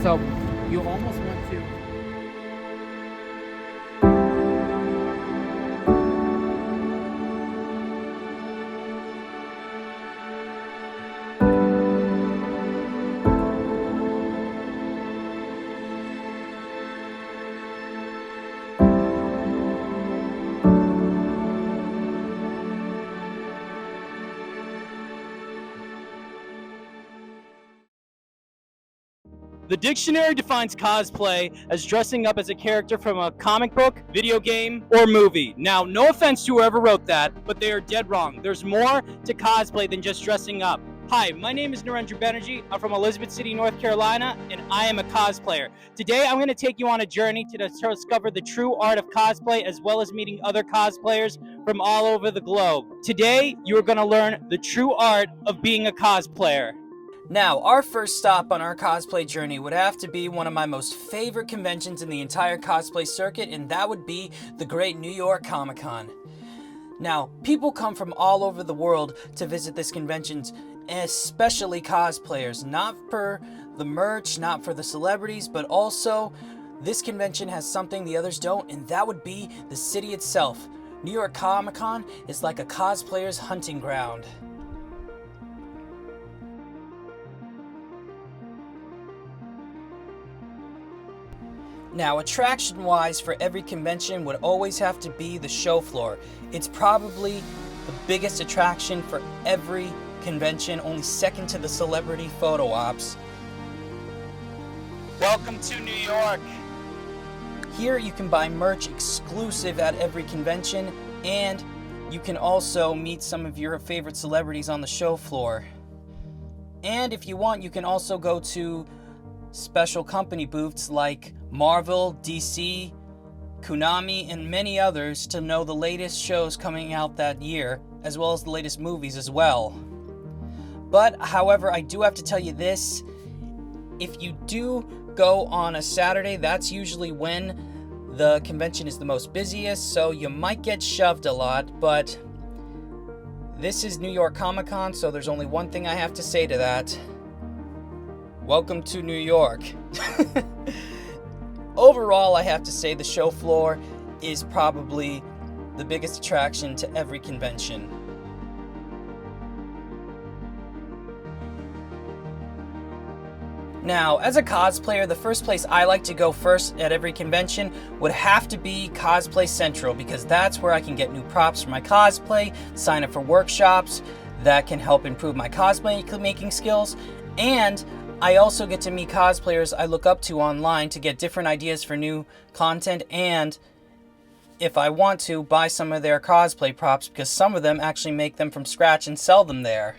So you almost want to. The dictionary defines cosplay as dressing up as a character from a comic book, video game, or movie. Now, no offense to whoever wrote that, but they are dead wrong. There's more to cosplay than just dressing up. Hi, my name is Narendra Banerjee. I'm from Elizabeth City, North Carolina, and I am a cosplayer. Today, I'm going to take you on a journey to discover the true art of cosplay, as well as meeting other cosplayers from all over the globe. Today, you are going to learn the true art of being a cosplayer. Now, our first stop on our cosplay journey would have to be one of my most favorite conventions in the entire cosplay circuit, and that would be the Great New York Comic Con. Now, people come from all over the world to visit this convention, especially cosplayers, not for the merch, not for the celebrities, but also this convention has something the others don't, and that would be the city itself. New York Comic Con is like a cosplayer's hunting ground. Now, attraction-wise for every convention would always have to be the show floor. It's probably the biggest attraction for every convention, only second to the celebrity photo ops. Welcome to New York! Here you can buy merch exclusive at every convention, and you can also meet some of your favorite celebrities on the show floor. And if you want, you can also go to special company booths like Marvel, DC, Konami, and many others to know the latest shows coming out that year, as well as the latest movies as well. But, however, I do have to tell you this, if you do go on a Saturday, that's usually when the convention is the most busiest, so you might get shoved a lot, but this is New York Comic Con, so there's only one thing I have to say to that. Welcome to New York. Overall, I have to say the show floor is probably the biggest attraction to every convention. Now, as a cosplayer, the first place I like to go first at every convention would have to be Cosplay Central, because that's where I can get new props for my cosplay, sign up for workshops that can help improve my cosplay making skills, and I also get to meet cosplayers I look up to online to get different ideas for new content, and if I want to, buy some of their cosplay props, because some of them actually make them from scratch and sell them there.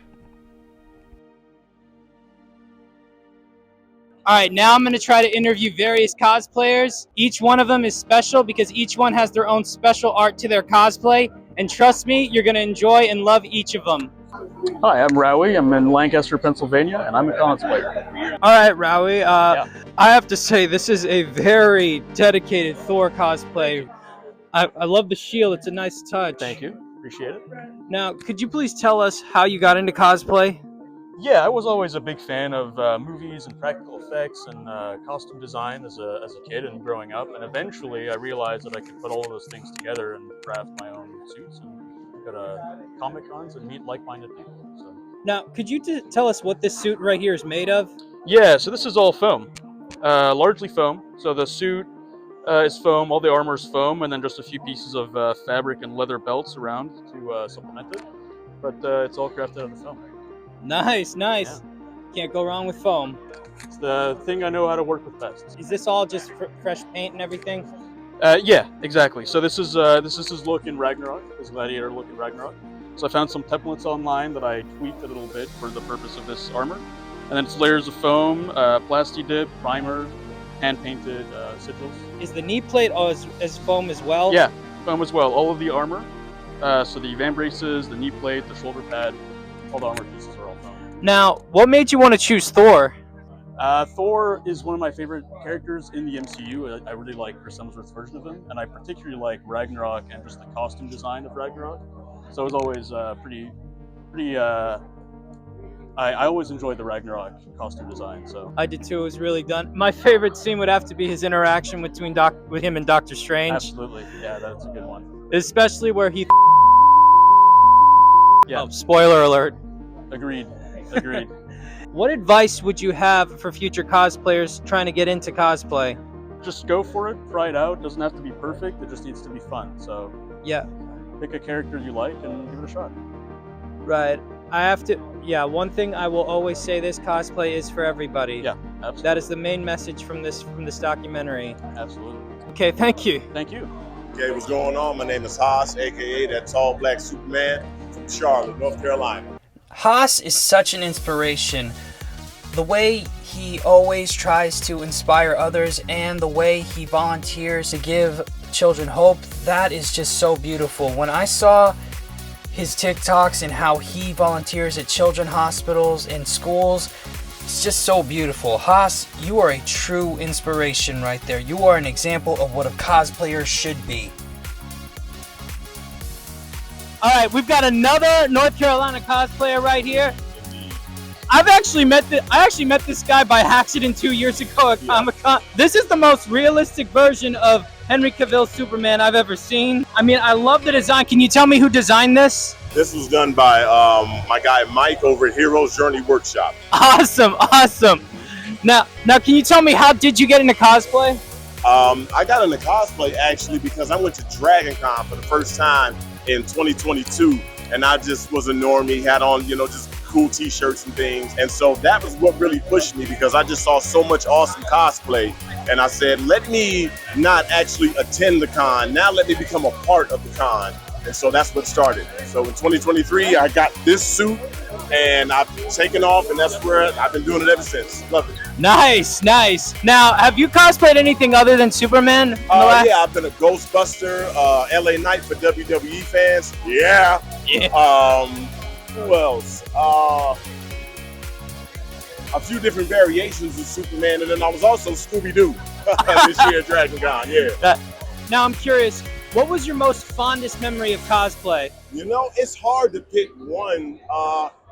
Alright, now I'm going to try to interview various cosplayers. Each one of them is special because each one has their own special art to their cosplay, and trust me, you're going to enjoy and love each of them. Hi, I'm Rowie. I'm in Lancaster, Pennsylvania, and I'm a cosplayer. All right, Rowie. I have to say, this is a very dedicated Thor cosplay. I love the shield. It's a nice touch. Thank you. Appreciate it. Now, could you please tell us how you got into cosplay? Yeah, I was always a big fan of movies and practical effects and costume design as a kid and growing up. And eventually, I realized that I could put all of those things together and craft my own suits and go to Comic Cons and meet like-minded people. So. Now, could you tell us what this suit right here is made of? Yeah, so this is all foam, largely foam. So the suit is foam, all the armor is foam, and then just a few pieces of fabric and leather belts around to supplement it. But it's all crafted out of foam. Nice. Yeah. Can't go wrong with foam. It's the thing I know how to work with best. Is this all just fresh paint and everything? Yeah, exactly. So this is his look in Ragnarok, his gladiator look in Ragnarok. So I found some templates online that I tweaked a little bit for the purpose of this armor. And then it's layers of foam, plasti dip, primer, hand-painted sigils. Is the knee plate as foam as well? Yeah, foam as well. All of the armor, so the van braces, the knee plate, the shoulder pad, all the armor pieces are all foam. Now, what made you want to choose Thor? Thor is one of my favorite characters in the MCU. I really like Chris Hemsworth's version of him, and I particularly like Ragnarok and just the costume design of Ragnarok. So I was always pretty I always enjoyed the Ragnarok costume design. So I did too. It was really done. My favorite scene would have to be his interaction between with him and Doctor Strange. absolutely, yeah, that's a good one. Especially where he. Yeah. Oh, spoiler alert. Agreed. What advice would you have for future cosplayers trying to get into cosplay? Just go for it, try it out. It doesn't have to be perfect. It just needs to be fun. So Yeah, pick a character you like and give it a shot. right. I have to. Yeah, one thing I will always say: this cosplay is for everybody. Yeah, absolutely. That is the main message from this documentary. Absolutely. Okay, thank you. Thank you. Okay, what's going on? My name is Haas, aka that tall black Superman from Charlotte, North Carolina. Haas is such an inspiration. The way he always tries to inspire others and the way he volunteers to give children hope, that is just so beautiful. When I saw his TikToks and how he volunteers at children's hospitals and schools, it's just so beautiful. Haas, you are a true inspiration right there. You are an example of what a cosplayer should be. All right, we've got another North Carolina cosplayer right here. I actually met this guy by accident 2 years ago at Comic-Con. This is the most realistic version of Henry Cavill's Superman I've ever seen. I mean, I love the design. Can you tell me who designed this? This was done by my guy Mike over at Heroes Journey Workshop. Awesome. Now, can you tell me, how did you get into cosplay? I got into cosplay actually because I went to Dragon Con for the first time in 2022, and I just was a normie, had on, just cool t-shirts and things, and so that was what really pushed me, because I just saw so much awesome cosplay, and I said, let me not actually attend the con, now let me become a part of the con. And so that's what started. So in 2023, I got this suit and I've taken off, and that's where I've been doing it ever since. Love it. Nice. Now, have you cosplayed anything other than Superman? Yeah, I've been a Ghostbuster, LA Knight for WWE fans. Yeah. Who else? A few different variations of Superman, and then I was also Scooby-Doo this year at Dragon Con. Yeah. Now I'm curious, what was your most fondest memory of cosplay? It's hard to pick one.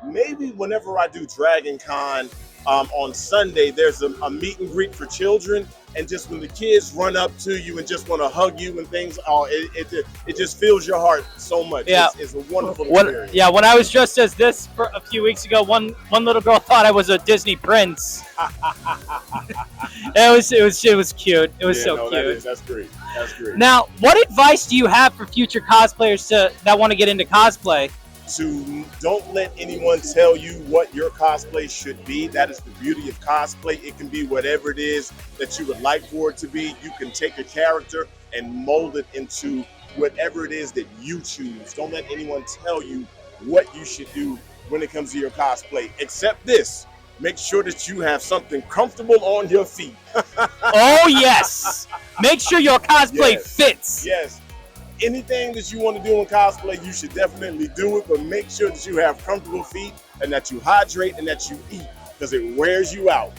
Maybe whenever I do Dragon Con on Sunday, there's a meet and greet for children, and just when the kids run up to you and just want to hug you and things, it just fills your heart so much. Yeah. It's a wonderful experience. When I was dressed as this for a few weeks ago, one little girl thought I was a Disney prince. It was cute. It was so cute. That's great. Now, what advice do you have for future cosplayers that want to get into cosplay? To don't let anyone tell you what your cosplay should be. That is the beauty of cosplay. It can be whatever it is that you would like for it to be. You can take a character and mold it into whatever it is that you choose. Don't let anyone tell you what you should do when it comes to your cosplay, except this: make sure that you have something comfortable on your feet. Oh yes, make sure your cosplay fits. Yes. Anything that you want to do in cosplay, you should definitely do it, but make sure that you have comfortable feet and that you hydrate and that you eat, because it wears you out.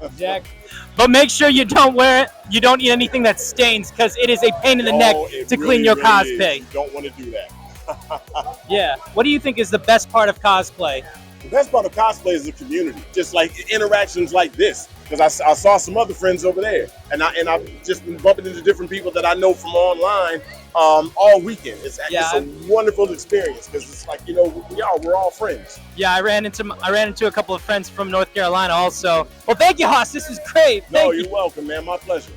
Exactly. But make sure you don't wear it. You don't eat anything that stains, because it is a pain in the neck to clean your cosplay. You don't want to do that. Yeah. What do you think is the best part of cosplay? The best part of cosplay is the community, just like interactions like this. Because I saw some other friends over there, and I've just been bumping into different people that I know from online all weekend. It's a wonderful experience, because it's like, we're all friends. Yeah, I ran into a couple of friends from North Carolina also. Well, thank you, Haas. This was great. You're welcome, man. My pleasure.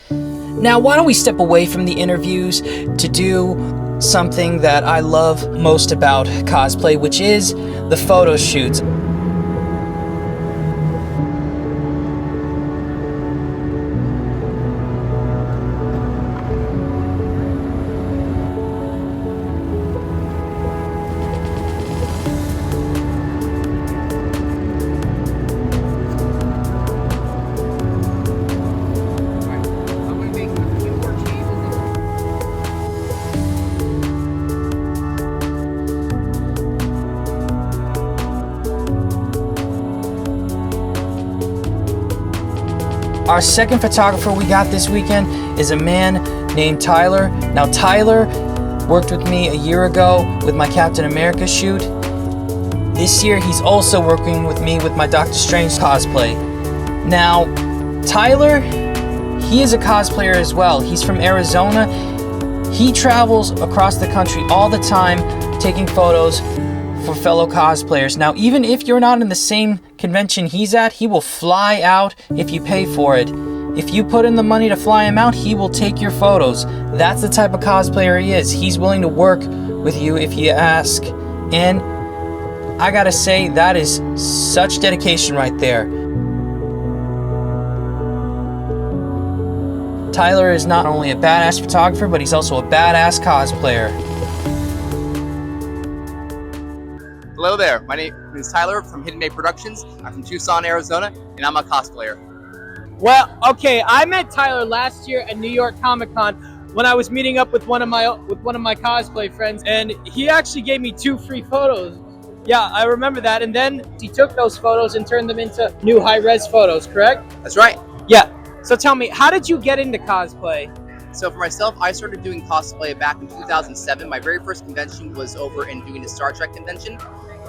Now, why don't we step away from the interviews to do something that I love most about cosplay, which is the photo shoots. Our second photographer we got this weekend is a man named Tyler. Now, Tyler worked with me a year ago with my Captain America shoot. This year, he's also working with me with my Doctor Strange cosplay. Now, Tyler, he is a cosplayer as well. He's from Arizona. He travels across the country all the time, taking photos for fellow cosplayers. Now, even if you're not in the same convention he's at, he will fly out if you pay for it. If you put in the money to fly him out, he will take your photos. That's the type of cosplayer he is. He's willing to work with you if you ask. And I gotta say, that is such dedication right there. Tyler is not only a badass photographer, but he's also a badass cosplayer. Hello there, my name is Tyler from Hidden Bay Productions. I'm from Tucson, Arizona, and I'm a cosplayer. Well, okay, I met Tyler last year at New York Comic Con when I was meeting up with one of my cosplay friends, and he actually gave me 2 free photos. Yeah, I remember that. And then he took those photos and turned them into new high-res photos, correct? That's right. Yeah. So tell me, how did you get into cosplay? So for myself, I started doing cosplay back in 2007. My very first convention was over in doing a Star Trek convention,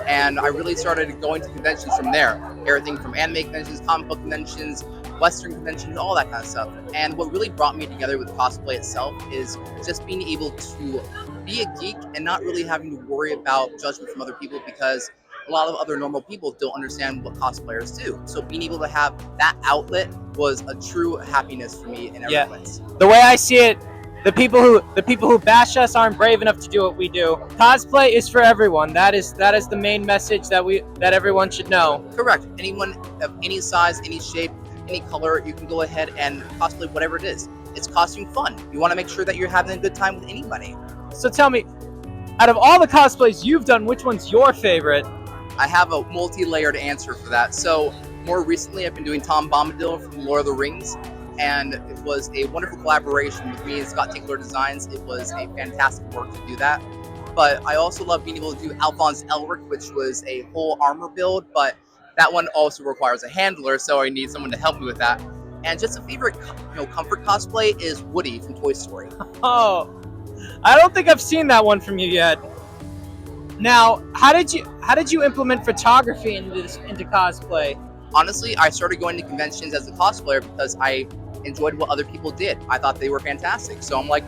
and I really started going to conventions from there. Everything from anime conventions, comic book conventions, Western conventions, all that kind of stuff. And what really brought me together with cosplay itself is just being able to be a geek and not really having to worry about judgment from other people, because a lot of other normal people don't understand what cosplayers do. So being able to have that outlet was a true happiness for me in every place. The way I see it, the people who bash us aren't brave enough to do what we do. Cosplay is for everyone. That is the main message that everyone should know. Correct. Anyone of any size, any shape, any color, you can go ahead and cosplay whatever it is. It's costume fun. You want to make sure that you're having a good time with anybody. So tell me, out of all the cosplays you've done, which one's your favorite? I have a multi-layered answer for that. So more recently, I've been doing Tom Bombadil from Lord of the Rings, and it was a wonderful collaboration with me and Scott Tinkler Designs. It was a fantastic work to do that. But I also love being able to do Alphonse Elric, which was a whole armor build, but that one also requires a handler, so I need someone to help me with that. And just a favorite, comfort cosplay is Woody from Toy Story. Oh, I don't think I've seen that one from you yet. Now, how did you implement photography into cosplay? Honestly, I started going to conventions as a cosplayer because I enjoyed what other people did. I thought they were fantastic. So I'm like,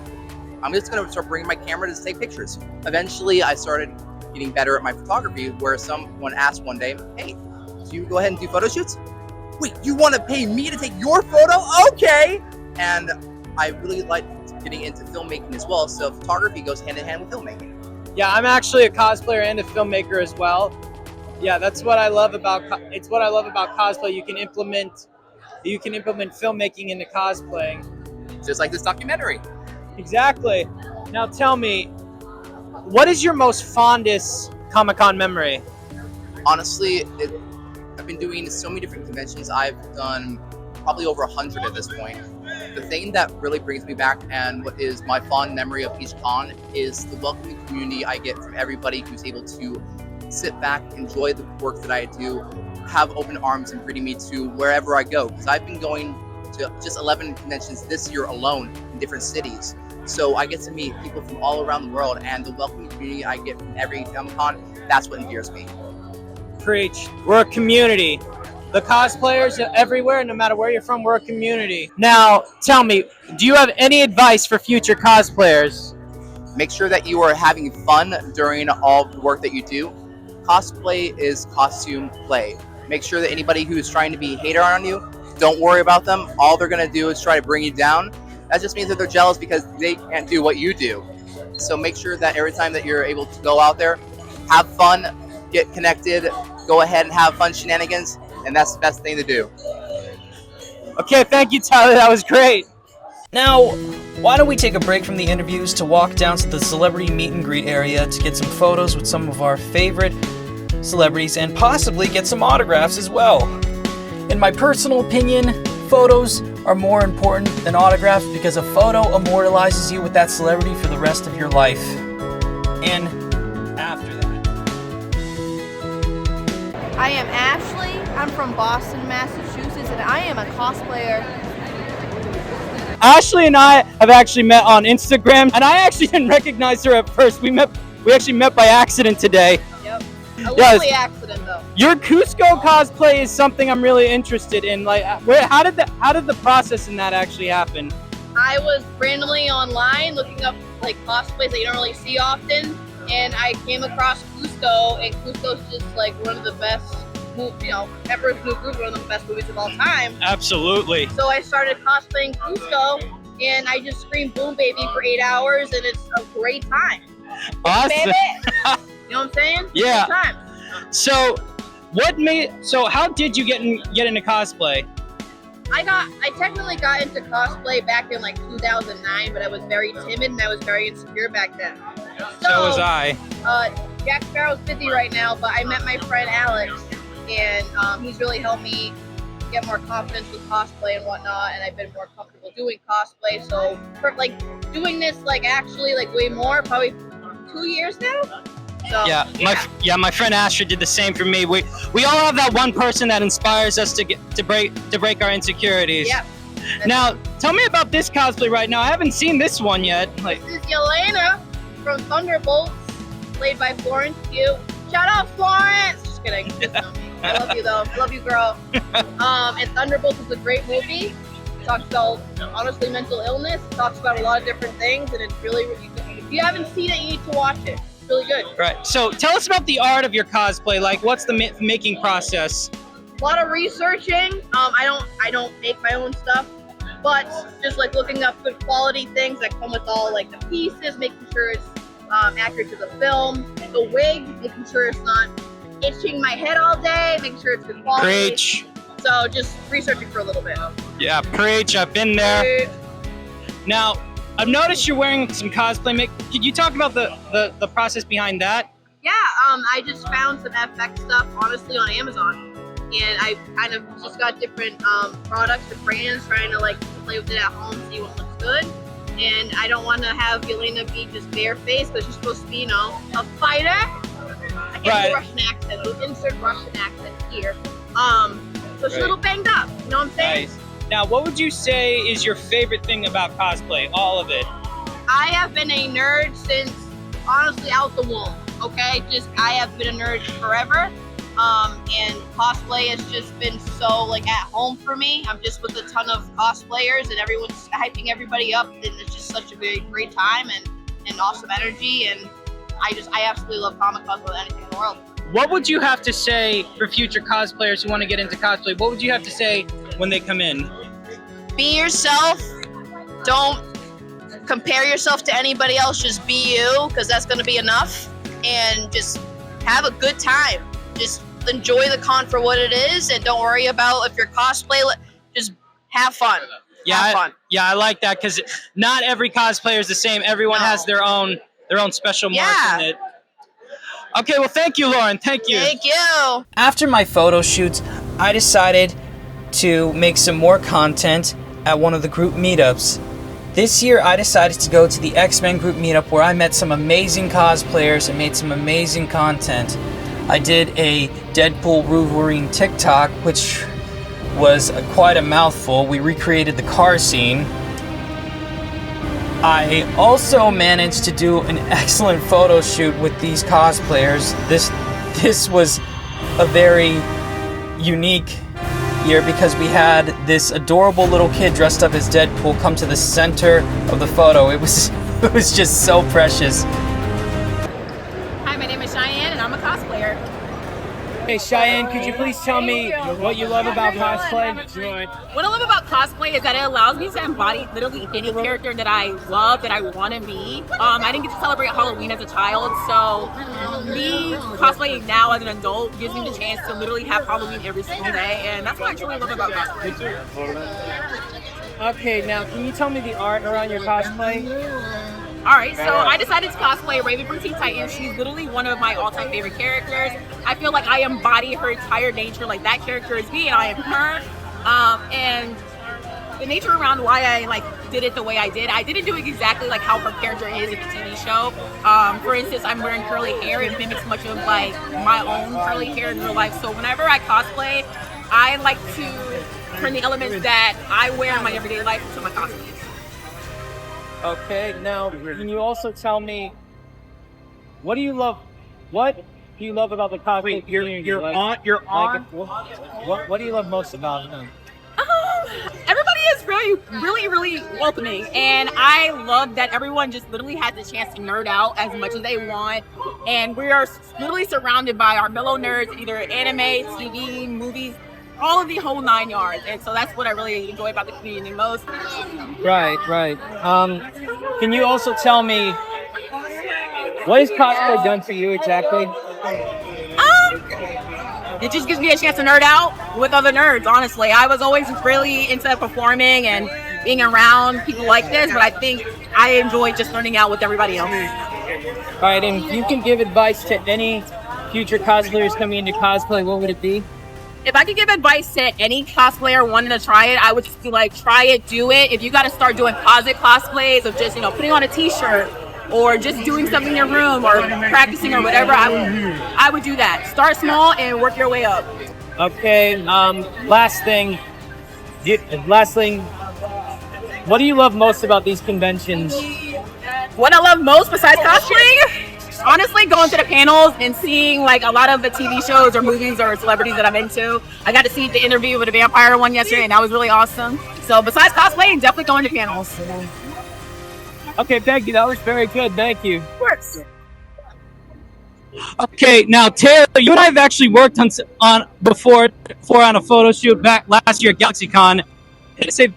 I'm just going to start bringing my camera to take pictures. Eventually, I started getting better at my photography, where someone asked one day, hey, do you go ahead and do photo shoots? Wait, you want to pay me to take your photo? Okay. And I really like getting into filmmaking as well. So photography goes hand in hand with filmmaking. Yeah, I'm actually a cosplayer and a filmmaker as well. Yeah, that's what I love about cosplay. You can implement filmmaking into cosplaying. Just like this documentary. Exactly. Now tell me, what is your most fondest Comic-Con memory? Honestly, I've been doing so many different conventions. I've done probably over 100 at this point. The thing that really brings me back, and what is my fond memory of each con, is the welcoming community I get from everybody who's able to sit back, enjoy the work that I do, have open arms and greeting me to wherever I go. Because I've been going to just 11 conventions this year alone in different cities. So I get to meet people from all around the world, and the welcoming community I get from every Comic-Con, that's what endears me. Preach. We're a community. The cosplayers everywhere, no matter where you're from, we're a community. Now, tell me, do you have any advice for future cosplayers? Make sure that you are having fun during all the work that you do. Cosplay is costume play. Make sure that anybody who's trying to be a hater on you, don't worry about them. All they're going to do is try to bring you down. That just means that they're jealous because they can't do what you do. So make sure that every time that you're able to go out there, have fun, get connected, go ahead and have fun shenanigans, and that's the best thing to do. Okay, thank you, Tyler. That was great. Now, why don't we take a break from the interviews to walk down to the celebrity meet and greet area to get some photos with some of our favorite celebrities and possibly get some autographs as well. In my personal opinion, photos are more important than autographs because a photo immortalizes you with that celebrity for the rest of your life. And after that. I am Ashley. I'm from Boston, Massachusetts, and I am a cosplayer. Ashley and I have actually met on Instagram, and I actually didn't recognize her at first. We actually met by accident today. Yep. A Yes. lovely accident though. Your Cusco cosplay is something I'm really interested in. Like, how did the process in that actually happen? I was randomly online looking up like cosplays that you don't really see often, and I came across Cusco, and Cusco's just like one of the best, Emperor's New Groove, one of the best movies of all time. Absolutely. So I started cosplaying Cusco, and I just screamed "Boom Baby" for 8 hours, and it's a great time. Awesome. Baby, you know what I'm saying? Yeah. Good time. So how did you get into cosplay? I technically got into cosplay back in like 2009, but I was very timid and I was very insecure back then. So was I. Jack Sparrow's busy right now, but I met my friend Alex, and he's really helped me get more confidence with cosplay and whatnot, and I've been more comfortable doing cosplay. So for like doing this like actually like way more, probably 2 years now. So, my friend Astrid did the same for me. We all have that one person that inspires us to break our insecurities. Yeah. Now, tell me about this cosplay right now. I haven't seen this one yet. Like, this is Yelena from Thunderbolts, played by Florence Pugh. Shout out Florence! Just kidding. Just know me. I love you though. I love you, girl. And Thunderbolts is a great movie. It talks about honestly mental illness. It talks about a lot of different things, and it's really if you haven't seen it, you need to watch it. Really good. Right. So tell us about the art of your cosplay. Like, what's the making process? A lot of researching. I don't make my own stuff, but just like looking up good quality things that come with all like the pieces, making sure it's accurate to the film. The wig, making sure it's not itching my head all day, making sure it's good quality. Preach. So just researching for a little bit. Yeah, preach. I've been there. Now, I've noticed you're wearing some cosplay. Could you talk about the process behind that? Yeah, I just found some FX stuff, honestly, on Amazon. And I kind of just got different products and brands, trying to like play with it at home, see what looks good. And I don't want to have Yelena be just bare-faced, because she's supposed to be, a fighter. I can't do Russian accent, so insert Russian accent here. So she's a little banged up, you know what I'm saying? Nice. Now, what would you say is your favorite thing about cosplay? All of it. I have been a nerd since, honestly, out the womb, okay? I have been a nerd forever. And cosplay has just been so, like, at home for me. I'm just with a ton of cosplayers, and everyone's hyping everybody up, and it's just such a great time and awesome energy, and I absolutely love comic cosplay more than anything in the world. What would you have to say for future cosplayers who want to get into cosplay? What would you have to say when they come in? Be yourself. Don't compare yourself to anybody else. Just be you, because that's going to be enough. And just have a good time. Just enjoy the con for what it is, and don't worry about if you're cosplay. Just have fun. Have fun. I like that, because not every cosplayer is the same. Everyone has their own special mark in it. Okay, well, thank you, Lauren. Thank you. Thank you. After my photo shoots, I decided to make some more content at one of the group meetups. This year, I decided to go to the X-Men group meetup, where I met some amazing cosplayers and made some amazing content. I did a Deadpool Wolverine TikTok, which was quite a mouthful. We recreated the car scene. I also managed to do an excellent photo shoot with these cosplayers. This was a very unique year, because we had this adorable little kid dressed up as Deadpool come to the center of the photo. It was just so precious. Hi, my name is Cheyenne, and I'm a cosplayer. Hey, Cheyenne, could you please tell me what you love about cosplay? What I love about cosplay is that it allows me to embody literally any character that I love, that I want to be. I didn't get to celebrate Halloween as a child, so me cosplaying now as an adult gives me the chance to literally have Halloween every single day, and that's what I truly love about cosplay. Okay, now can you tell me the art around your cosplay? Alright, so I decided to cosplay Raven from Teen Titans. She's literally one of my all-time favorite characters. I feel like I embody her entire nature, like that character is me and I am her. And the nature around why I did it the way I didn't do it exactly like how her character is in the TV show. For instance, I'm wearing curly hair. It mimics much of like my own curly hair in real life. So whenever I cosplay, I like to turn the elements that I wear in my everyday life into my costumes. Okay, now can you also tell me, what do you love? What do you love about the cosplay Wait, you're community? you're Like- on you're on. What do you love most about them? Everybody is really welcoming, and I love that everyone just literally has the chance to nerd out as much as they want, and we are literally surrounded by our fellow nerds, either anime, TV, movies, all of the whole 9 yards, and so that's what I really enjoy about the community most. Right. Can you also tell me what has cosplay done for you exactly? It just gives me a chance to nerd out with other nerds, honestly. I was always really into performing and being around people like this, but I think I enjoy just learning out with everybody else. All right, and if you can give advice to any future cosplayers coming into cosplay, what would it be? If I could give advice to any cosplayer wanting to try it, I would just be like, try it, do it. If you got to start doing closet cosplays of just, putting on a t-shirt or just doing something in your room or practicing or whatever, I would do that. Start small and work your way up. Okay, last thing, what do you love most about these conventions? What I love most besides cosplaying? Honestly, going to the panels and seeing like a lot of the TV shows or movies or celebrities that I'm into. I got to see the interview with the vampire one yesterday, and that was really awesome. So besides cosplaying, definitely going to panels. Okay, thank you. That was very good. Thank you. Of course. Okay, now Taylor, you and I have actually worked on before on a photo shoot back last year at GalaxyCon. And say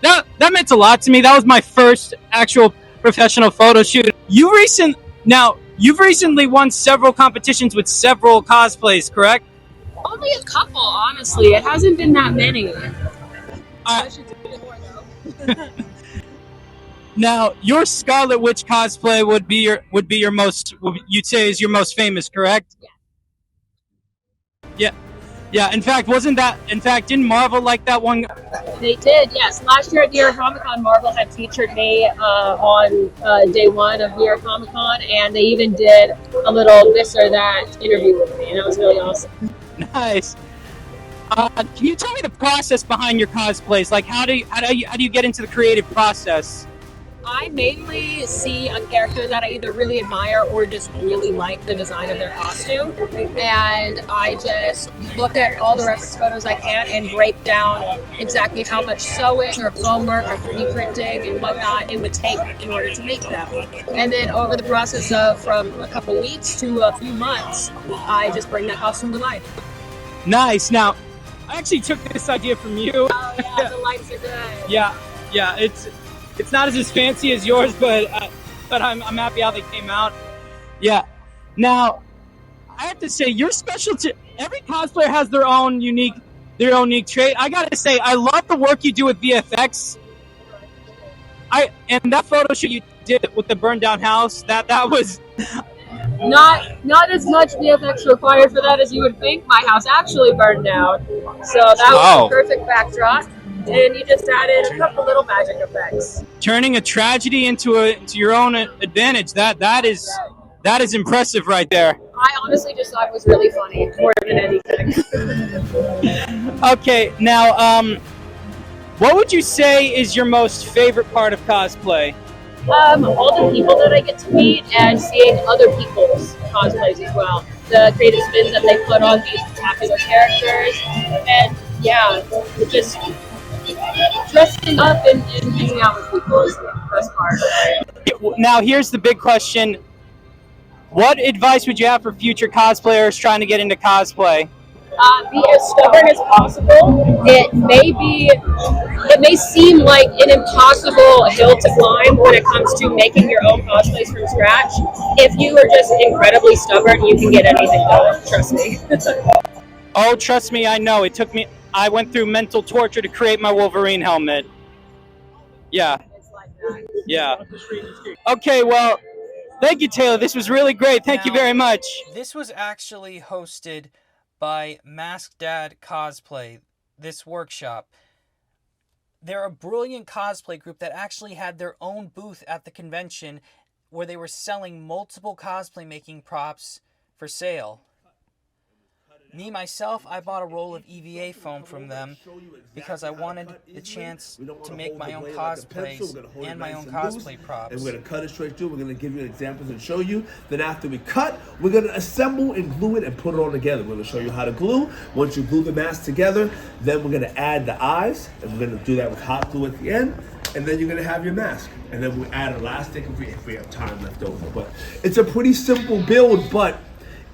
that meant a lot to me. That was my first actual professional photo shoot. You've recently won several competitions with several cosplays, correct? Only a couple, honestly. It hasn't been that many. I should do it more though. Now, your Scarlet Witch cosplay would be your most, you'd say is your most famous, correct? Yeah. Yeah. In fact, didn't Marvel like that one? They did, yes. Last year at New York Comic Con, Marvel had featured me on day one of New York Comic Con, and they even did a little this or that interview with me, and it was really awesome. Nice. Can you tell me the process behind your cosplays? Like, how do you get into the creative process? I mainly see a character that I either really admire or just really like the design of their costume, and I just look at all the reference photos I can and break down exactly how much sewing or foam work or 3D printing and whatnot it would take in order to make them. And then over the process of from a couple weeks to a few months, I just bring that costume to life. Nice. Now, I actually took this idea from you. Oh yeah, the lights are good. Yeah, it's not as fancy as yours, but I'm happy how they came out. Yeah. Now, I have to say, you're special to every cosplayer has their own unique trait. I gotta say, I love the work you do with VFX. And that photo shoot you did with the burned down house, that was Not as much VFX required for that as you would think. My house actually burned down, so that was the perfect backdrop. And you just added a couple little magic effects. turning a tragedy into your own advantage. That is impressive right there. I honestly just thought it was really funny, more than anything. Okay, now, what would you say is your most favorite part of cosplay? All the people that I get to meet and seeing other people's cosplays as well. The creative spins that they put on these popular characters, and yeah, just dressing up and hanging out with people is the best part. Now, here's the big question. What advice would you have for future cosplayers trying to get into cosplay? Be as stubborn as possible. It may seem like an impossible hill to climb when it comes to making your own cosplays from scratch. If you are just incredibly stubborn, you can get anything done. Trust me. Oh, trust me, I know. I went through mental torture to create my Wolverine helmet. Yeah. Yeah. Okay, well, thank you, Taylor. This was really great. Thank you very much. This was actually hosted by Masked Dad Cosplay, this workshop. They're a brilliant cosplay group that actually had their own booth at the convention where they were selling multiple cosplay making props for sale. Me, myself, I bought a roll of EVA foam from them because I wanted the chance to make my own cosplays and my own cosplay props. And we're going to cut it straight through. We're going to give you examples and show you. Then after we cut, we're going to assemble and glue it and put it all together. We're going to show you how to glue. Once you glue the mask together, then we're going to add the eyes, and we're going to do that with hot glue at the end. And then you're going to have your mask. And then we'll add elastic if we have time left over. But it's a pretty simple build, but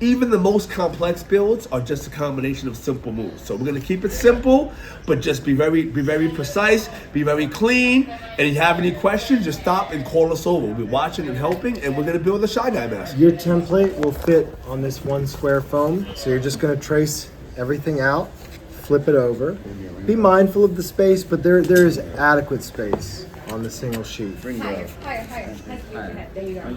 even the most complex builds are just a combination of simple moves. So we're gonna keep it simple, but just be very precise, be very clean. And if you have any questions, just stop and call us over. We'll be watching and helping, and we're gonna build the Shy Guy mask. Your template will fit on this one square foam. So you're just gonna trace everything out, flip it over. Be mindful of the space, but there is adequate space on the single sheet. I'm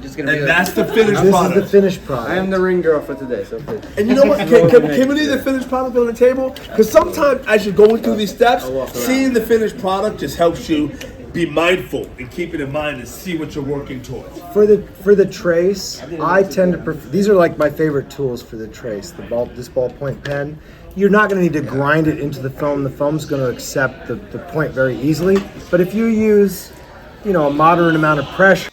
just gonna be And that's the finished product. This is the finished product. I am the ring girl for today, so please. And you know what? Can we leave the finished product on the table? Because sometimes as you're going through these steps, seeing the finished product just helps you be mindful and keep it in mind and see what you're working towards. For the trace, I tend to prefer, these are like my favorite tools for the trace. This ballpoint pen. You're not going to need to grind it into the foam. The foam's going to accept the point very easily. But if you use, a moderate amount of pressure.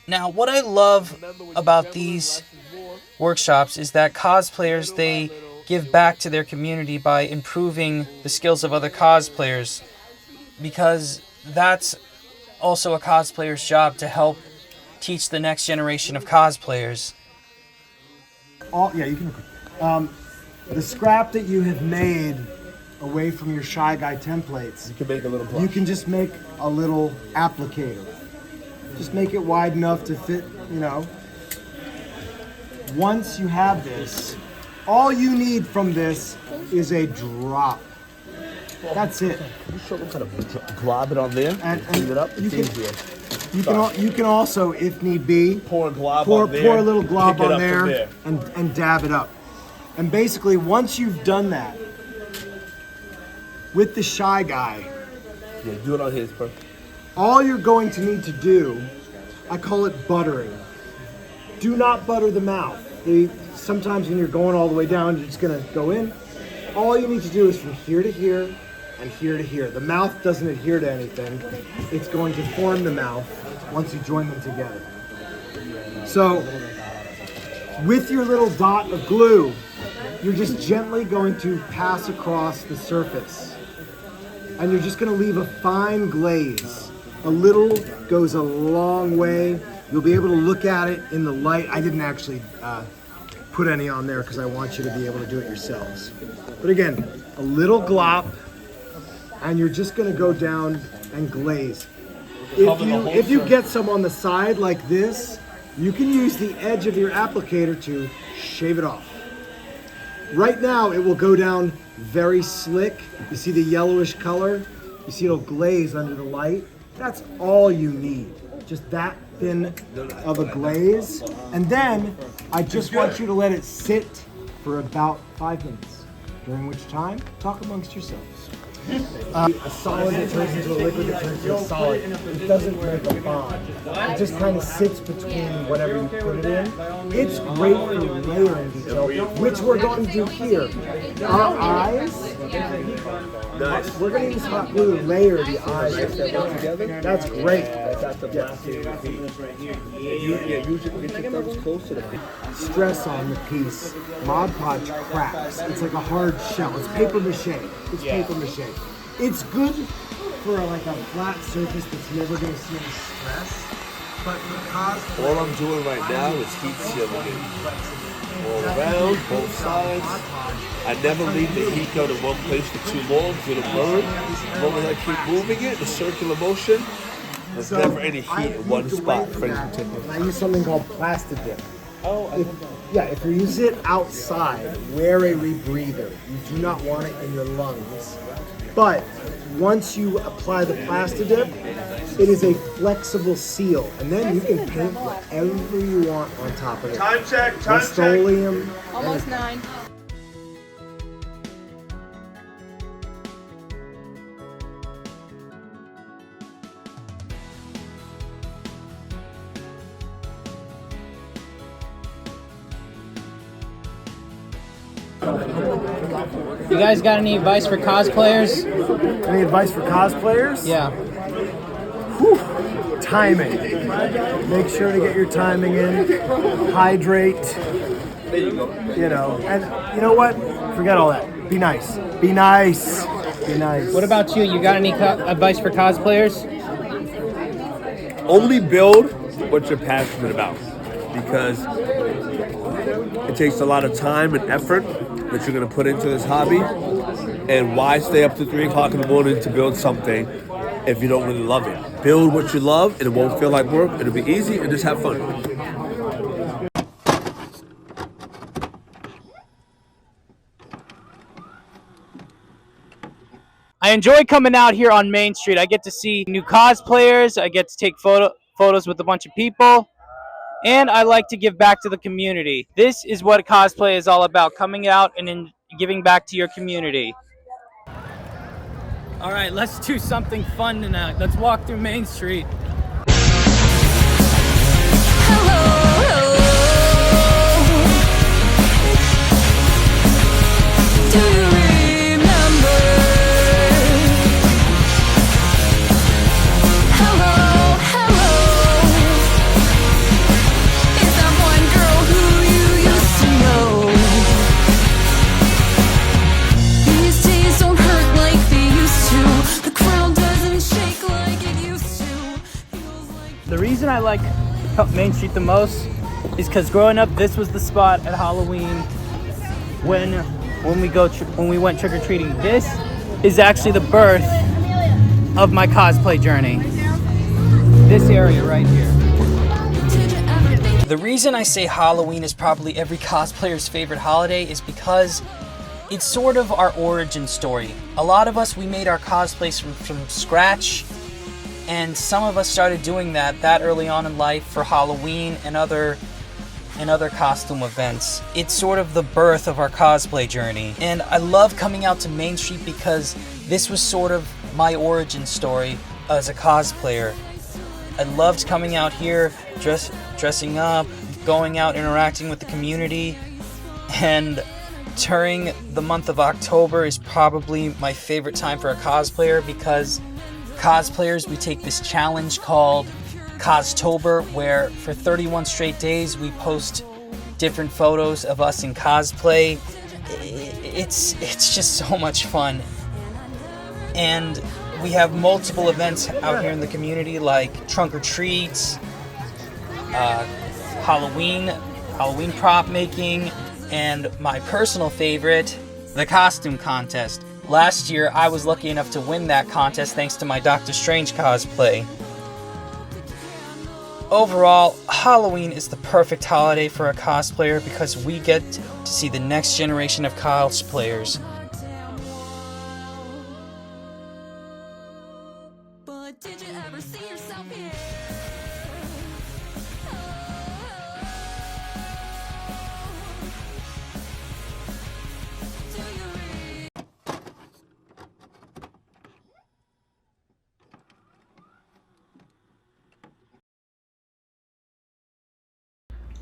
Now, what I love about these workshops is that cosplayers, they give back to their community by improving the skills of other cosplayers, because that's also a cosplayer's job, to help teach the next generation of cosplayers. You can. The scrap that you have made away from your Shy Guy templates, You can make a little brush. you can just make a little applicator. Just make it wide enough to fit, Once you have this, all you need from this is a drop. That's it. You show them how to glob it on there And clean it up. you It's can- easier. You can also, if need be, Pour a glob pour on there. a little glob pick it on up from there and dab it up. And basically, once you've done that, with the Shy Guy, Yeah, do it on his part. all you're going to need to do, I call it buttering. Do not butter the mouth. Sometimes when you're going all the way down, you're just gonna go in. All you need to do is from here to here and here to here. The mouth doesn't adhere to anything. It's going to form the mouth once you join them together. So, with your little dot of glue, you're just gently going to pass across the surface. And you're just gonna leave a fine glaze. A little goes a long way. You'll be able to look at it in the light. I didn't actually put any on there because I want you to be able to do it yourselves. But again, a little glop, and you're just gonna go down and glaze. If you get some on the side like this, you can use the edge of your applicator to shave it off. Right now, it will go down very slick. You see the yellowish color? You see it'll glaze under the light? That's all you need. Just that thin of a glaze. And then, I just want you to let it sit for about 5 minutes, during which time, talk amongst yourselves. A solid that turns into a liquid that turns into a solid. It doesn't make a bond. It just kind of sits between whatever you put it in. It's great for layering detail, which we're going to do here. Our eyes, we're going to use hot glue to layer the eyes together. That's great. Stress on the piece. Mod Podge cracks. It's like a hard shell. It's paper mache. It's paper mache. It's good for like a flat surface that's never going to see any stress. But because All I'm doing right now is heat sealing it. All around, both sides. I never leave the heat go to one place for too long, for the burn. As long as I keep moving it, the circular motion, there's never any heat in one spot for any particular. I use something called Plastidip. If you use it outside, wear a rebreather. You do not want it in your lungs. But once you apply the Plastidip, it is a flexible seal, and then you can paint whatever you want on top of it. Time check, Rust-Oleum. Almost 9. You guys got any advice for cosplayers? Any advice for cosplayers? Yeah. Whew. Timing. Make sure to get your timing in. Hydrate. You know, and you know what? Forget all that. Be nice. Be nice. Be nice. What about you? You got any advice for cosplayers? Only build what you're passionate about, because it takes a lot of time and effort that you're going to put into this hobby. And why stay up to 3 o'clock in the morning to build something if you don't really love it? Build what you love, and it won't feel like work. It'll be easy, and just have fun. I enjoy coming out here on Main Street. I get to see new cosplayers. I get to take photos with a bunch of people. And I like to give back to the community. This is what cosplay is all about, coming out and giving back to your community. All right, let's do something fun tonight. Let's walk through Main Street. Do you remember? Hello, hello. Is that one girl who you used to know? These days don't hurt like they used to. The crowd doesn't shake like it used to. The reason I like Main Street the most is because growing up, this was the spot at Halloween when we went trick-or-treating. This is actually the birth of my cosplay journey. This area right here. The reason I say Halloween is probably every cosplayer's favorite holiday is because it's sort of our origin story. A lot of us, we made our cosplays from scratch, and some of us started doing that early on in life for Halloween and other costume events. It's sort of the birth of our cosplay journey. And I love coming out to Main Street because this was sort of my origin story as a cosplayer. I loved coming out here, dressing up, going out, interacting with the community, and during the month of October is probably my favorite time for a cosplayer, because cosplayers, we take this challenge called Costober, where for 31 straight days we post different photos of us in cosplay. It's just so much fun. And we have multiple events out here in the community, like trunk or treats, Halloween prop making, and my personal favorite, the costume contest. Last year I was lucky enough to win that contest thanks to my Doctor Strange cosplay. Overall, Halloween is the perfect holiday for a cosplayer because we get to see the next generation of cosplayers. But did you ever see yourself here?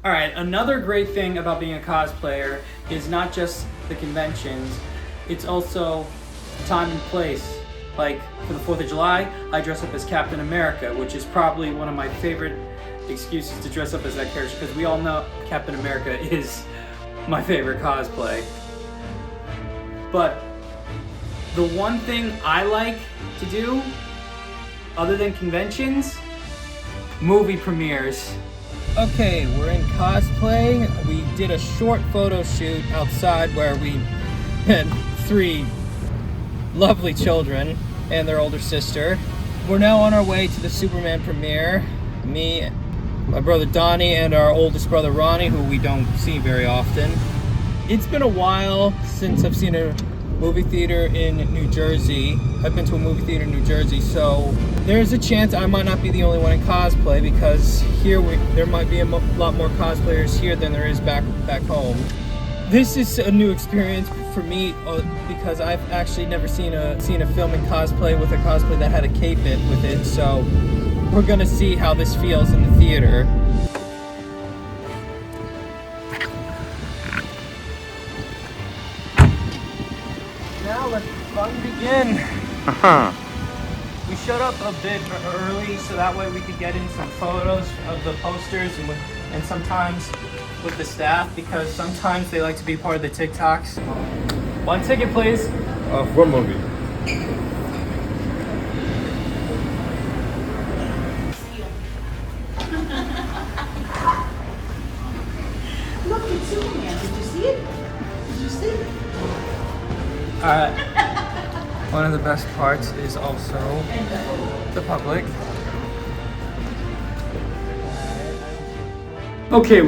All right, another great thing about being a cosplayer is not just the conventions, it's also time and place. Like for the 4th of July, I dress up as Captain America, which is probably one of my favorite excuses to dress up as that character, because we all know Captain America is my favorite cosplay. But the one thing I like to do, other than conventions, movie premieres. Okay, we're in cosplay. We did a short photo shoot outside where we had 3 lovely children and their older sister. We're now on our way to the Superman premiere. Me, my brother Donnie, and our oldest brother Ronnie, who we don't see very often. It's been a while since I've seen a movie theater in New Jersey. I've been to a movie theater in New Jersey, so there's a chance I might not be the only one in cosplay, because here there might be a lot more cosplayers here than there is back home. This is a new experience for me because I've actually never seen a film in cosplay with a cosplay that had a cape with it, so we're gonna see how this feels in the theater. Again, Uh-huh. we showed up a bit early so that way we could get in some photos of the posters and sometimes with the staff because sometimes they like to be part of the TikToks. One ticket, please. What movie? Look, it's Superman. Did you see it? Did you see it? One of the best parts is also the public. Okay,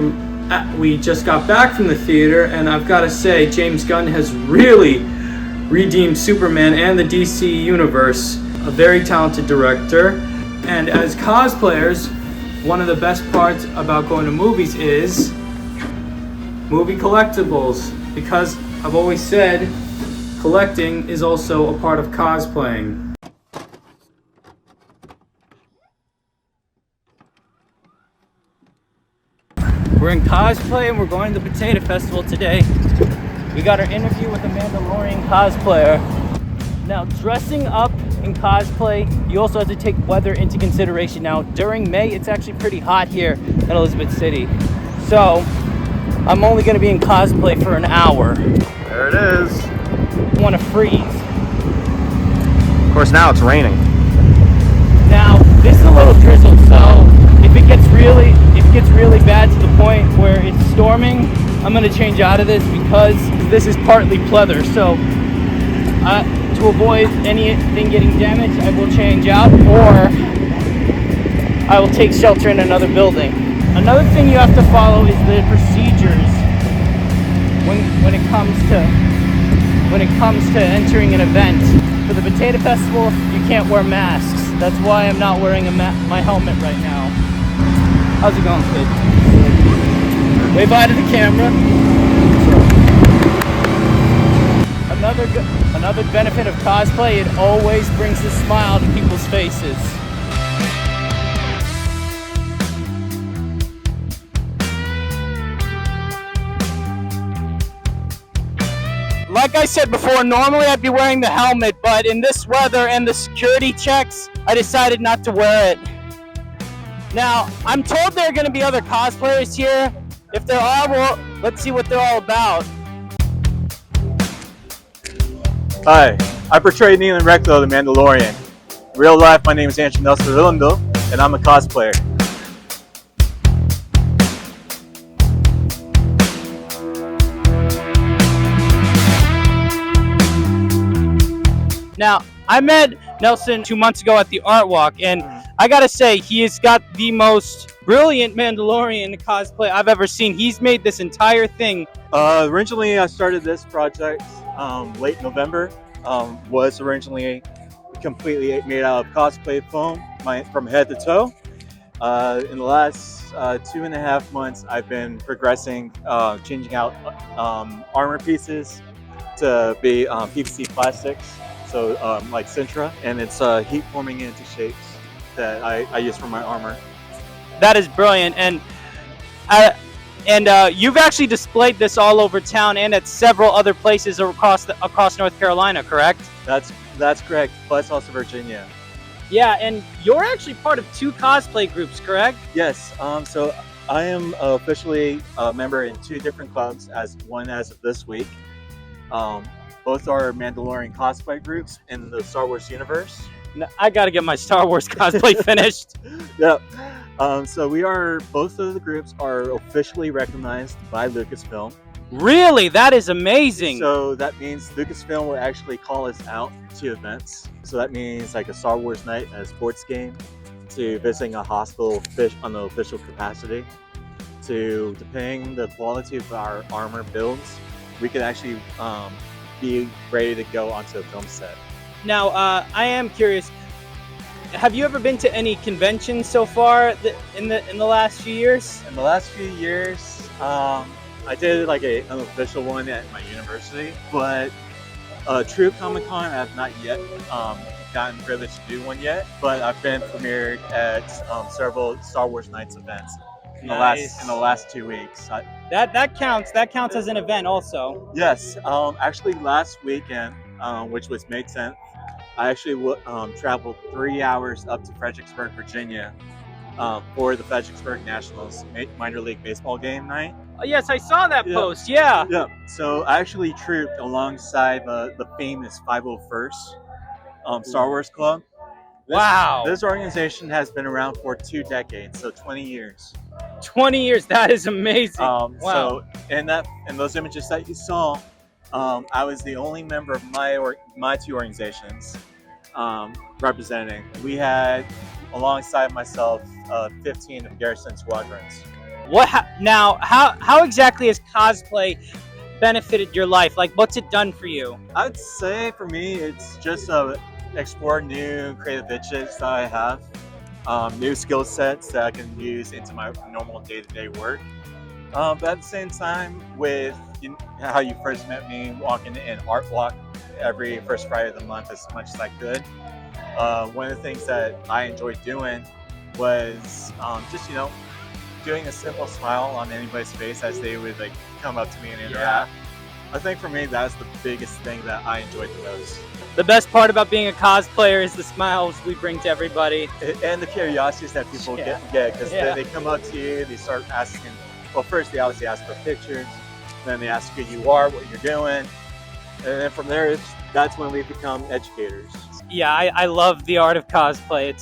we just got back from the theater, and I've got to say, James Gunn has really redeemed Superman and the DC Universe. A very talented director. And as cosplayers, one of the best parts about going to movies is movie collectibles. Because I've always said, collecting is also a part of cosplaying. We're in cosplay and we're going to the Potato Festival today. We got our interview with a Mandalorian cosplayer. Now, dressing up in cosplay, you also have to take weather into consideration. Now, during May, it's actually pretty hot here in Elizabeth City. So, I'm only going to be in cosplay for an hour. There it is. I want to freeze. Of course, now it's raining. Now, this is a little drizzle, so if it gets really bad to the point where it's storming, I'm going to change out of this because this is partly pleather. So, to avoid anything getting damaged, I will change out or I will take shelter in another building. Another thing you have to follow is the procedures when it comes to entering an event. For the Potato Festival, you can't wear masks. That's why I'm not wearing my helmet right now. How's it going, kid? Wave bye to the camera. Another benefit of cosplay, it always brings a smile to people's faces. Like I said before, normally I'd be wearing the helmet, but in this weather and the security checks, I decided not to wear it. Now, I'm told there are going to be other cosplayers here. If there are, well, let's see what they're all about. Hi, I portray Neil Recto, the Mandalorian. In real life, my name is Andrew Nelson Redondo, and I'm a cosplayer. Now, I met Nelson 2 months ago at the Art Walk, and I gotta say, he has got the most brilliant Mandalorian cosplay I've ever seen. He's made this entire thing. Originally, I started this project late November. Was originally completely made out of cosplay foam, from head to toe. In the last 2.5 months, I've been progressing, changing out armor pieces to be PVC plastics, so like Sintra, and it's heat forming into shapes that I use for my armor. That is brilliant, and you've actually displayed this all over town and at several other places across North Carolina, correct? That's correct, plus also Virginia. Yeah, and you're actually part of 2 cosplay groups, correct? Yes, so I am officially a member in 2 different clubs, as of this week. Both are Mandalorian cosplay groups in the Star Wars universe. I gotta get my Star Wars cosplay finished. Yep. So both of the groups are officially recognized by Lucasfilm. Really? That is amazing. So that means Lucasfilm will actually call us out to events. So that means like a Star Wars night, a sports game, to visiting a hospital on the official capacity, to depending the quality of our armor builds, we could actually be ready to go onto a film set. Now, I am curious. Have you ever been to any conventions so far in the last few years? In the last few years, I did like an unofficial one at my university, but true Comic-Con, I have not yet gotten privileged to do one yet. But I've been premiered at several Star Wars Nights events in the last 2 weeks. That counts. That counts as an event, also. Yes, actually last weekend, which was May 10th I actually traveled 3 hours up to Fredericksburg, Virginia, for the Fredericksburg Nationals minor league baseball game night. Yes, I saw that Yeah. post. Yeah. Yeah. So I actually trooped alongside the famous 501st Star Wars Club. Wow. This organization has been around for 2 decades, so 20 years. 20 years. That is amazing. Wow. Wow. So in those images that you saw, I was the only member of my 2 organizations representing. We had, alongside myself, 15 of Garrison squadrons. How exactly has cosplay benefited your life? Like, what's it done for you? I'd say for me, it's just explore new creative itches that I have, new skill sets that I can use into my normal day-to-day work. But at the same time, with how you first met me, walking in Art Walk every first Friday of the month as much as I could, one of the things that I enjoyed doing was just doing a simple smile on anybody's face as they would come up to me and interact. I think for me, that's the biggest thing that I enjoyed the most. The best part about being a cosplayer is the smiles we bring to everybody. And the curiosities that people get, because they come up to you, they start asking, well, first they obviously ask for pictures, then they ask who you are, what you're doing, and then from there, that's when we become educators. Yeah, I love the art of cosplay.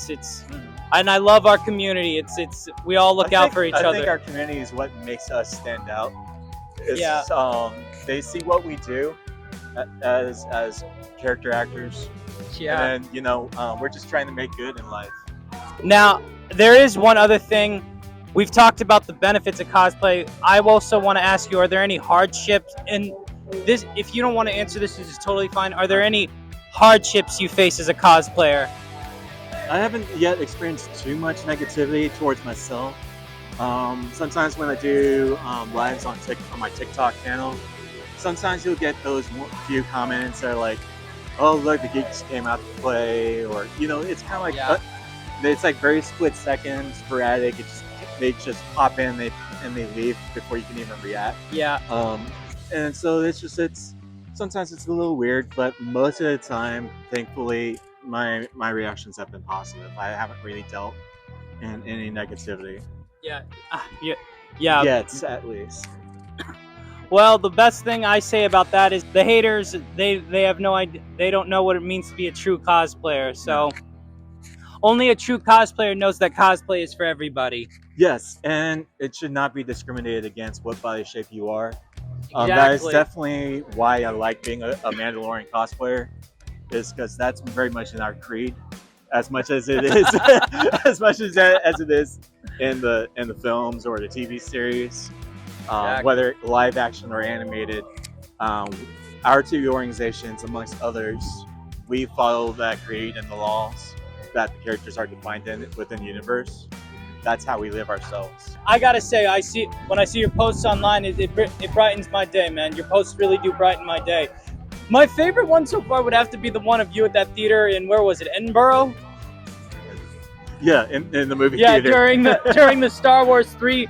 And I love our community. It's we all look out for each other. I think our community is what makes us stand out. They see what we do as character actors. Yeah. And we're just trying to make good in life. Now, there is one other thing. We've talked about the benefits of cosplay. I also want to ask you, are there any hardships in this? If you don't want to answer this, this is totally fine. Are there any hardships you face as a cosplayer? I haven't yet experienced too much negativity towards myself. Sometimes when I do lives on my TikTok channel, sometimes you'll get those few comments that are like, "Oh, look, the geeks came out to play," or it's kind of like it's like very split second, sporadic. They just pop in, and they leave before you can even react. Yeah. And so it's sometimes it's a little weird, but most of the time, thankfully, my reactions have been positive. I haven't really dealt in any negativity. Yeah. Yet, at least. Well, the best thing I say about that is the haters, they have no idea. They don't know what it means to be a true cosplayer. So only a true cosplayer knows that cosplay is for everybody. Yes, and it should not be discriminated against what body shape you are. Exactly. That is definitely why I like being a Mandalorian cosplayer, is because that's very much in our creed, as much as it is, as much as it is in the films or the TV series, whether live action or animated. Our 2 organizations, amongst others, we follow that creed and the laws that the characters are defined within the universe. That's how we live ourselves. I gotta say, when I see your posts online, it brightens my day, man. Your posts really do brighten my day. My favorite one so far would have to be the one of you at that theater in, where was it, Edinburgh? Yeah, in the movie theater. Yeah, during the Star Wars 3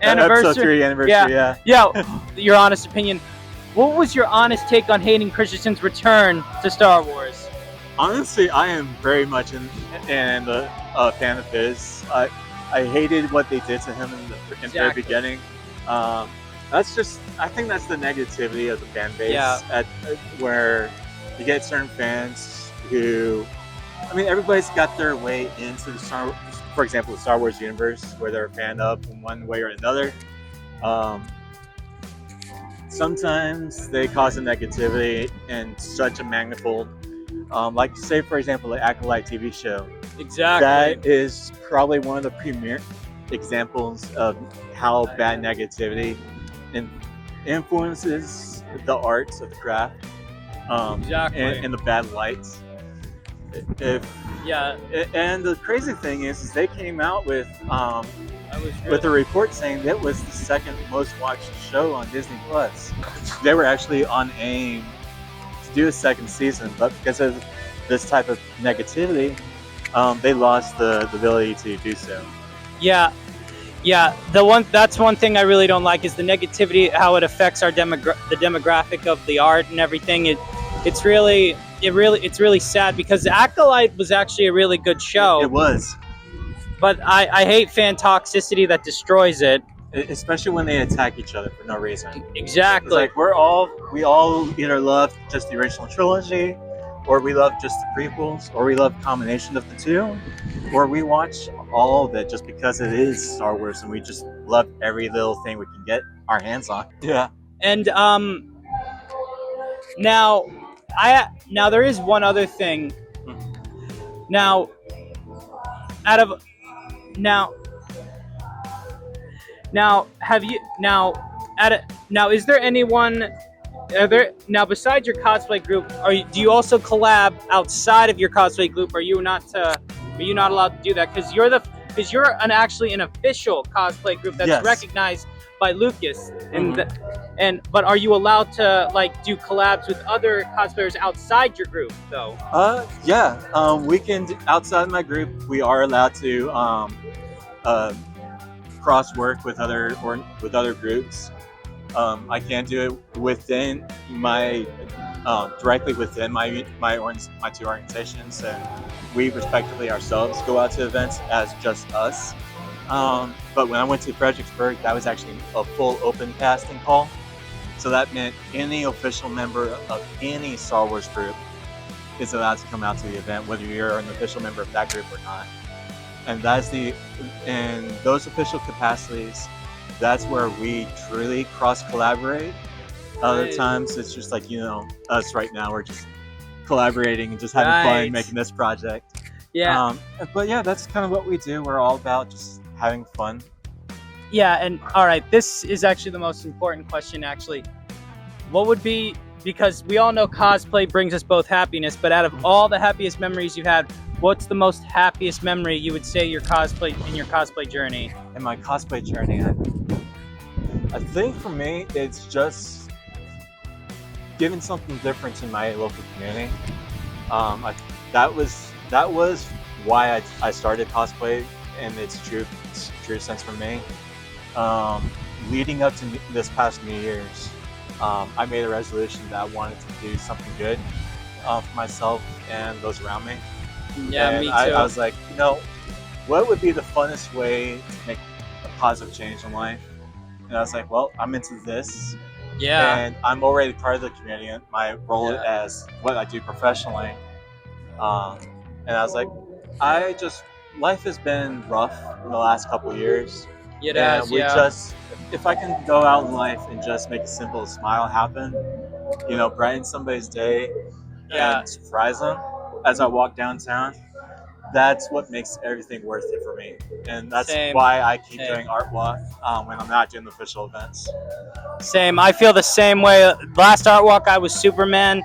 anniversary. Episode 3 anniversary, Yeah, your honest opinion. What was your honest take on Hayden Christensen's return to Star Wars? Honestly, I am very much a fan of his. I hated what they did to him in the very beginning. I think that's the negativity of the fan base. Where you get certain fans who, everybody's got their way into the for example, the Star Wars universe, where they're a fan of in one way or another. Sometimes they cause a negativity in such a manifold. Like, say, for example, the Acolyte TV show. Exactly. That is probably one of the premier examples of how bad negativity influences the arts of the craft. And the bad lights. And the crazy thing is they came out with a report saying that was the 2nd most watched show on Disney Plus. They were actually on AIM to do a 2nd season, but because of this type of negativity, they lost the ability to do so. Yeah. That's one thing I really don't like is the negativity, how it affects the demographic of the art and everything. It's really, it's really sad because the Acolyte was actually a really good show. It was. But I hate fan toxicity that destroys it. Especially when they attack each other for no reason. Exactly. It's like we all either love just the original trilogy, or we love just the prequels, or we love a combination of the two, or we watch all of it just because it is Star Wars and we just love every little thing we can get our hands on. Yeah. And now there is one other thing. Now is there anyone besides your cosplay group, do you also collab outside of your cosplay group? Are you not allowed to do that because you're actually an official cosplay group that's Yes. recognized by Lucas, but are you allowed to like do collabs with other cosplayers outside your group though? We can outside my group. We are allowed to cross work with other groups. I can't do it within my directly within my two organizations, and we respectively ourselves go out to events as just us. But when I went to Fredericksburg, that was actually a full open casting call. So that meant any official member of any Star Wars group is allowed to come out to the event, whether you're an official member of that group or not. And in those official capacities, that's where we truly cross collaborate. Other times it's just like, us right now, we're just collaborating and just having fun making this project. Yeah. But yeah, that's kind of what we do. We're all about just having fun. Yeah, and all right, this is actually the most important question actually. What would be, because we all know cosplay brings us both happiness, but out of all the happiest memories you've had, what's the most happiest memory you would say in your cosplay journey? In my cosplay journey, I think for me, it's just giving something different to my local community. That was why I started cosplay in its true sense for me. Leading up to this past New Year's, I made a resolution that I wanted to do something good for myself and those around me. Yeah, and me too. I was like, what would be the funnest way to make a positive change in life? And I was like, well, I'm into this. Yeah. And I'm already part of the community and my role as what I do professionally. And I was like, life has been rough in the last couple of years. It has, If I can go out in life and just make a simple smile happen, brighten somebody's day and surprise them as I walk downtown, that's what makes everything worth it for me. And that's why I keep doing Art Walk when I'm not doing the official events. Same. I feel the same way. Last Art Walk, I was Superman.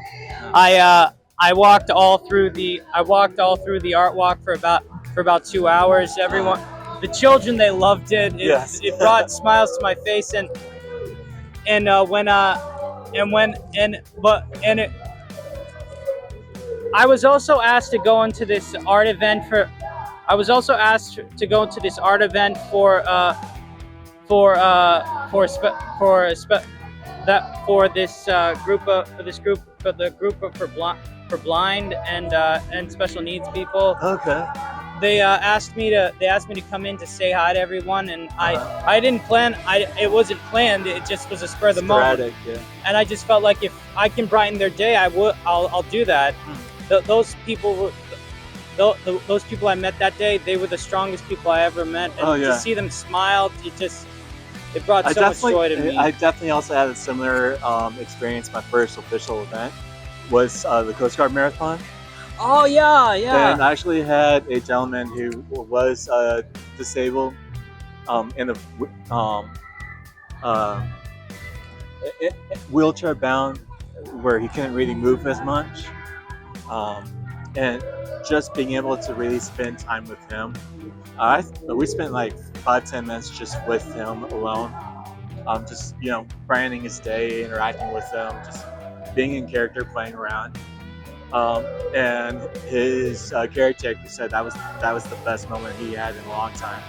I walked all through the Art Walk for about 2 hours. Everyone, the children, they loved it. It brought smiles to my face, I was also asked to go into this art event for for blind and special needs people. Okay. They asked me to come in to say hi to everyone, and I didn't plan. It wasn't planned. It just was a spur of the moment. Yeah. And I just felt like if I can brighten their day, I'll do that. Those people I met that day, they were the strongest people I ever met. And to see them smile, it brought so much joy to me. I definitely also had a similar experience. My first official event was the Coast Guard Marathon. Oh yeah. And I actually had a gentleman who was disabled in a wheelchair bound, where he couldn't really move as much. And just being able to really spend time with him. We spent like 5-10 minutes just with him alone. Just brightening his day, interacting with him, just being in character, playing around. And his caretaker said that was the best moment he had in a long time.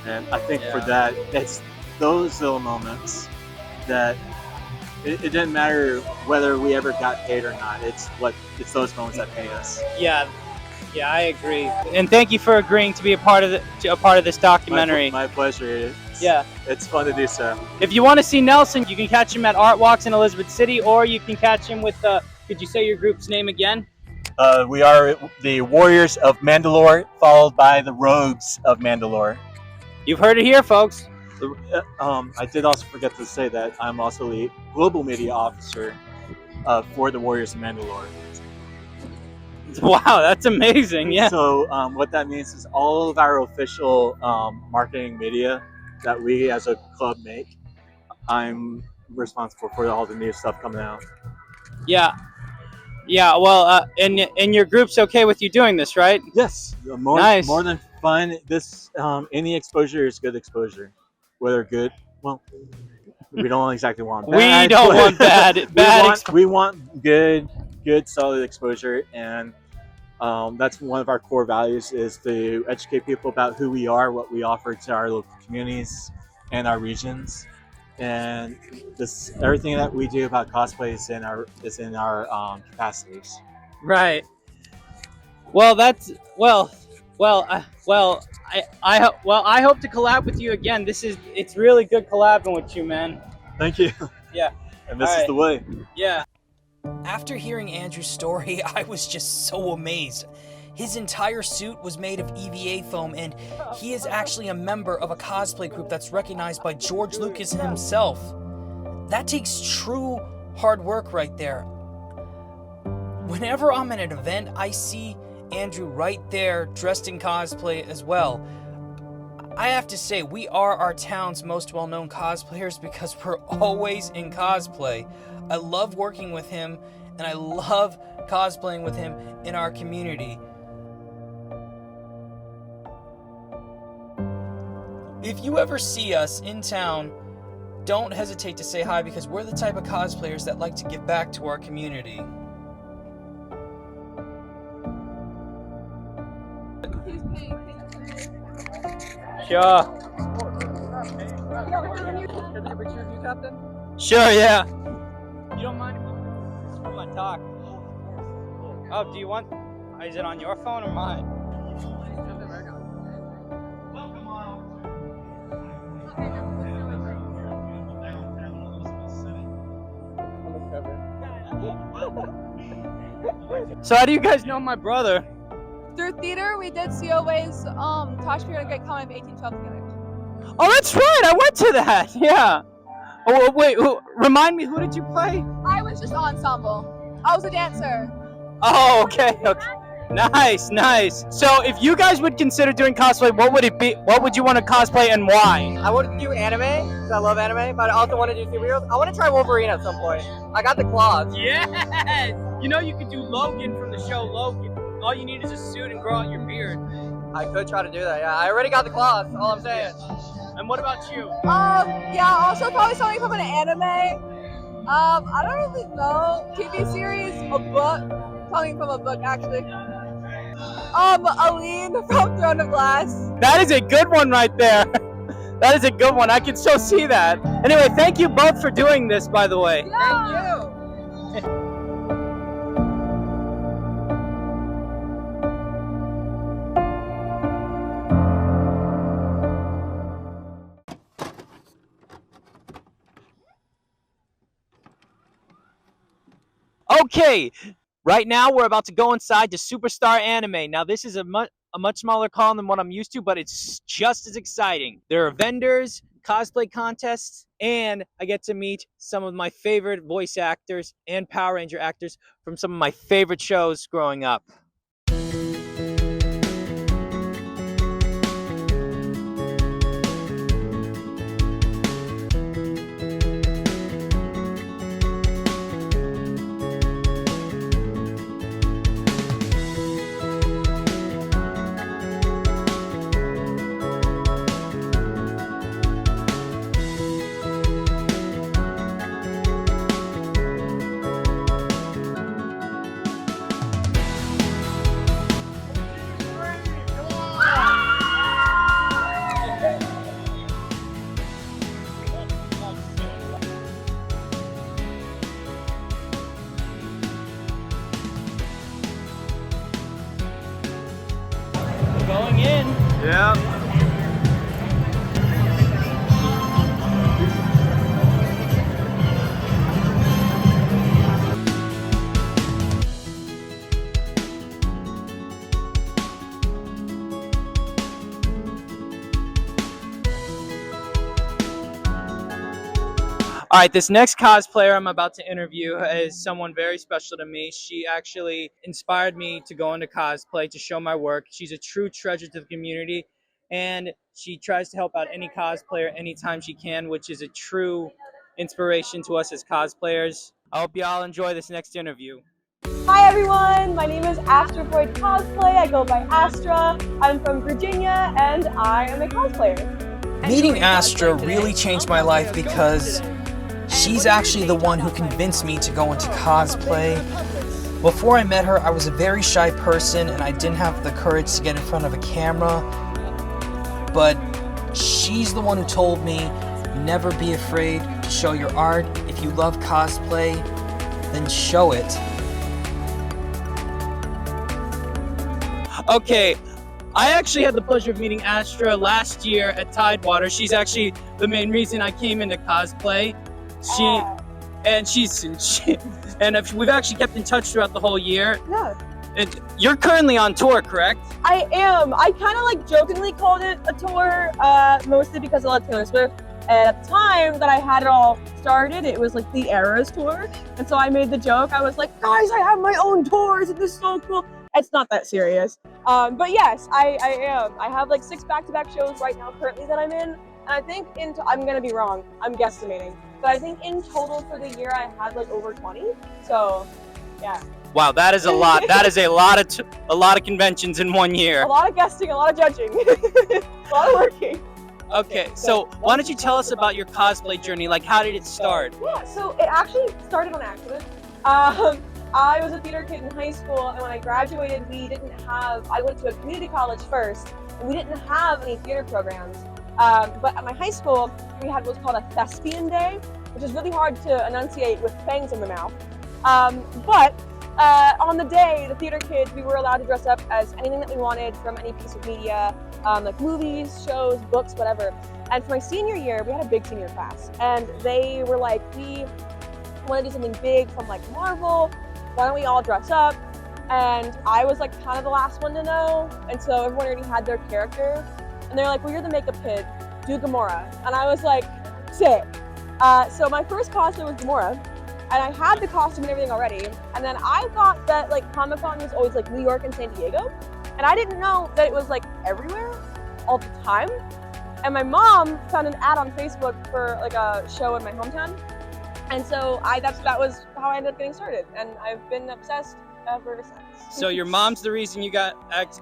And I think for that, it's those little moments that it didn't matter whether we ever got paid or not. It's those moments that pay us. Yeah, I agree. And thank you for agreeing to be a part of this documentary. My pleasure. It's fun to do so. If you want to see Nelson, you can catch him at Art Walks in Elizabeth City, or you can catch him with could you say your group's name again? We are the Warriors of Mandalore, followed by the Rogues of Mandalore. You've heard it here, folks. I did also forget to say that I'm also the global media officer for the Warriors of Mandalore. Wow, that's amazing. Yeah. So what that means is all of our official marketing media that we as a club make, I'm responsible for all the new stuff coming out. Yeah. Well, and your group's okay with you doing this, right? Yes. Nice. More than fun. This any exposure is good exposure. Whether good, well, we don't exactly want bad. We don't want bad. We want good, solid exposure, and that's one of our core values is to educate people about who we are, what we offer to our local communities and our regions, and everything that we do about cosplay is in our capacities. Right. Well, I hope to collab with you again. It's really good collabing with you, man. Thank you. Yeah. And this is the way. Yeah. After hearing Andrew's story, I was just so amazed. His entire suit was made of EVA foam, and he is actually a member of a cosplay group that's recognized by George Lucas himself. That takes true hard work right there. Whenever I'm at an event, I see Andrew right there dressed in cosplay as well. I have to say, we are our town's most well-known cosplayers because we're always in cosplay. I love working with him, and I love cosplaying with him in our community. If you ever see us in town, don't hesitate to say hi because we're the type of cosplayers that like to give back to our community. Sure. Sure, yeah. You don't mind if I talk? Oh, do you want? Is it on your phone or mine? So how do you guys know my brother? Through theater, we did COA's Tosh Period and Great Comet of 1812 together. Oh, that's right. I went to that. Yeah. Oh, wait. Remind me, who did you play? I was just ensemble. I was a dancer. Oh, okay. Nice. So, if you guys would consider doing cosplay, what would it be? What would you want to cosplay and why? I want to do anime because I love anime, but I also want to do superheroes. I want to try Wolverine at some point. I got the claws. Yes. You know you could do Logan from the show Logan. All you need is a suit and grow out your beard. I could try to do that. Yeah, I already got the claws. All I'm saying. And what about you? Yeah, also probably something from an anime. I don't really know. TV series, a book. Something from a book, actually. Aline from Throne of Glass. That is a good one right there. That is a good one. I can still see that. Anyway, thank you both for doing this, by the way. Yeah. Thank you. Okay, right now we're about to go inside to Superstar Anime. Now this is a much smaller con than what I'm used to, but it's just as exciting. There are vendors, cosplay contests, and I get to meet some of my favorite voice actors and Power Ranger actors from some of my favorite shows growing up. Going in. Yeah. All right, this next cosplayer I'm about to interview is someone very special to me. She actually inspired me to go into cosplay, to show my work. She's a true treasure to the community, and she tries to help out any cosplayer anytime she can, which is a true inspiration to us as cosplayers. I hope y'all enjoy this next interview. Hi everyone, my name is Astra Boyd Cosplay. I go by Astra. I'm from Virginia and I am a cosplayer. Meeting Astra really changed my life because she's actually the one who convinced me to go into cosplay. Before I met her, I was a very shy person and I didn't have the courage to get in front of a camera. But she's the one who told me, never be afraid to show your art. If you love cosplay, then show it. Okay, I actually had the pleasure of meeting Astra last year at Tidewater. She's actually the main reason I came into cosplay. We've actually kept in touch throughout the whole year. Yeah. And you're currently on tour, correct? I am. I kind of like jokingly called it a tour, mostly because I love Taylor Swift. And at the time that I had it all started, it was like the Eras tour. And so I made the joke. I was like, guys, I have my own tours and this is so cool. It's not that serious. But yes, I am. I have like 6 back-to-back shows right now currently that I'm in. And I think I'm going to be wrong. I'm guesstimating. But I think in total for the year, I had like over 20. So, yeah. Wow, that is a lot. That is a lot of conventions in 1 year. A lot of guesting, a lot of judging, a lot of working. Okay, so why don't you tell us about your cosplay journey? Like, how did it start? Yeah, so it actually started on accident. I was a theater kid in high school, and when I graduated, I went to a community college first, and we didn't have any theater programs. But at my high school, we had what's called a thespian day, which is really hard to enunciate with fangs in the mouth. But on the day, the theater kids, we were allowed to dress up as anything that we wanted from any piece of media, like movies, shows, books, whatever. And for my senior year, we had a big senior class, and they were like, we want to do something big from like Marvel. Why don't we all dress up? And I was like kind of the last one to know, and so everyone already had their character. And they're like, well, you're the makeup kid, do Gamora. And I was like, sick. So my first costume was Gamora, and I had the costume and everything already. And then I thought that like Comic-Con was always like New York and San Diego. And I didn't know that it was like everywhere, all the time. And my mom found an ad on Facebook for like a show in my hometown. And so that was how I ended up getting started. And I've been obsessed ever since. So your mom's the reason you got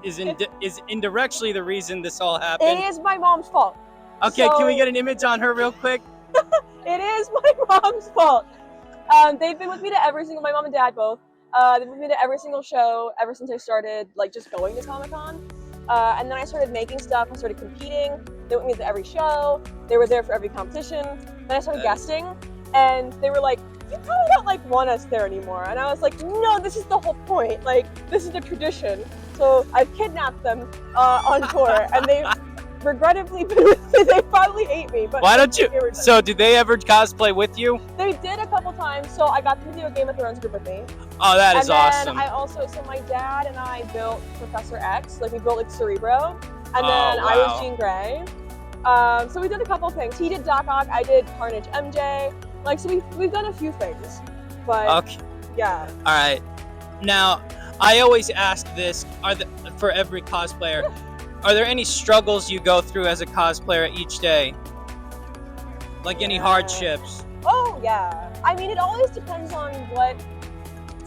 is indirectly the reason this all happened. It is my mom's fault. Okay, can we get an image on her real quick? It is my mom's fault. They've been with me to every single, my mom and dad both. They've been with me to every single show ever since I started like just going to Comic-Con. And then I started making stuff, I started competing. They went with me to every show. They were there for every competition. Then I started guesting, and they were like, you probably don't like want us there anymore. And I was like, no, this is the whole point. Like, this is the tradition. So I've kidnapped them on tour, and they regrettably, they probably hate me. But why don't you? So did they ever cosplay with you? They did a couple times. So I got them to do a Game of Thrones group with me. Oh, that is awesome. And then I also, so my dad and I built Professor X. Like we built like Cerebro, and then I was Jean Grey. So we did a couple things. He did Doc Ock, I did Carnage MJ. Like, so we've done a few things, but okay. Yeah. All right. Now, I always ask this for every cosplayer. Are there any struggles you go through as a cosplayer each day? Like any hardships? Oh, yeah. I mean, it always depends on what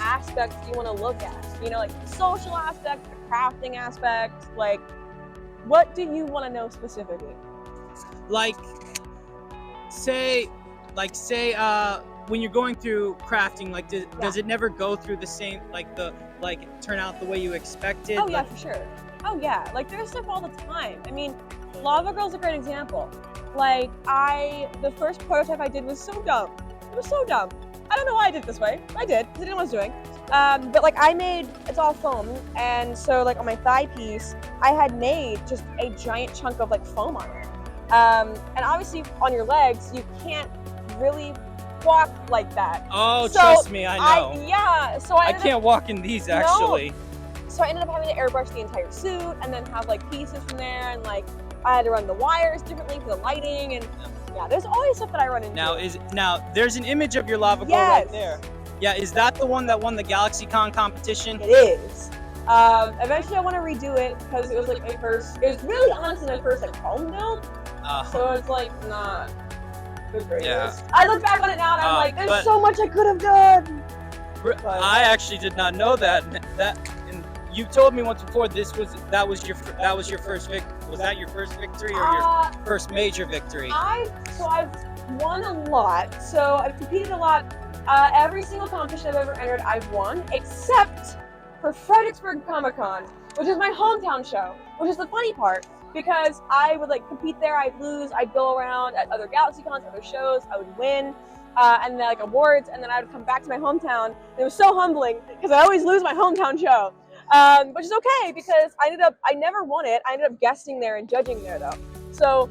aspects you want to look at. You know, like the social aspect, the crafting aspect, like what do you want to know specifically? Like, say, when you're going through crafting, like, does it never go through the same, turn out the way you expected? Oh, yeah, for sure. Oh, yeah. Like, there's stuff all the time. I mean, Lava Girl's a great example. Like, the first prototype I did was so dumb. It was so dumb. I don't know why I did it this way. I did, because I didn't know what I was doing. But like it's all foam, and so like on my thigh piece, I had made just a giant chunk of like foam on it. And obviously on your legs, you can't really walk like that. Oh, So trust me, I know. Yeah, so I I can't walk in these actually. So I ended up having to airbrush the entire suit and then have like pieces from there, and like I had to run the wires differently for the lighting, and yeah, there's always stuff that I run into. Now there's an image of your lava glow right there. Yeah, is that the one that won the GalaxyCon competition? It is. Eventually I want to redo it because it was like my first. It was really honestly my first like home build. So it's like not the greatest. Yeah. I look back on it now and I'm like, there's but- so much I could have done. I actually did not know that. And you told me once before that was your first victory. Was that your first victory or your first major victory? I've won a lot. So I've competed a lot. Every single competition I've ever entered, I've won, except for Fredericksburg Comic Con, which is my hometown show. Which is the funny part, because I would like compete there, I'd lose, I'd go around at other GalaxyCons, other shows, I would win. And then like awards, and then I would come back to my hometown. And it was so humbling because I always lose my hometown show, which is okay because I never won it. I ended up guesting there and judging there though, so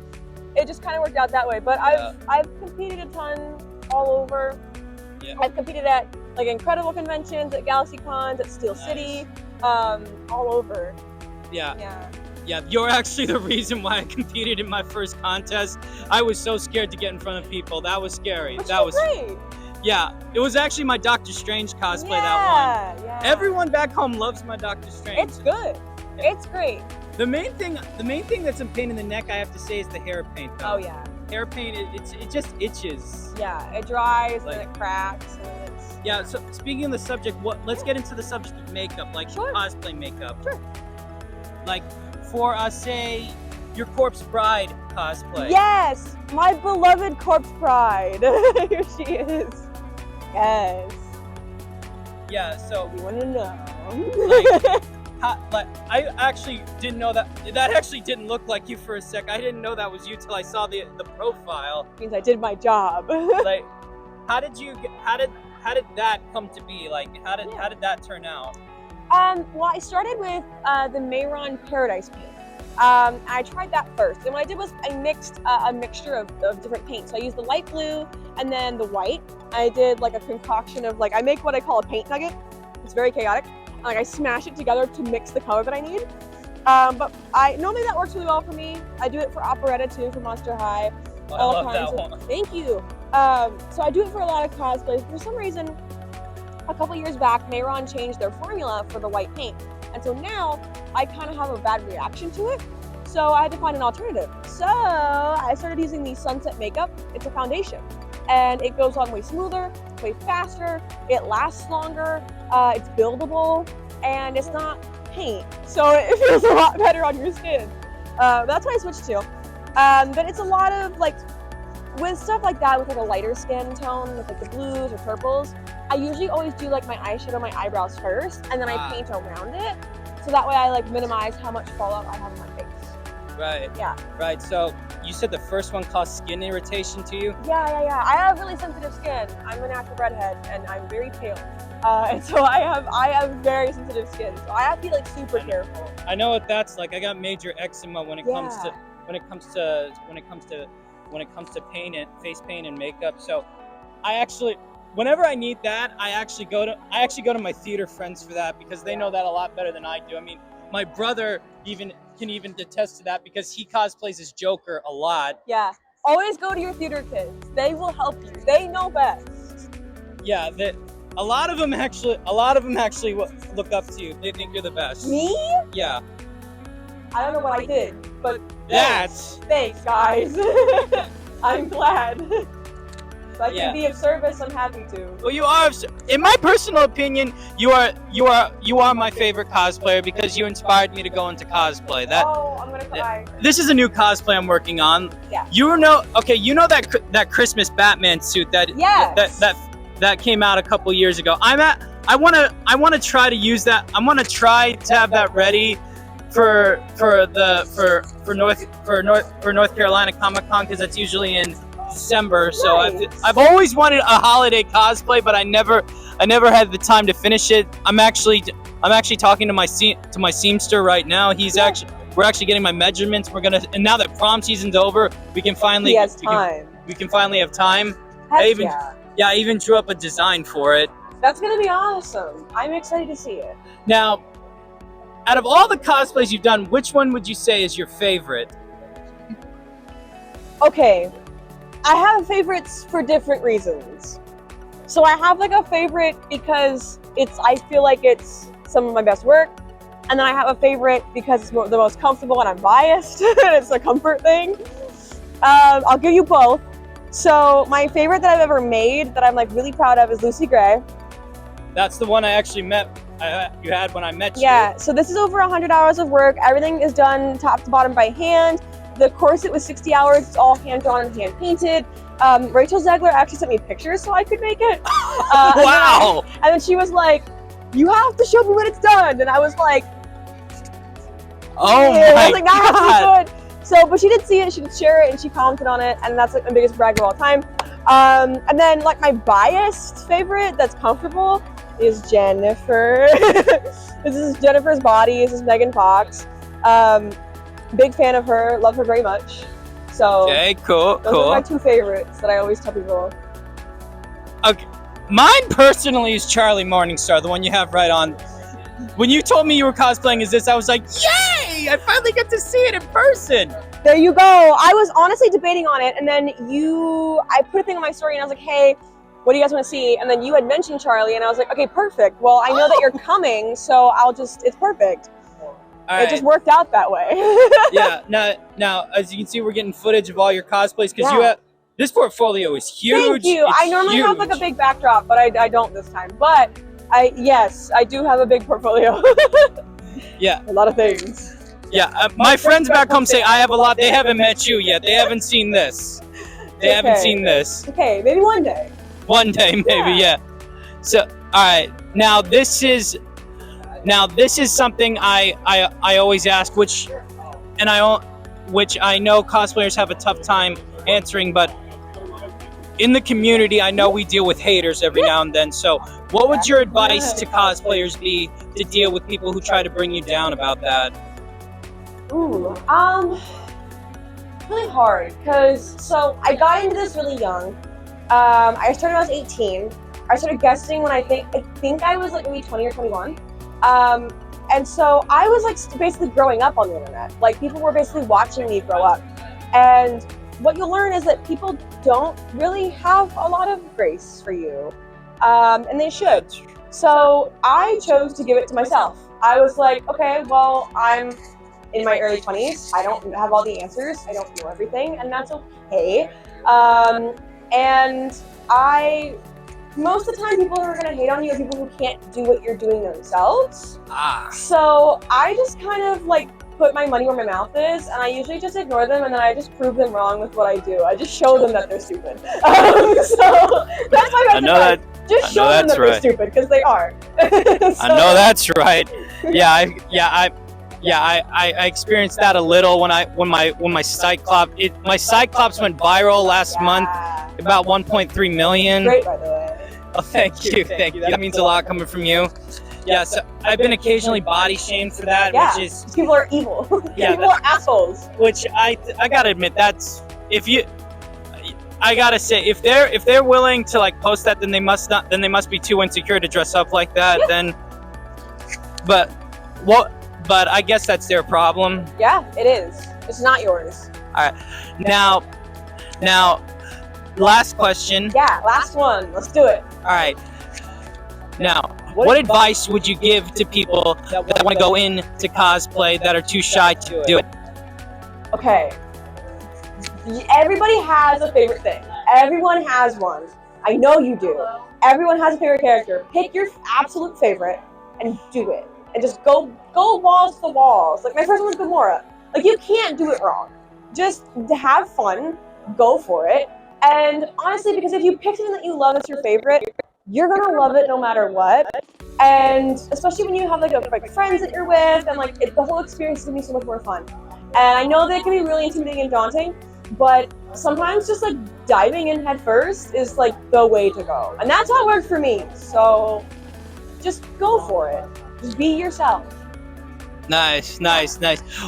it just kind of worked out that way. But I've competed a ton all over. Yeah. I've competed at like incredible conventions, at GalaxyCons, at Steel City, all over. Yeah, you're actually the reason why I competed in my first contest. I was so scared to get in front of people. That was scary. But that was great. Yeah, it was actually my Doctor Strange cosplay that won. Yeah. Everyone back home loves my Doctor Strange. It's good. It's great. The main thing that's a pain in the neck, I have to say, is the hair paint though. Oh yeah. Hair paint, it just itches. Yeah, it dries Like- and it cracks and it's. Yeah, so speaking of the subject, let's get into the subject of makeup, like cosplay makeup. Sure. Like for say your Corpse Bride cosplay. Yes, my beloved Corpse Bride. Here she is. Yes. Yeah, so you want to know? like I actually didn't know that actually didn't look like you for a sec. I didn't know that was you till I saw the profile. Means I did my job. Like how did that come to be? Like how did that turn out? Well, I started with the Mayron Paradise paint. I tried that first, and what I did was I mixed a mixture of different paints. So I used the light blue and then the white. I did like a concoction of I make what I call a paint nugget. It's very chaotic. Like I smash it together to mix the color that I need. But normally that works really well for me. I do it for Operetta too, for Monster High. I love that one. Thank you. So I do it for a lot of cosplays. For some reason, a couple years back, Mayron changed their formula for the white paint. And so now I kind of have a bad reaction to it. So I had to find an alternative. So I started using the Sunset Makeup. It's a foundation. And it goes on way smoother, way faster, it lasts longer, it's buildable, and it's not paint. So it feels a lot better on your skin. That's what I switched to. But it's a lot of with stuff like that, with a lighter skin tone, with the blues or purples, I usually always do my eyeshadow, my eyebrows first, and then I paint around it. So that way I minimize how much fallout I have on my face. Right. Yeah. Right. So you said the first one caused skin irritation to you? Yeah. I have really sensitive skin. I'm a natural redhead, and I'm very pale. And so I have very sensitive skin. So I have to be super careful. I know what that's like. I got major eczema when it comes to paint and face paint and makeup. So I actually, whenever I need that, I actually go to my theater friends for that because they know that a lot better than I do. I mean, my brother can even attest to that because he cosplays as Joker a lot. Yeah. Always go to your theater kids. They will help you. They know best. Yeah, a lot of them actually look up to you. They think you're the best. Me? Yeah. I don't know what I did, but That's thanks guys. I'm glad. If I can be of service, I'm happy to. Well, you are. In my personal opinion, you are my favorite cosplayer because you inspired me to go into cosplay. Oh, I'm gonna cry. This is a new cosplay I'm working on. Yeah. You know that Christmas Batman suit that came out a couple years ago. I want to try to use that. I want to try to have that ready for North Carolina Comic Con because that's usually in December. So Nice. I've always wanted a holiday cosplay, but I never I never had the time to finish it. I'm actually talking to my seamster right now. We're actually getting my measurements. And now that prom season's over, we can finally He has time. We can finally have time. Heck I even drew up a design for it. That's gonna be awesome. I'm excited to see it. Now, out of all the cosplays you've done, which one would you say is your favorite? Okay, I have favorites for different reasons. So I have like a favorite because I feel like it's some of my best work, and then I have a favorite because it's the most comfortable and I'm biased, and it's a comfort thing. I'll give you both. So my favorite that I've ever made that I'm like really proud of is Lucy Gray. That's the one I actually you had when I met you. Yeah, so this is over 100 hours of work. Everything is done top to bottom by hand. The corset was 60 hours. It's all hand drawn and hand painted. Rachel Zegler actually sent me pictures so I could make it. Wow! And then she was like, "You have to show me when it's done." And I was like, "Oh my I was like, "That God. has to be good." So, but she did see it. She did share it, and she commented on it, and that's like my biggest brag of all time. And then like my biased favorite that's comfortable is Jennifer. This is Jennifer's body. This is Megan Fox. Big fan of her. Love her very much. So okay, cool. Those are my two favorites that I always tell people. Okay, mine personally is Charlie Morningstar, the one you have right on. When you told me you were cosplaying as this, I was like, yay! I finally get to see it in person. There you go. I was honestly debating on it, and then I put a thing on my story, and I was like, hey, what do you guys want to see? And then you had mentioned Charlie, and I was like, okay, perfect. Well, I know that you're coming, so it's perfect. It just worked out that way. Yeah. Now, as you can see, we're getting footage of all your cosplays because you have this portfolio is huge. Thank you. It's I normally huge. have like a big backdrop, but I don't this time. But I do have a big portfolio. Yeah. A lot of things. Yeah. My friends back home say I have a lot. They haven't met you yet. They haven't seen this. They haven't seen this. Okay, maybe one day. One day, maybe. Yeah. So, all right. Now this is something I always ask, which I know cosplayers have a tough time answering, but in the community, I know we deal with haters every now and then. So, what would your advice to cosplayers be to deal with people who try to bring you down about that? Ooh, really hard because I got into this really young. I started when I was 18. I started guesting when I think I was like maybe 20 or 21. And so I was like basically growing up on the internet. Like people were basically watching me grow up. And what you'll learn is that people don't really have a lot of grace for you. And they should. So I chose to give it to myself. I was like, okay, well, I'm in my early 20s. I don't have all the answers. I don't know everything, and that's okay. And most of the time, people who are gonna hate on you are people who can't do what you're doing themselves. So I just kind of like put my money where my mouth is, and I usually just ignore them, and then I just prove them wrong with what I do. I just show them that they're stupid. So that's my best advice. Just show them that they're stupid, because they are. I know that's right. I experienced that a little when my Cyclops went viral last month, about 1.3 million. Great, by the way. Oh, thank you. That means a lot coming from you. Yeah, so I've been occasionally body shamed for that, which is people are evil. Yeah, people are assholes. Which I gotta admit, I gotta say, if they're willing to like post that, then they must be too insecure to dress up like that. Then, but I guess that's their problem. Yeah, it is. It's not yours. All right, now, last question. Yeah, last one. Let's do it. All right. Now, what advice would you give to people that want to go into cosplay that are too shy to do it? Okay. Everybody has a favorite thing. Everyone has one. I know you do. Everyone has a favorite character. Pick your absolute favorite and do it. And just go walls to walls. Like my first one was Gamora. Like you can't do it wrong. Just to have fun, go for it. And honestly, because if you pick something that you love as your favorite, you're gonna love it no matter what. And especially when you have like friends that you're with, and like the whole experience is gonna be so much more fun. And I know that it can be really intimidating and daunting, but sometimes just like diving in head first is like the way to go. And that's how it worked for me. So just go for it. Just be yourself. Nice.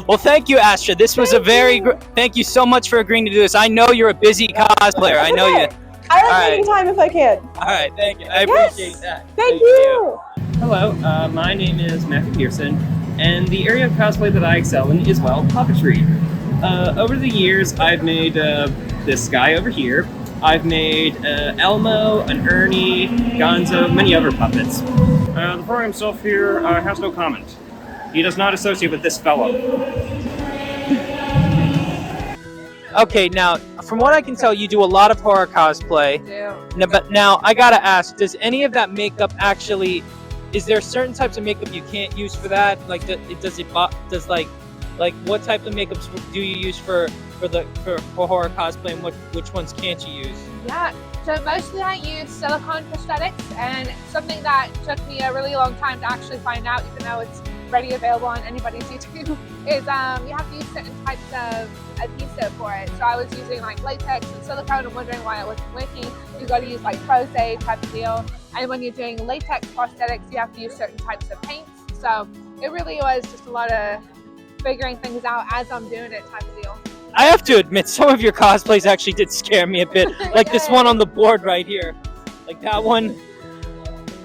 Well, thank you, Astra. This was thank you so much for agreeing to do this. I know you're a busy cosplayer. I know you. I like making time if I can. All right, thank you. I appreciate that. Thank you. Hello, my name is Matthew Pearson, and the area of cosplay that I excel in is, well, puppetry. Over the years, I've made this guy over here. I've made Elmo, an Ernie, Gonzo, many other puppets. The program himself here has no comment. He does not associate with this fellow. Okay, now, from what I can tell, you do a lot of horror cosplay. But now, I gotta ask, does any of that makeup actually... Is there certain types of makeup you can't use for that? Like, what type of makeups do you use for horror cosplay, and which ones can't you use? Yeah, so mostly I use silicone prosthetics, and something that took me a really long time to actually find out, even though it's ready available on anybody's YouTube, is you have to use certain types of adhesive for it. So I was using like latex and silicone and wondering why it wasn't working. You got to use like Prozade type of deal. And when you're doing latex prosthetics, you have to use certain types of paints. So it really was just a lot of figuring things out as I'm doing it type of deal. I have to admit, some of your cosplays actually did scare me a bit. Like this one on the board right here. Like that one.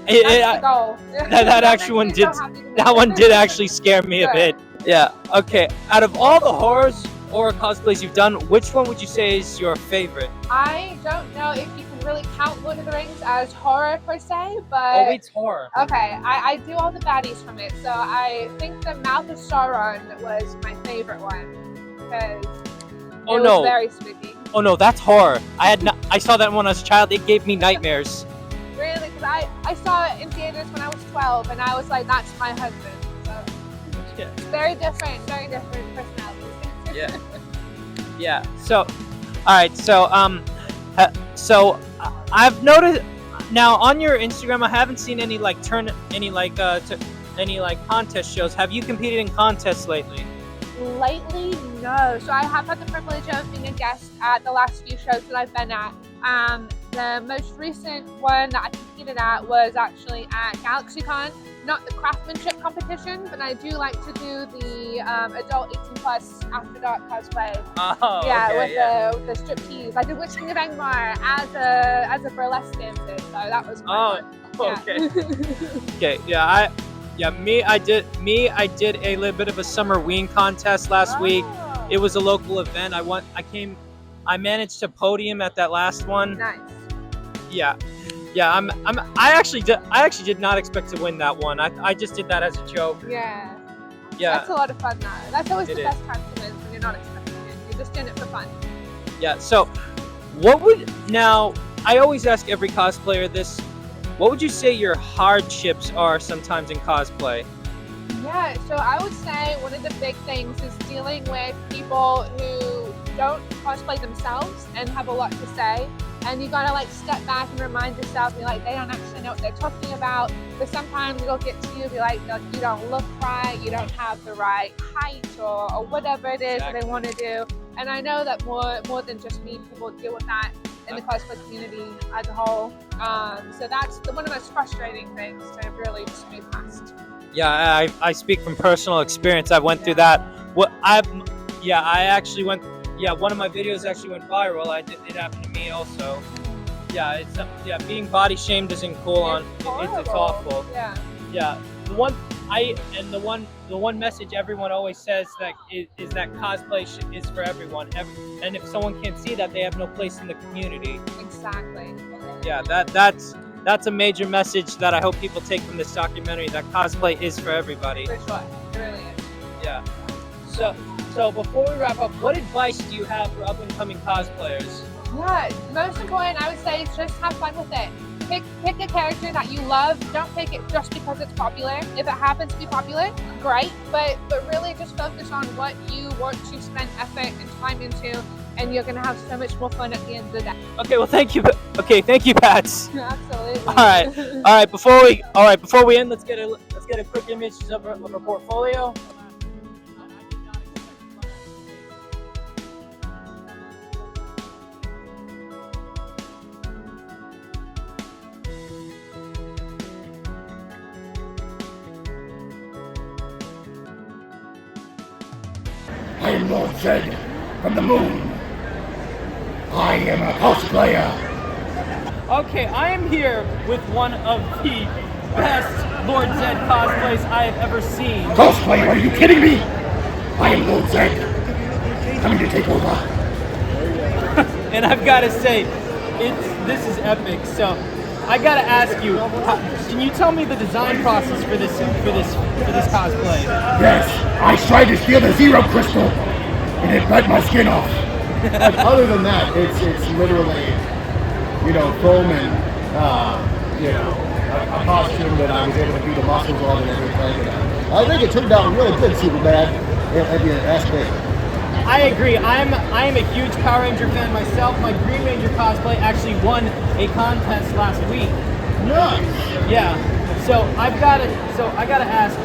That actual one did. That one did actually scare me a bit. Yeah. Okay. Out of all the horror cosplays you've done, which one would you say is your favorite? I don't know if you can really count Lord of the Rings as horror per se, but... Oh, it's horror. Okay, I do all the baddies from it, so I think the Mouth of Sauron was my favorite one, because it was very spooky. Oh no, that's horror. I saw that when I was a child. It gave me nightmares. Really? Because I saw it in theaters when I was 12, and I was like, that's my husband. So. Yeah. Very different personalities. Yeah. Yeah. So, all right. So, I've noticed now on your Instagram, I haven't seen any contest shows. Have you competed in contests lately? Lately, no. So I have had the privilege of being a guest at the last few shows that I've been at. The most recent one that I competed at was actually at GalaxyCon. Not the craftsmanship competition, but I do like to do the adult 18+ After Dark cosplay. Oh, yeah, okay, with the striptease. I did Witching of Angmar as a burlesque dancer, so that was fun. Okay. Okay. Yeah. I did a little bit of a summer ween contest last week. It was a local event. I managed to podium at that last one. Nice. Yeah. Yeah, I actually did not expect to win that one. I just did that as a joke. Yeah. Yeah. That's a lot of fun though. That's always the It best time to win when you're not expecting it. You're just doing it for fun. Yeah. So, I always ask every cosplayer this. What would you say your hardships are sometimes in cosplay? Yeah, so I would say one of the big things is dealing with people who don't cosplay themselves and have a lot to say. And you gotta like step back and remind yourself, be like, they don't actually know what they're talking about. But sometimes it'll get to you, be like, you don't look right, you don't have the right height or whatever it is that they want to do. And I know that more than just me, people deal with that in the cosplay community as a whole. So that's one of the most frustrating things to really just move past. Yeah, I speak from personal experience. I went through that. One of my videos actually went viral. It happened to me also. Yeah, being body shamed isn't cool. It's awful. Yeah. Yeah. The one message everyone always says is that cosplay is for everyone. And if someone can't see that, they have no place in the community. Exactly. Yeah, that's a major message that I hope people take from this documentary. That cosplay is for everybody. For sure, it really is. Yeah. So before we wrap up, what advice do you have for up-and-coming cosplayers? Yeah, most important I would say is just have fun with it. Pick a character that you love. Don't take it just because it's popular. If it happens to be popular, great. But really just focus on what you want to spend effort and time into, and you're gonna have so much more fun at the end of the day. Okay, well thank you. Okay, thank you, Pats. Absolutely. All right. Before we end, let's get a quick image of our portfolio. I am Lord Zed from the moon. I am a cosplayer. Okay, I am here with one of the best Lord Zed cosplays I have ever seen. Cosplay? Are you kidding me? I am Lord Zed. Coming to take over. And I've got to say, this is epic. So, I got to ask you, can you tell me the design process for this cosplay? Yes, I tried to steal the Zero Crystal, and it bit my skin off. Like, other than that, it's literally, foam and, a costume that I was able to do the muscles on and everything. And I think it turned out really good, Superbad, if you ask me. I agree. I am a huge Power Ranger fan myself. My Green Ranger cosplay actually won a contest last week. Nice. Yeah. So I gotta ask,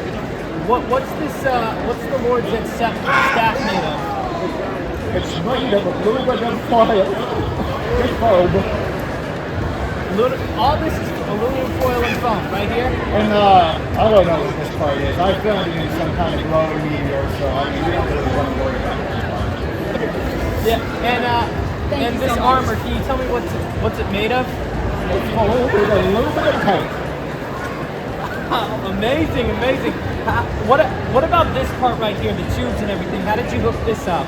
what's the Lord Zed staff made of? It's made of aluminum foil. It's foam. All this is aluminum foil and foam right here. And I don't know what this part is. I filmed it in some kind of glowing meteor, so I mean, you don't really want to worry about this part. Yeah, and this armor. Can you tell me what's it made of? It's aluminum tape. Amazing. What about this part right here, the tubes and everything? How did you hook this up?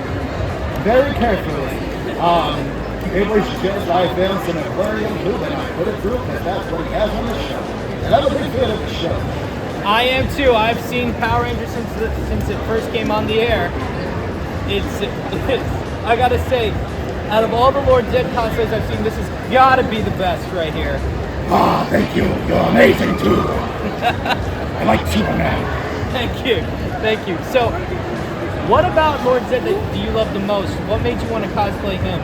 Very carefully. It was just, I found some aquarium tube and I put it through because that's what he has on the show. And I'm a big fan of the show. I am too. I've seen Power Rangers since it first came on the air. It's I gotta say, out of all the Lord Zed cosplays I've seen, this has gotta be the best right here. Ah, thank you. You're amazing too. I like Superman. Thank you. So, what about Lord Zed that do you love the most? What made you want to cosplay him?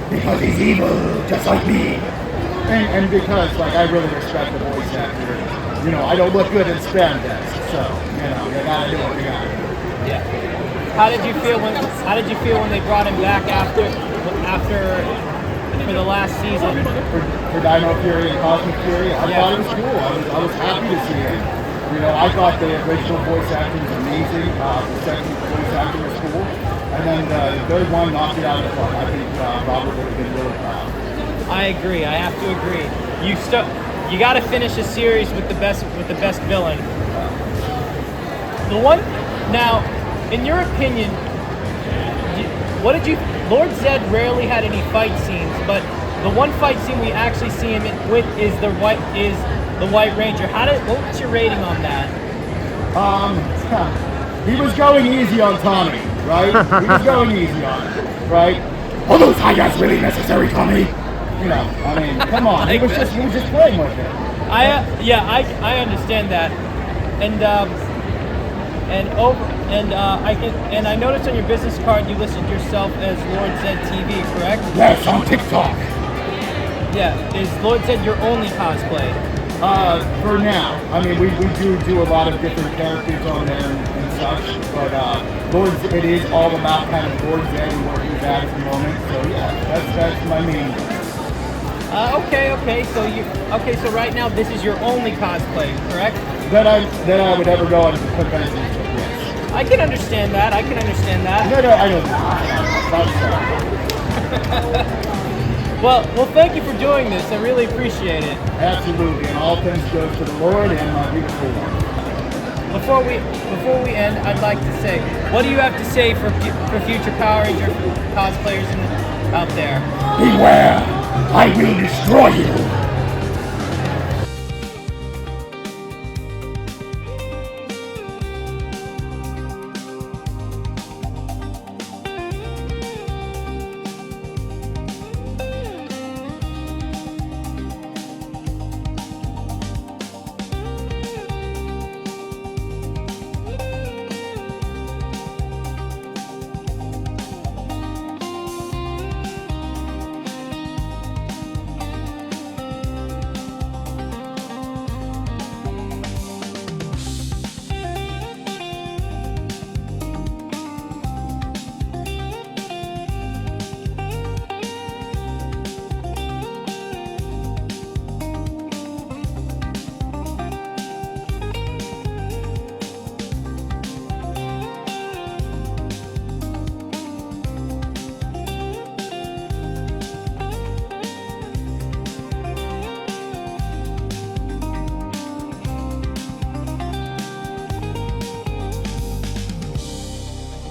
Because he's evil, just like me. And because, like, I really respect the voice actor. I don't look good in spandex, so, you gotta do what you gotta do. Yeah. How did you feel when they brought him back after for the last season? For Dino Fury and Cosmic Fury, I thought it was cool. I was happy to see him. I thought the original voice acting was amazing. The second voice acting was cool. And then the third one knocked it out of the park. I think Robert would have been really proud. I agree. I have to agree. You got to finish a series with the best villain. The one now, in your opinion, Lord Zed rarely had any fight scenes, but the one fight scene we actually see him with is the White Ranger. What was your rating on that? He was going easy on Tommy, right? He was going easy on him, right? Are those high guys really necessary, Tommy? I mean, come on. He was just playing with it. I understand that, I noticed on your business card you listed yourself as Lord Zed TV, correct? Yes, on TikTok. Yeah, is Lord Zed your only cosplay? For now. I mean, we do a lot of different characters on there and such, but Lord Zed, it is all about kind of Lord Zed and where he's at the moment. So yeah, that's my main goal. Okay. So right now this is your only cosplay, correct? That I would ever go on conventions with. Yes. I can understand that. No, I don't. Well, thank you for doing this. I really appreciate it. Absolutely, and all thanks goes to the Lord and my beautiful wife. Before we end, I'd like to say, what do you have to say for future Power Ranger cosplayers out there? Beware! I will destroy you!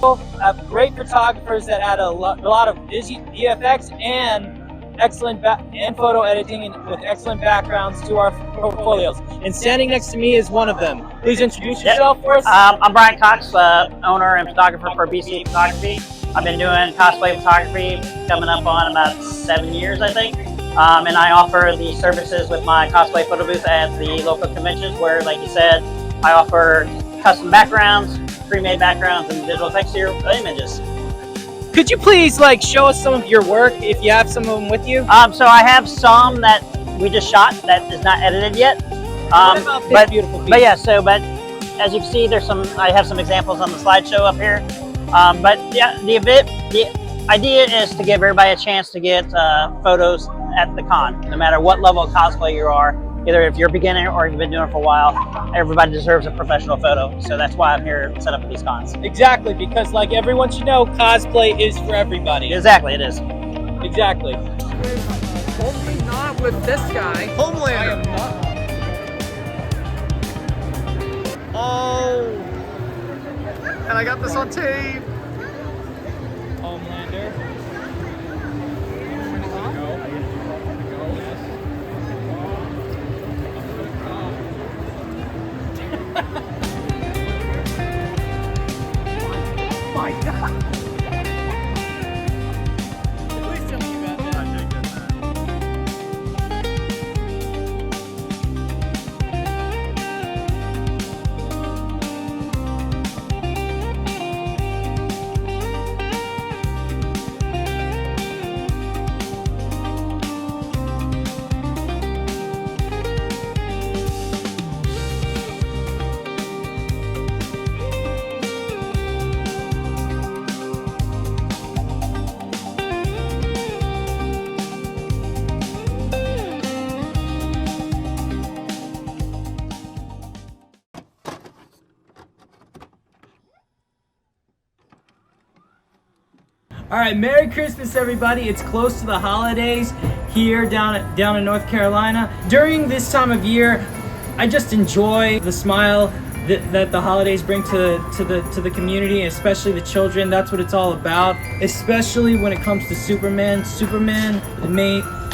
Have great photographers that add a lot of VFX and excellent and photo editing with excellent backgrounds to our portfolios. And standing next to me is one of them. Please introduce yourself for us. I'm Brian Cox, owner and photographer for BC Photography. I've been doing cosplay photography coming up on about 7 years, I think. And I offer the services with my cosplay photo booth at the local conventions where, like you said, I offer custom backgrounds, pre-made backgrounds, and digital texture images. Could you please show us some of your work if you have some of them with you? So I have some that we just shot that is not edited yet. What about this beautiful piece? But as you can see, I have some examples on the slideshow up here. But yeah, the idea is to give everybody a chance to get photos at the con, no matter what level of cosplay you are. Either if you're a beginner or you've been doing it for a while, everybody deserves a professional photo. So that's why I'm here set up at these cons. Exactly, because like everyone should know, cosplay is for everybody. Exactly, it is. Exactly. Hopefully not with this guy. Homelander. I am not. Oh. And I got this on tape. Homelander. My God. Please tell me you got that. I did get that. All right, Merry Christmas, everybody. It's close to the holidays here down in North Carolina. During this time of year, I just enjoy the smile that the holidays bring to the community, especially the children. That's what it's all about, especially when it comes to Superman. Superman, the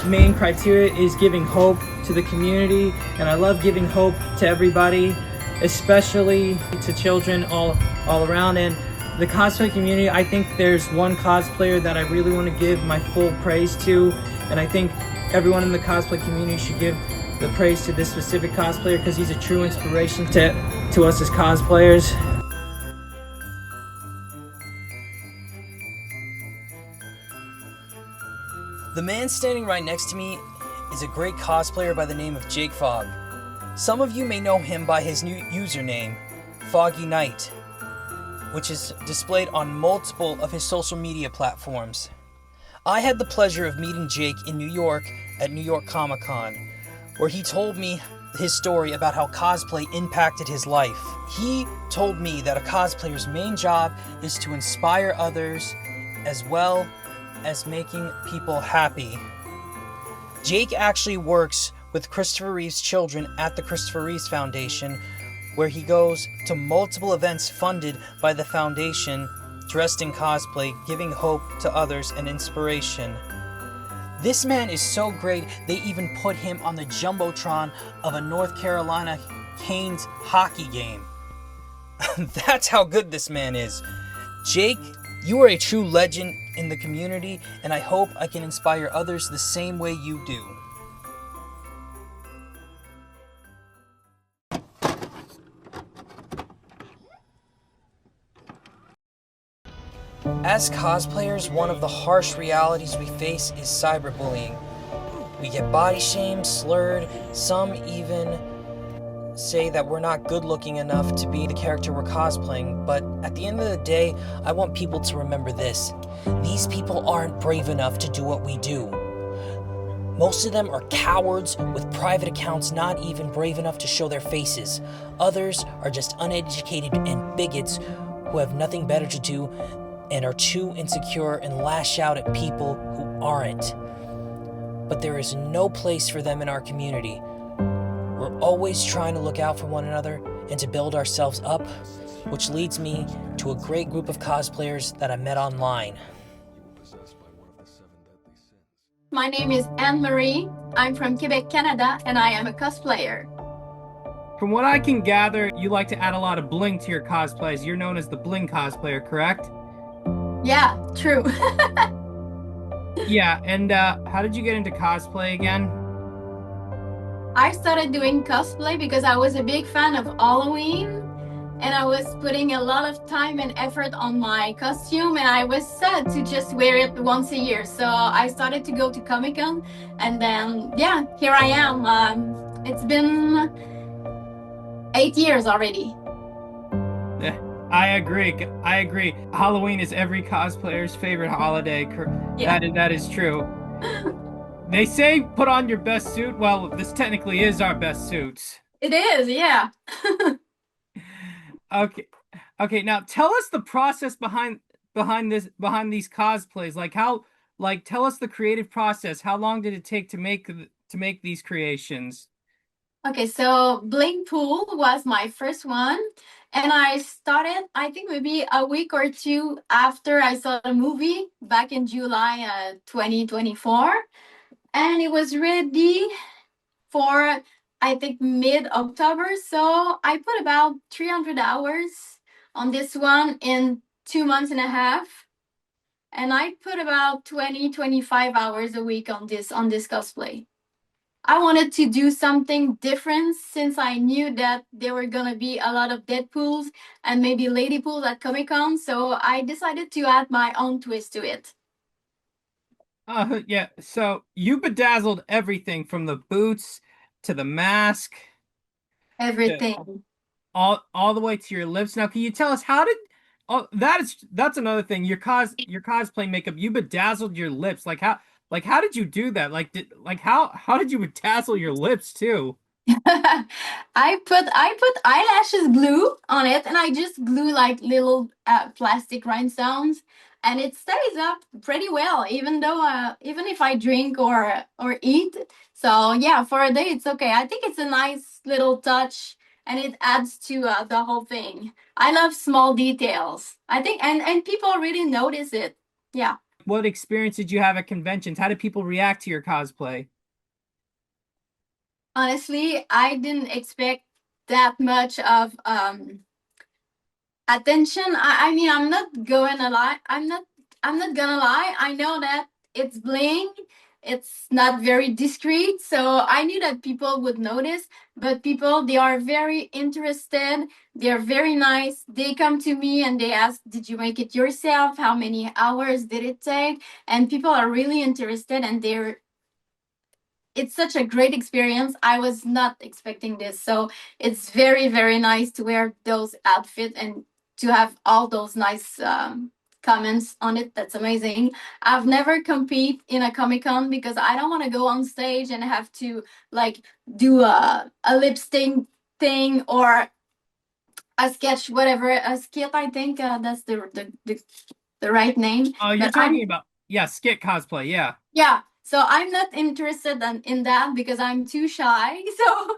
main criteria is giving hope to the community, and I love giving hope to everybody, especially to children all around. And the cosplay community, I think there's one cosplayer that I really want to give my full praise to, and I think everyone in the cosplay community should give the praise to this specific cosplayer because he's a true inspiration to us as cosplayers. The man standing right next to me is a great cosplayer by the name of Jake Fogg. Some of you may know him by his new username, Foggy Knight, which is displayed on multiple of his social media platforms. I had the pleasure of meeting Jake in New York at New York Comic Con, where he told me his story about how cosplay impacted his life. He told me that a cosplayer's main job is to inspire others as well as making people happy. Jake actually works with Christopher Reeve's children at the Christopher Reeves Foundation, where he goes to multiple events funded by the foundation, dressed in cosplay, giving hope to others and inspiration. This man is so great, they even put him on the Jumbotron of a North Carolina Canes hockey game. That's how good this man is. Jake, you are a true legend in the community, and I hope I can inspire others the same way you do. As cosplayers, one of the harsh realities we face is cyberbullying. We get body shamed, slurred, some even say that we're not good looking enough to be the character we're cosplaying, but at the end of the day, I want people to remember this. These people aren't brave enough to do what we do. Most of them are cowards with private accounts, not even brave enough to show their faces. Others are just uneducated and bigots who have nothing better to do and are too insecure and lash out at people who aren't. But there is no place for them in our community. We're always trying to look out for one another and to build ourselves up, which leads me to a great group of cosplayers that I met online. My name is Anne-Marie. I'm from Quebec, Canada, and I am a cosplayer. From what I can gather, you like to add a lot of bling to your cosplays. You're known as the bling cosplayer, correct? Yeah, true. Yeah, and how did you get into cosplay again? I started doing cosplay because I was a big fan of Halloween, and I was putting a lot of time and effort on my costume, and I was sad to just wear it once a year. So I started to go to Comic-Con, and then, yeah, here I am. It's been 8 years already. I agree. I agree. Halloween is every cosplayer's favorite holiday. Yeah. That is true. They say put on your best suit. Well, this technically is our best suits. It is, yeah. Okay. Okay, now tell us the process behind these cosplays. Tell us the creative process. How long did it take to make these creations? Okay, so Bling Pool was my first one, and I started, I think maybe a week or two after I saw the movie back in July 2024, and it was ready for, I think, mid-October. So I put about 300 hours on this one in 2 months and a half, and I put about 25 hours a week on this cosplay. I wanted to do something different since I knew that there were gonna be a lot of Deadpools and maybe Ladypools at Comic-Con, so I decided to add my own twist to it. Yeah, so you bedazzled everything from the boots to the mask. Everything. All the way to your lips. Now, can you tell us how did that's another thing. Your cosplay makeup, you bedazzled your lips. How did you do that? How did you bedazzle your lips too? I put eyelashes glue on it, and I just glue like little plastic rhinestones, and it stays up pretty well, even though even if I drink or eat. So yeah, for a day it's okay. I think it's a nice little touch, and it adds to the whole thing. I love small details. I think, and people really notice it. Yeah. What experience did you have at conventions? How did people react to your cosplay? Honestly, I didn't expect that much of attention. I mean, I'm not gonna lie. I'm not gonna lie. I know that it's bling. It's not very discreet, so I knew that people would notice. But people, they are very interested. They're very nice. They come to me and they ask, "Did you make it yourself? How many hours did it take?" And people are really interested, and it's such a great experience. I was not expecting this. So it's very, very nice to wear those outfits and to have all those nice comments on it. That's amazing. I've never compete in a Comic-Con because I don't want to go on stage and have to like do a lip sync thing or a sketch, whatever, a skit. I think that's the right name. Oh, you're But talking about, yeah, skit cosplay, yeah. yeah, so I'm not interested in that because I'm too shy. So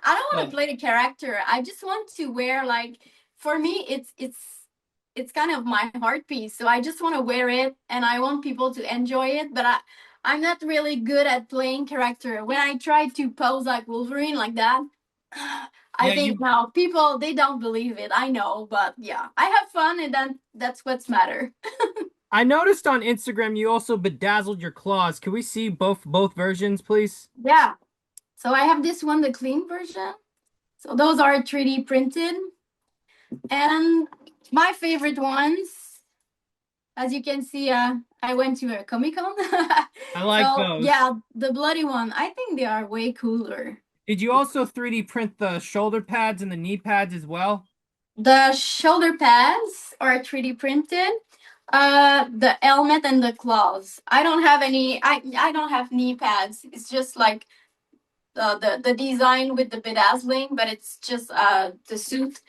I don't want to play the character. I just want to wear like, for me, it's kind of my heart piece. So I just want to wear it, and I want people to enjoy it. But I'm not really good at playing character. When I try to pose like Wolverine like that, I think now people, they don't believe it. I know, but yeah, I have fun, and then that's what's matter. I noticed on Instagram you also bedazzled your claws. Can we see both versions, please? Yeah. So I have this one, the clean version. So those are 3D printed. And my favorite ones, as you can see, I went to a Comic-Con. I like those. Yeah, the bloody one. I think they are way cooler. Did you also 3D print the shoulder pads and the knee pads as well? The shoulder pads are 3D printed. The helmet and the claws. I don't have any. I don't have knee pads. It's just like the design with the bedazzling, but it's just the suit.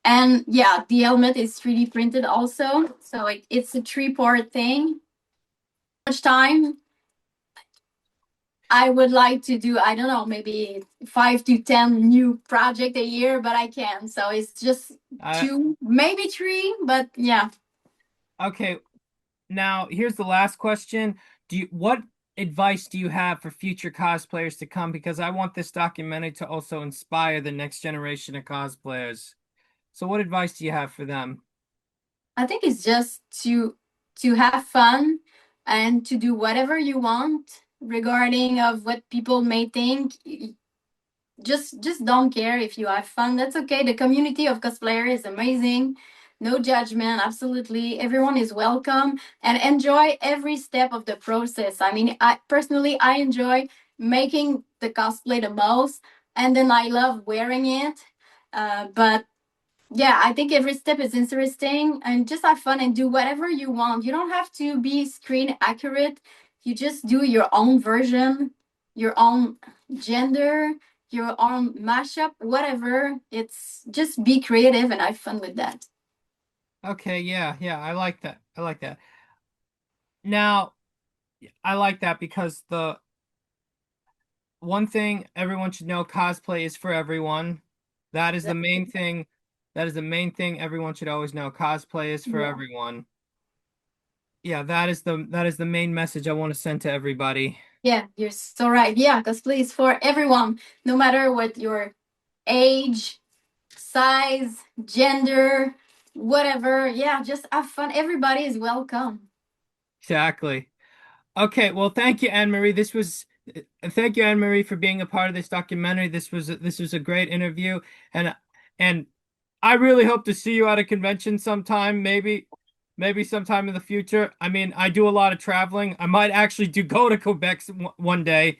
And yeah, the helmet is 3D printed also. So it's a 3-part thing. Much time. I would like to do, I don't know, maybe 5 to 10 new project a year, but I can't. So it's just two, maybe three, but yeah. Okay, now here's the last question. What advice do you have for future cosplayers to come? Because I want this documentary to also inspire the next generation of cosplayers. So what advice do you have for them? I think it's just to have fun and to do whatever you want regarding of what people may think. Just don't care. If you have fun, that's okay. The community of cosplayer is amazing. No judgment, absolutely. Everyone is welcome and enjoy every step of the process. I mean, I personally I enjoy making the cosplay the most, and then I love wearing it. But yeah, I think every step is interesting, and just have fun and do whatever you want. You don't have to be screen accurate. You just do your own version, your own gender, your own mashup, whatever. It's just be creative and have fun with that. Okay, yeah, I like that. I like that. Now, I like that because the one thing everyone should know, cosplay is for everyone. That is the main thing. That is the main thing everyone should always know. Cosplay is for everyone. Yeah, that is the main message I want to send to everybody. Yeah, you're so right. Yeah, cosplay is for everyone, no matter what your age, size, gender, whatever. Yeah, just have fun. Everybody is welcome. Exactly. Okay, well, thank you, Anne Marie. Thank you, Anne Marie, for being a part of this documentary. This was a great interview, and I really hope to see you at a convention sometime, maybe sometime in the future. I mean, I do a lot of traveling. I might actually do go to Quebec one day.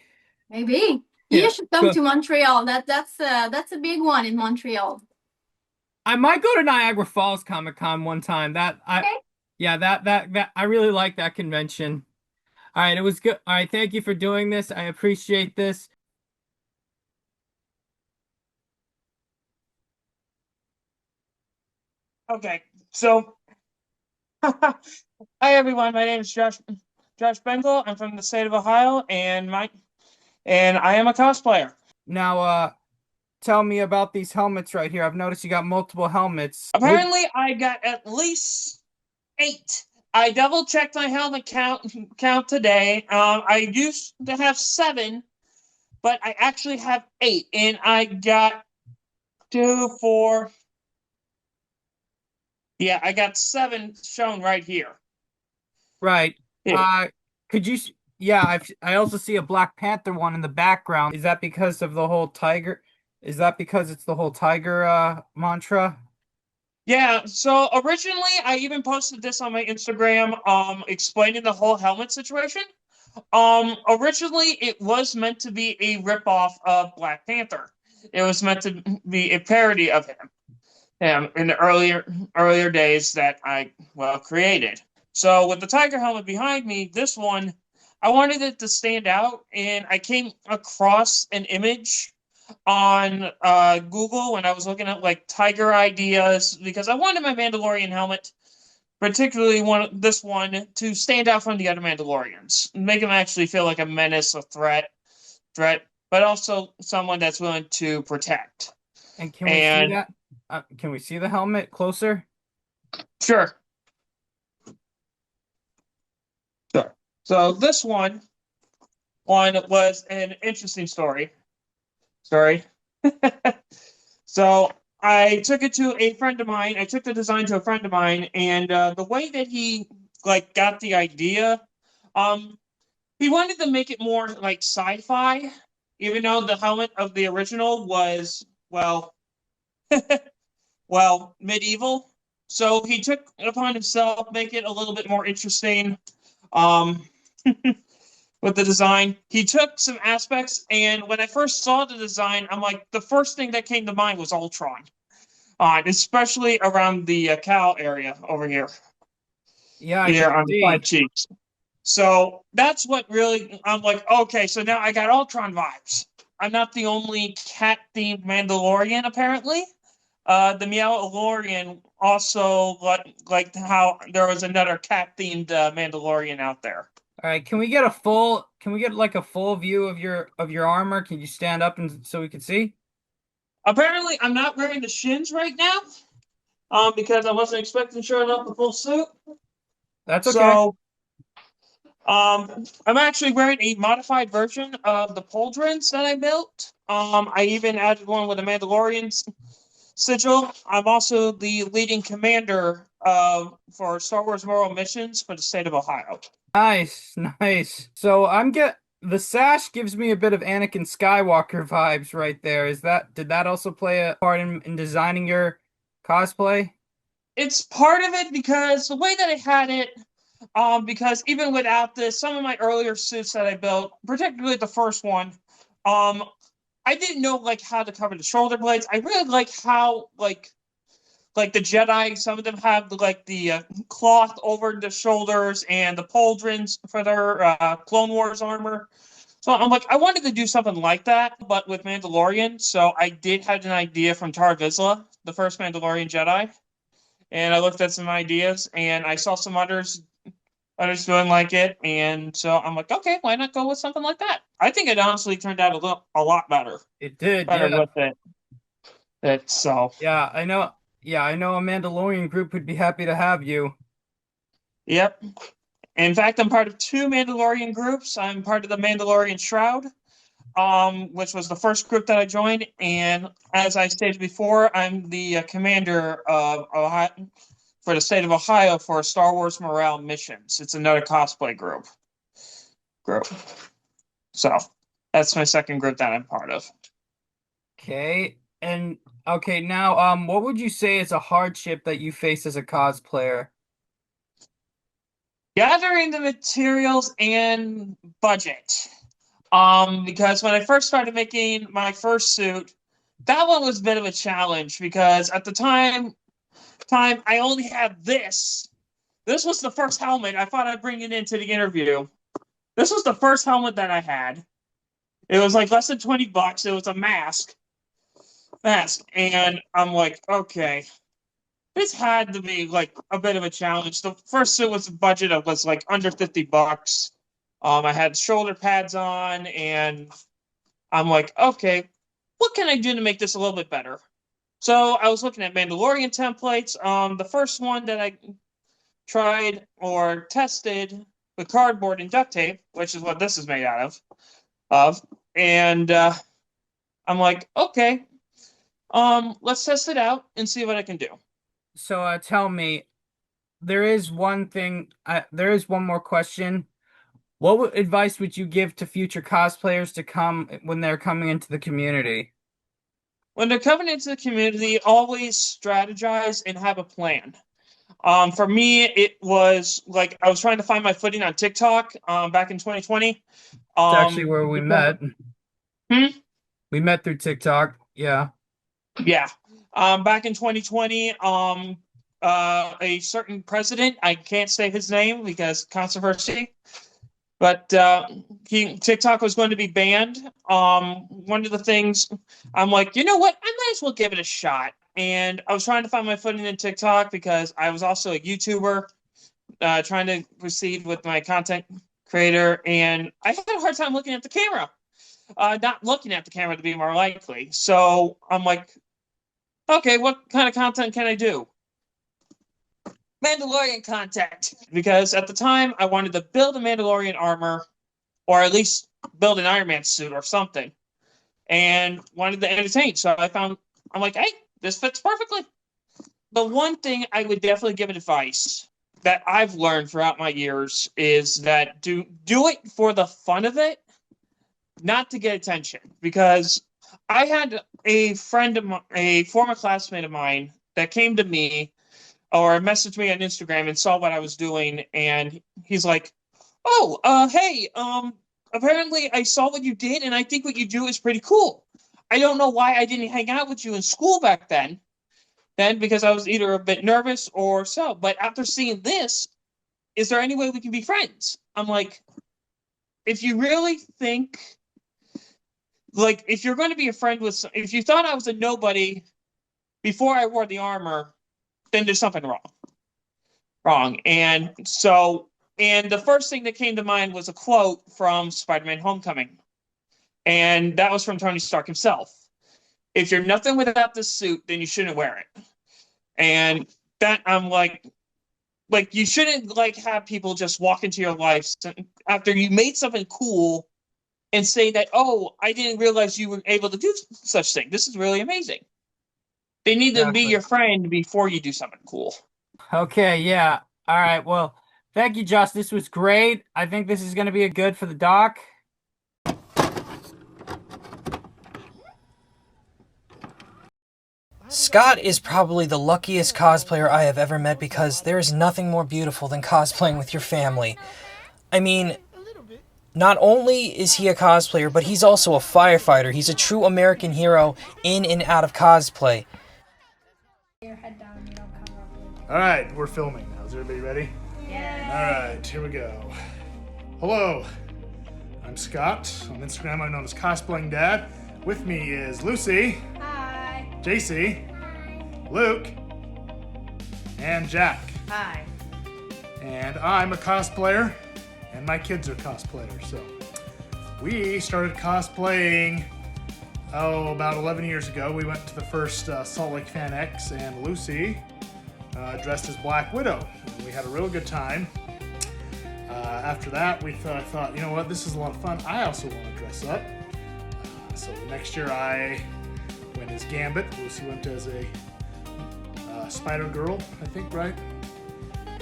Maybe Yeah, you should come to Montreal. That's a big one in Montreal. I might go to Niagara Falls Comic Con one time. Yeah, that I really like that convention. All right, it was good. All right, thank you for doing this. I appreciate this. Okay, so hi everyone. My name is Josh Bengal. I'm from the state of Ohio, and I am a cosplayer. Now, tell me about these helmets right here. I've noticed you got multiple helmets. Apparently, I got at least 8. I double checked my helmet count today. I used to have 7, but I actually have 8, and I got 2, 4. Yeah, I got 7 shown right here. Right. Yeah. Could you? Yeah, I also see a Black Panther one in the background. Is that because of the whole tiger? Is that because it's the whole tiger mantra? Yeah, so originally I even posted this on my Instagram, explaining the whole helmet situation. Originally it was meant to be a ripoff of Black Panther. It was meant to be a parody of him, in the earlier days that I created. So with the tiger helmet behind me, this one, I wanted it to stand out, and I came across an image on Google when I was looking at like tiger ideas, because I wanted my Mandalorian helmet, particularly this one, to stand out from the other Mandalorians, make him actually feel like a menace, a threat, but also someone that's willing to protect. And can we see that? Can we see the helmet closer? Sure. Sure. So this one was an interesting story. Sorry. So I took it to a friend of mine. I took the design to a friend of mine, and the way that he got the idea, he wanted to make it more like sci-fi, even though the helmet of the original was medieval. So he took it upon himself, make it a little bit more interesting. With the design, he took some aspects, and when I first saw the design, I'm like, the first thing that came to mind was Ultron, especially around the cowl area over here. Yeah, here on the side cheeks. So that's what really, I'm like, okay, so now I got Ultron vibes. I'm not the only cat-themed Mandalorian, apparently. The Meowalorian also liked how there was another cat-themed Mandalorian out there. All right, can we get like a full view of your armor? Can you stand up and so we can see? Apparently, I'm not wearing the shins right now, because I wasn't expecting showing up the full suit. That's okay. So, I'm actually wearing a modified version of the pauldrons that I built. I even added one with a Mandalorian sigil. I'm also the leading commander for Star Wars Memorial Missions for the state of Ohio. Nice, nice. So the sash gives me a bit of Anakin Skywalker vibes right there. Did that also play a part in designing your cosplay? It's part of it because the way that I had it, because even without this, some of my earlier suits that I built, particularly the first one, I didn't know like how to cover the shoulder blades. I really like how like the Jedi, some of them have the cloth over the shoulders and the pauldrons for their Clone Wars armor. So I'm like, I wanted to do something like that, but with Mandalorian. So I did have an idea from Tar Vizsla, the first Mandalorian Jedi, and I looked at some ideas, and I saw some others doing like it, and so I'm like, okay, why not go with something like that? I think it honestly turned out a lot better. It did, Better yeah. with it. So Yeah, I know. Yeah, I know a Mandalorian group would be happy to have you. yep. In fact, I'm part of two Mandalorian groups. I'm part of the Mandalorian Shroud, which was the first group that I joined. And as I stated before, I'm the commander of Ohio for the state of Ohio for Star Wars Morale Missions. It's another cosplay group. So that's my second group that I'm part of. Okay. And okay, now what would you say is a hardship that you face as a cosplayer? Gathering the materials and budget. Because when I first started making my first suit, that one was a bit of a challenge because at the time I only had this. This was the first helmet. I thought I'd bring it into the interview. This was the first helmet that I had. It was like less than $20. It was a mask. And I'm like, okay. This had to be like a bit of a challenge. The first suit was a budget of was like under $50. I had shoulder pads on, and I'm like, okay, what can I do to make this a little bit better? So I was looking at Mandalorian templates. The first one that I tried or tested with cardboard and duct tape, which is what this is made out of, and I'm like, okay, let's test it out and see what I can do. So tell me, there is one more question. What advice would you give to future cosplayers to come when they're coming into the community? When they're coming into the community, always strategize and have a plan. For me, it was like I was trying to find my footing on TikTok back in 2020. It's actually where we met. Hmm? We met through TikTok. Yeah. Yeah. Back in 2020, a certain president, I can't say his name because controversy, but TikTok was going to be banned. One of the things, I'm like, you know what? I might as well give it a shot. And I was trying to find my footing in TikTok because I was also a YouTuber, trying to proceed with my content creator. And I had a hard time looking at the camera, not looking at the camera to be more likely. So I'm like, okay, what kind of content can I do? Mandalorian content. Because at the time, I wanted to build a Mandalorian armor, or at least build an Iron Man suit or something, and wanted to entertain. So I'm like, hey, this fits perfectly. The one thing I would definitely give advice that I've learned throughout my years is that do it for the fun of it, not to get attention. Because I had a friend of mine, a former classmate of mine, that came to me or messaged me on Instagram and saw what I was doing, and he's like, "Oh, hey, apparently I saw what you did, and I think what you do is pretty cool. I don't know why I didn't hang out with you in school back then, because I was either a bit nervous or so. But after seeing this, is there any way we can be friends?" I'm like, if you really think, like, if you're going to be a friend with, if you thought I was a nobody before I wore the armor, then there's something wrong. And so And the first thing that came to mind was a quote from Spider-Man Homecoming. And that was from Tony Stark himself. If you're nothing without this suit, then you shouldn't wear it. And that I'm like you shouldn't have people just walk into your life after you made something cool and say that, oh, I didn't realize you were able to do such thing. This is really amazing. They need to be your friend before you do something cool. Okay, yeah. All right. Well, thank you, Josh. This was great. I think this is going to be a good for the doc. Scott is probably the luckiest cosplayer I have ever met because there is nothing more beautiful than cosplaying with your family. I mean, not only is he a cosplayer, but he's also a firefighter. He's a true American hero in and out of cosplay. Alright, we're filming now. Is everybody ready? Yeah. Alright, here we go. Hello, I'm Scott. On Instagram, I'm known as Cosplaying Dad. With me is Lucy. Hi. JC. Luke. And Jack. Hi. And I'm a cosplayer, and my kids are cosplayers. So we started cosplaying, about 11 years ago. We went to the first Salt Lake Fan X, and Lucy dressed as Black Widow. We had a real good time. After that, we thought, you know what, this is a lot of fun. I also want to dress up. So the next year I went as Gambit. Lucy went as a Spider-Girl, I think, right?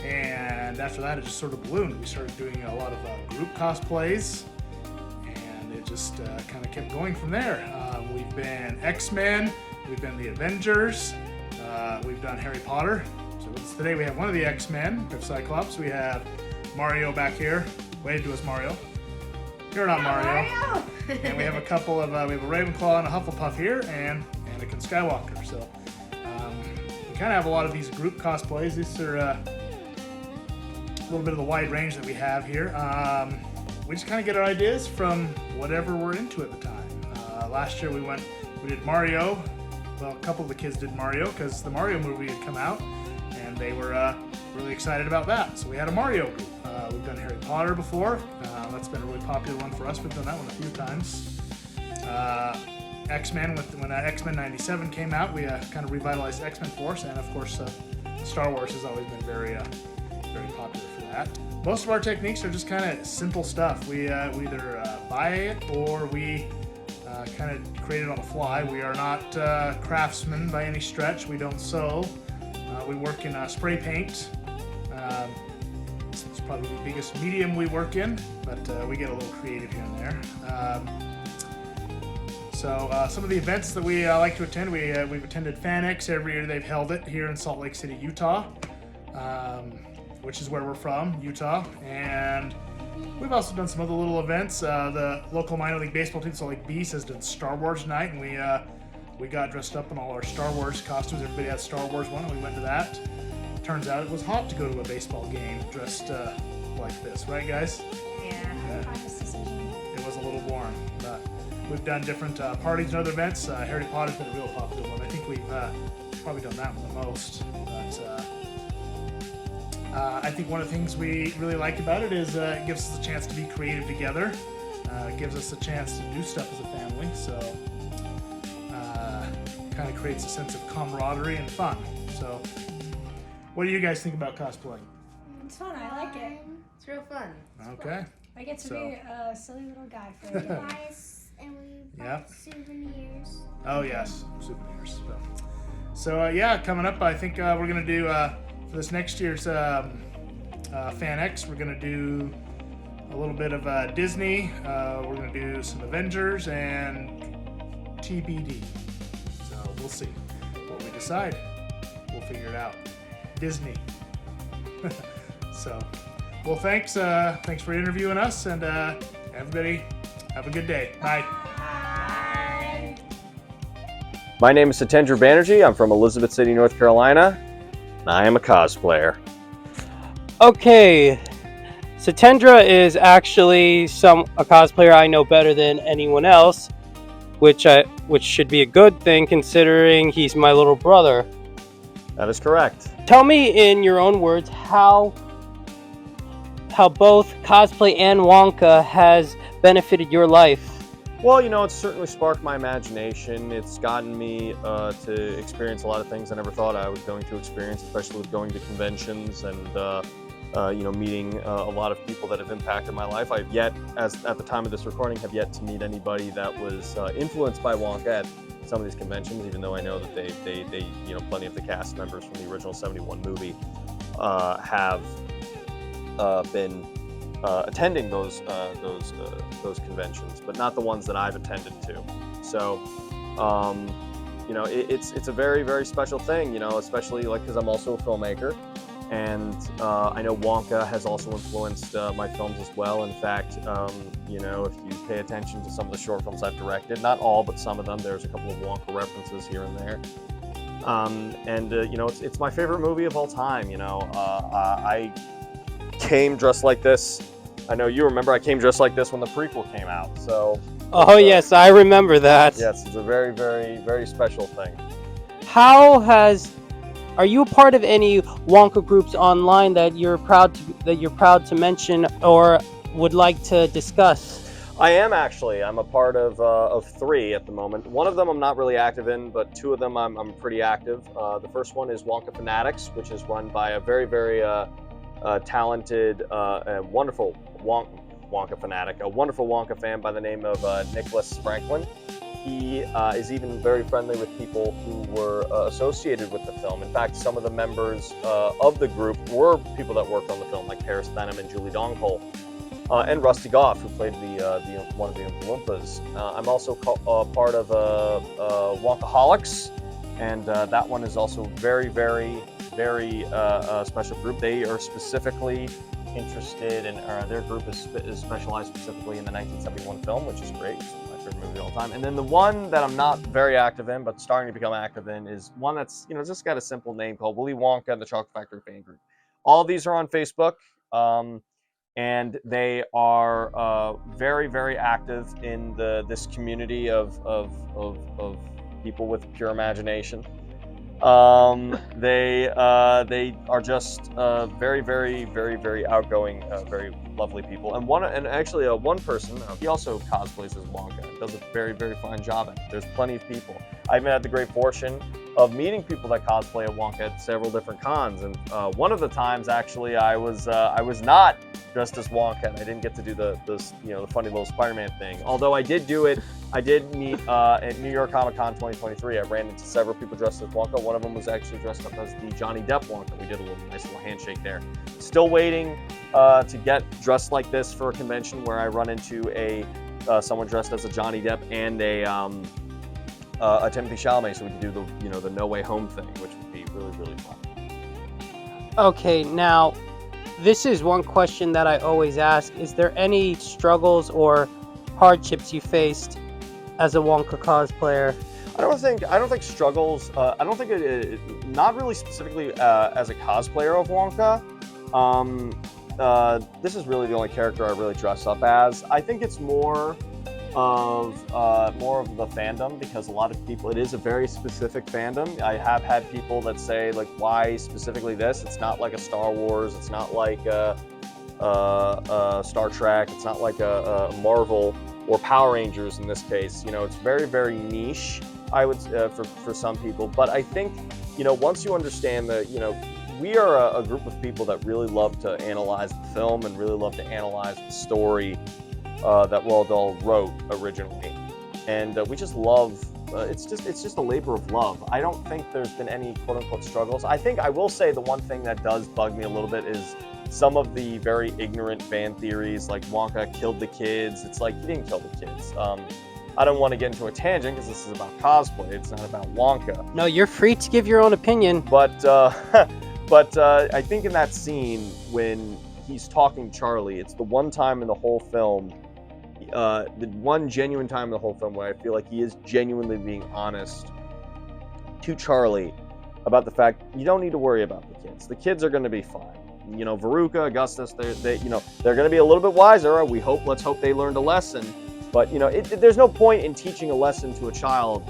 And after that, it just sort of ballooned. We started doing a lot of group cosplays, and it just kind of kept going from there. We've been X-Men, we've been the Avengers, we've done Harry Potter. So today we have one of the X-Men, we have Cyclops, we have Mario back here. Wave to us, Mario. You're not Mario. And we have a couple of, we have a Ravenclaw and a Hufflepuff here, and Anakin Skywalker. So we kind of have a lot of these group cosplays. These are a little bit of the wide range that we have here. We just kind of get our ideas from whatever we're into at the time. Last year we did Mario. Well, a couple of the kids did Mario because the Mario movie had come out, and they were really excited about that. So we had a Mario group. We've done Harry Potter before. That's been a really popular one for us. We've done that one a few times. X-Men, when X-Men 97 came out, we kind of revitalized X-Men Force, and of course Star Wars has always been very popular for that. Most of our techniques are just kind of simple stuff. We either buy it or we kind of create it on the fly. We are not craftsmen by any stretch. We don't sew. We work in spray paint. It's probably the biggest medium we work in, but we get a little creative here and there. So some of the events that we like to attend, we've attended FanX every year. They've held it here in Salt Lake City, Utah, which is where we're from, Utah. And we've also done some other little events. The local minor league baseball team, Salt Lake Beast, has done Star Wars night, and we got dressed up in all our Star Wars costumes. Everybody had Star Wars one, and we went to that. Turns out it was hot to go to a baseball game dressed like this, right, guys? Yeah. It was a little warm, but we've done different parties and other events. Harry Potter's been a real popular one. I think we've probably done that one the most. But I think one of the things we really like about it is it gives us a chance to be creative together. It gives us a chance to do stuff as a family, so kind of creates a sense of camaraderie and fun. So, what do you guys think about cosplaying? It's fun. I like it. It's real fun. Okay. I get to be a silly little guy for We it. buy Yep. souvenirs. Oh yes, souvenirs. So yeah, coming up, I think we're gonna do for this next year's Fan X. We're gonna do a little bit of Disney. We're gonna do some Avengers and TBD. So we'll see what we decide. We'll figure it out. Disney. So, well, thanks for interviewing us, and everybody have a good day. Bye. My name is Satyendra Banerjee. I'm from Elizabeth City, North Carolina, and I am a cosplayer. Okay, Satyendra is actually a cosplayer I know better than anyone else, which should be a good thing considering he's my little brother. That is correct. Tell me in your own words, how how both cosplay and Wonka has benefited your life? Well, you know, it's certainly sparked my imagination. It's gotten me to experience a lot of things I never thought I was going to experience, especially with going to conventions and you know, meeting a lot of people that have impacted my life. I've yet, at the time of this recording, have yet to meet anybody that was influenced by Wonka at some of these conventions, even though I know that they you know, plenty of the cast members from the original '71 movie have been attending those conventions, but not the ones that I've attended to. So, you know, it's a very, very special thing, you know, especially like because I'm also a filmmaker, and I know Wonka has also influenced my films as well. In fact, you know, if you pay attention to some of the short films I've directed, not all, but some of them, there's a couple of Wonka references here and there. You know, it's my favorite movie of all time. You know, I came dressed like this. I know you remember I came dressed like this when the prequel came out. So. Oh yes, I remember that. Yes, it's a very, very, very special thing. Are you a part of any Wonka groups online that you're proud to mention or would like to discuss? I am actually. I'm a part of 3 at the moment. One of them I'm not really active in, but 2 of them I'm pretty active. The first one is Wonka Fanatics, which is run by a very, very talented and wonderful Wonka fanatic, a wonderful Wonka fan by the name of Nicholas Franklin. He is even very friendly with people who were associated with the film. In fact, some of the members of the group were people that worked on the film, like Paris Benham and Julie Dongpole, and Rusty Goff, who played one of the Oompa Loompas. I'm also part of Wonkaholics, and that one is also very, very, very special group. They are specifically interested in, their group is specialized specifically in the 1971 film, which is great. It's my favorite movie of all time. And then the one that I'm not very active in, but starting to become active in, is one that's, you know, just got a simple name called Willy Wonka and the Chocolate Factory Fan Group. All of these are on Facebook, and they are very, very active in this community of people with pure imagination. They are just very, very, very, very outgoing, very lovely people. And actually one person, he also cosplays as Wonka and does a very, very fine job at it. There's plenty of people. I've had the great fortune of meeting people that cosplay a Wonka at several different cons, and one of the times actually I was not dressed as Wonka, and I didn't get to do the funny little Spider-Man thing. Although I did do it. I did meet at New York Comic Con 2023. I ran into several people dressed as Wonka. One of them was actually dressed up as the Johnny Depp Wonka. We did a nice little handshake there. Still waiting to get dressed like this for a convention where I run into someone dressed as a Johnny Depp and a Timothy Chalamet, so we can do the No Way Home thing, which would be really, really fun. Okay, now this is one question that I always ask. Is there any struggles or hardships you faced as a Wonka cosplayer? I don't think struggles. I don't think not really specifically as a cosplayer of Wonka. This is really the only character I really dress up as. I think it's more of the fandom, because a lot of people, it is a very specific fandom. I have had people that say, like, why specifically this? It's not like a Star Wars. It's not like a Star Trek. It's not like a Marvel or Power Rangers in this case. You know, it's very, very niche, I would for some people. But I think, you know, once you understand that, you know, we are a group of people that really love to analyze the film and really love to analyze the story that Roald Dahl wrote originally, and we just love. It's just a labor of love. I don't think there's been any quote-unquote struggles. I think I will say the one thing that does bug me a little bit is some of the very ignorant fan theories, like Wonka killed the kids. It's like, he didn't kill the kids. I don't want to get into a tangent because this is about cosplay. It's not about Wonka. No, you're free to give your own opinion. But I think in that scene when he's talking to Charlie, it's the one time in the whole film, the one genuine time in the whole film where I feel like he is genuinely being honest to Charlie about the fact you don't need to worry about the kids. The kids are going to be fine. You know, Veruca, Augustus, they're going to be a little bit wiser. Let's hope they learned a lesson. But, you know, there's no point in teaching a lesson to a child.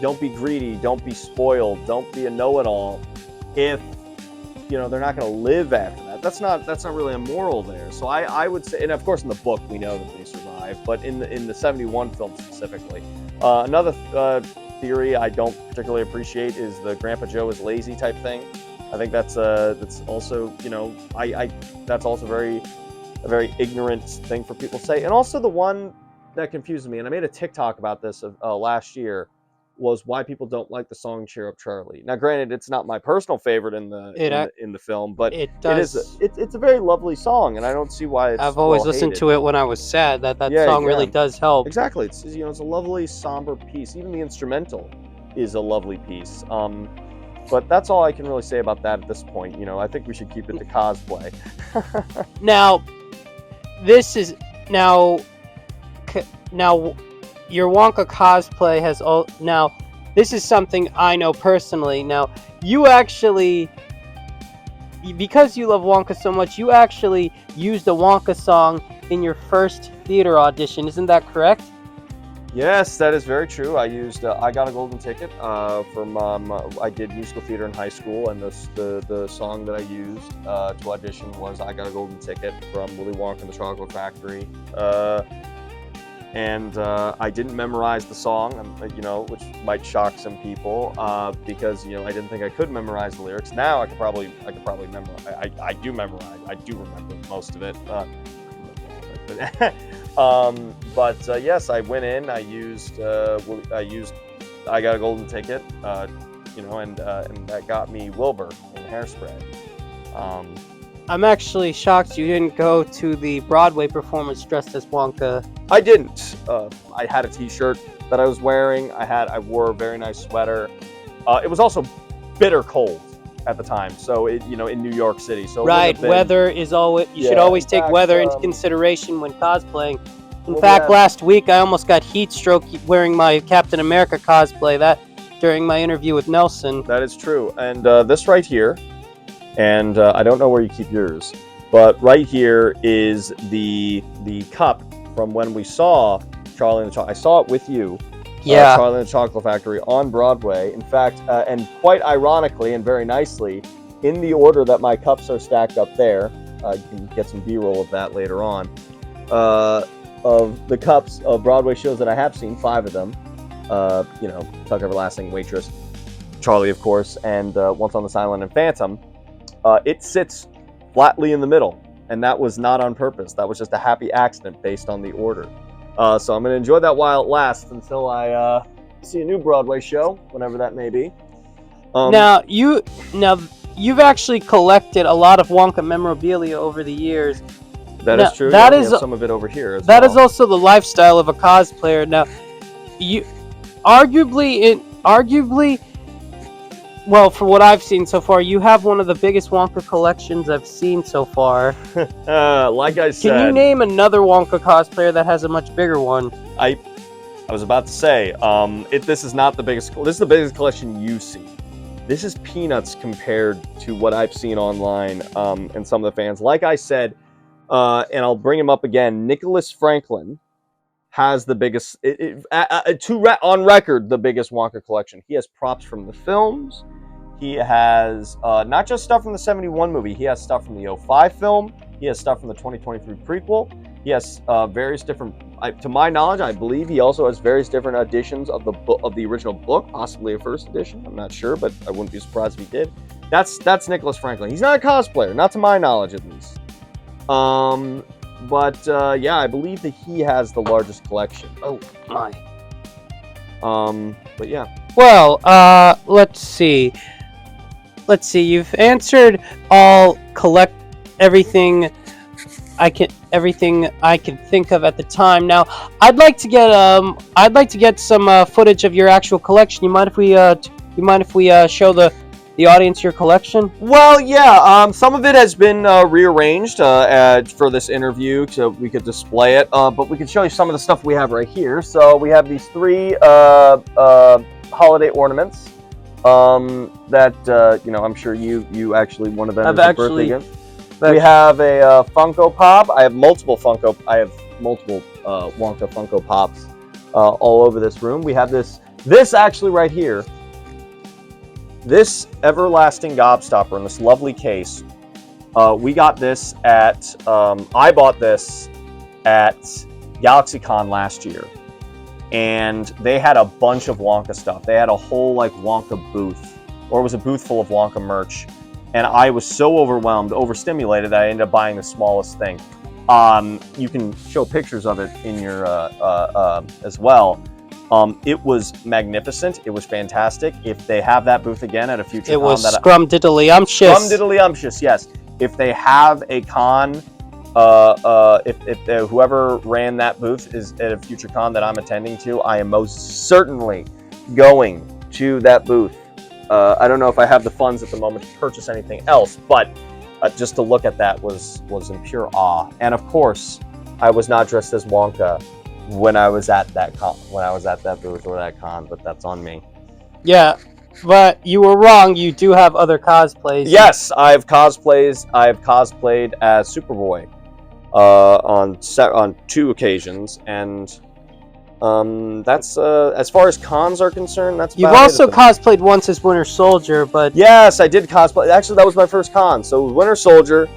Don't be greedy. Don't be spoiled. Don't be a know-it-all. If, you know, they're not going to live after that. that's not really a moral there. So I would say, and of course in the book we know that they survive, but in the 71 film specifically, another theory I don't particularly appreciate is the Grandpa Joe is lazy type thing. I think that's also, you know, that's also a very ignorant thing for people to say. And also the one that confuses me, and I made a TikTok about this last year, was why people don't like the song "Cheer Up Charlie." Now, granted, it's not my personal favorite in the film, but it's a very lovely song, and I don't see why it's. I've always listened to it when I was sad. That song really does help. Exactly, it's, you know, it's a lovely somber piece. Even the instrumental is a lovely piece. But that's all I can really say about that at this point. You know, I think we should keep it to cosplay. Now, this is now your Wonka cosplay has all now. This is something I know personally. Now, you actually, because you love Wonka so much, you actually used a Wonka song in your first theater audition. Isn't that correct? Yes, that is very true. I used I Got a Golden Ticket from I did musical theater in high school, and the song that I used to audition was I Got a Golden Ticket from Willy Wonka and the Chocolate Factory. And I didn't memorize the song, you know, which might shock some people because, you know, I didn't think I could memorize the lyrics. Now I could probably memorize. I do memorize. I do remember most of it. But yes, I went in. I used I Got a Golden Ticket, you know, and that got me Wilbur in Hairspray. I'm actually shocked you didn't go to the Broadway performance dressed as Wonka. I didn't. I had a T-shirt that I was wearing. I wore a very nice sweater. It was also bitter cold at the time, so you know, in New York City. So right, weather is always. You should always take weather into consideration when cosplaying. In fact, last week I almost got heat stroke wearing my Captain America cosplay. That during my interview with Nelson. That is true, and this right here. And I don't know where you keep yours, but right here is the cup from when we saw Charlie and the Chocolate. I saw it with you, Charlie and the Chocolate Factory on Broadway. In fact, and quite ironically and very nicely, in the order that my cups are stacked up there, you can get some B-roll of that later on, of the cups of Broadway shows that I have seen, 5 of them, you know, Tuck Everlasting, Waitress, Charlie, of course, and Once on This Island and Phantom. It sits flatly in the middle, and that was not on purpose. That was just a happy accident based on the order. So I'm going to enjoy that while it lasts until I see a new Broadway show, whenever that may be. Now you've actually collected a lot of Wonka memorabilia over the years. That is true. That is is some of it over here. That is also the lifestyle of a cosplayer. Now, you arguably. Well, for what I've seen so far, you have one of the biggest Wonka collections I've seen so far. Like I said... Can you name another Wonka cosplayer that has a much bigger one? I was about to say, this is not the biggest... This is the biggest collection you see. This is peanuts compared to what I've seen online and some of the fans. Like I said, and I'll bring him up again, Nicholas Franklin has the biggest, on record, the biggest Wonka collection. He has props from the films. He has not just stuff from the 71 movie. He has stuff from the 05 film. He has stuff from the 2023 prequel. He has various different, to my knowledge, I believe he also has various different editions of the original book, possibly a first edition. I'm not sure, but I wouldn't be surprised if he did. That's Nicholas Franklin. He's not a cosplayer, not to my knowledge at least. But yeah, I believe that he has the largest collection. Oh my. But yeah. Well, let's see. You've answered everything I can think of at the time. Now, I'd like to get some footage of your actual collection. You mind if we show the audience your collection? Well, yeah. Some of it has been rearranged for this interview so we could display it. But we can show you some of the stuff we have right here. So we have these 3 holiday ornaments that you know, I'm sure you actually one of them is a birthday gift. We have a Funko Pop. I have multiple Wonka Funko Pops all over this room. We have this actually right here. This everlasting gobstopper in this lovely case We got this at, I bought this at GalaxyCon last year. And they had a bunch of Wonka stuff. They had a whole like Wonka booth, or it was a booth full of Wonka merch. And I was so overwhelmed, overstimulated, that I ended up buying the smallest thing. You can show pictures of it in your as well. It was magnificent. It was fantastic. If they have that booth again at a future con, it was scrumdiddlyumptious. Scrumdiddlyumptious, yes. If they have a con, if whoever ran that booth is at a future con that I'm attending to, I am most certainly going to that booth. I don't know if I have the funds at the moment to purchase anything else, but just to look at that was in pure awe. And of course, I was not dressed as Wonka when I was at that con, when I was at that booth or that con, but that's on me. Yeah, but you were wrong. You do have other cosplays. Yes, I've cosplayed as Superboy on 2 occasions, and that's as far as cons are concerned. That's You've about also it. cosplayed once as Winter Soldier, but Yes, I did cosplay. Actually, that was my first con. So Winter Soldier,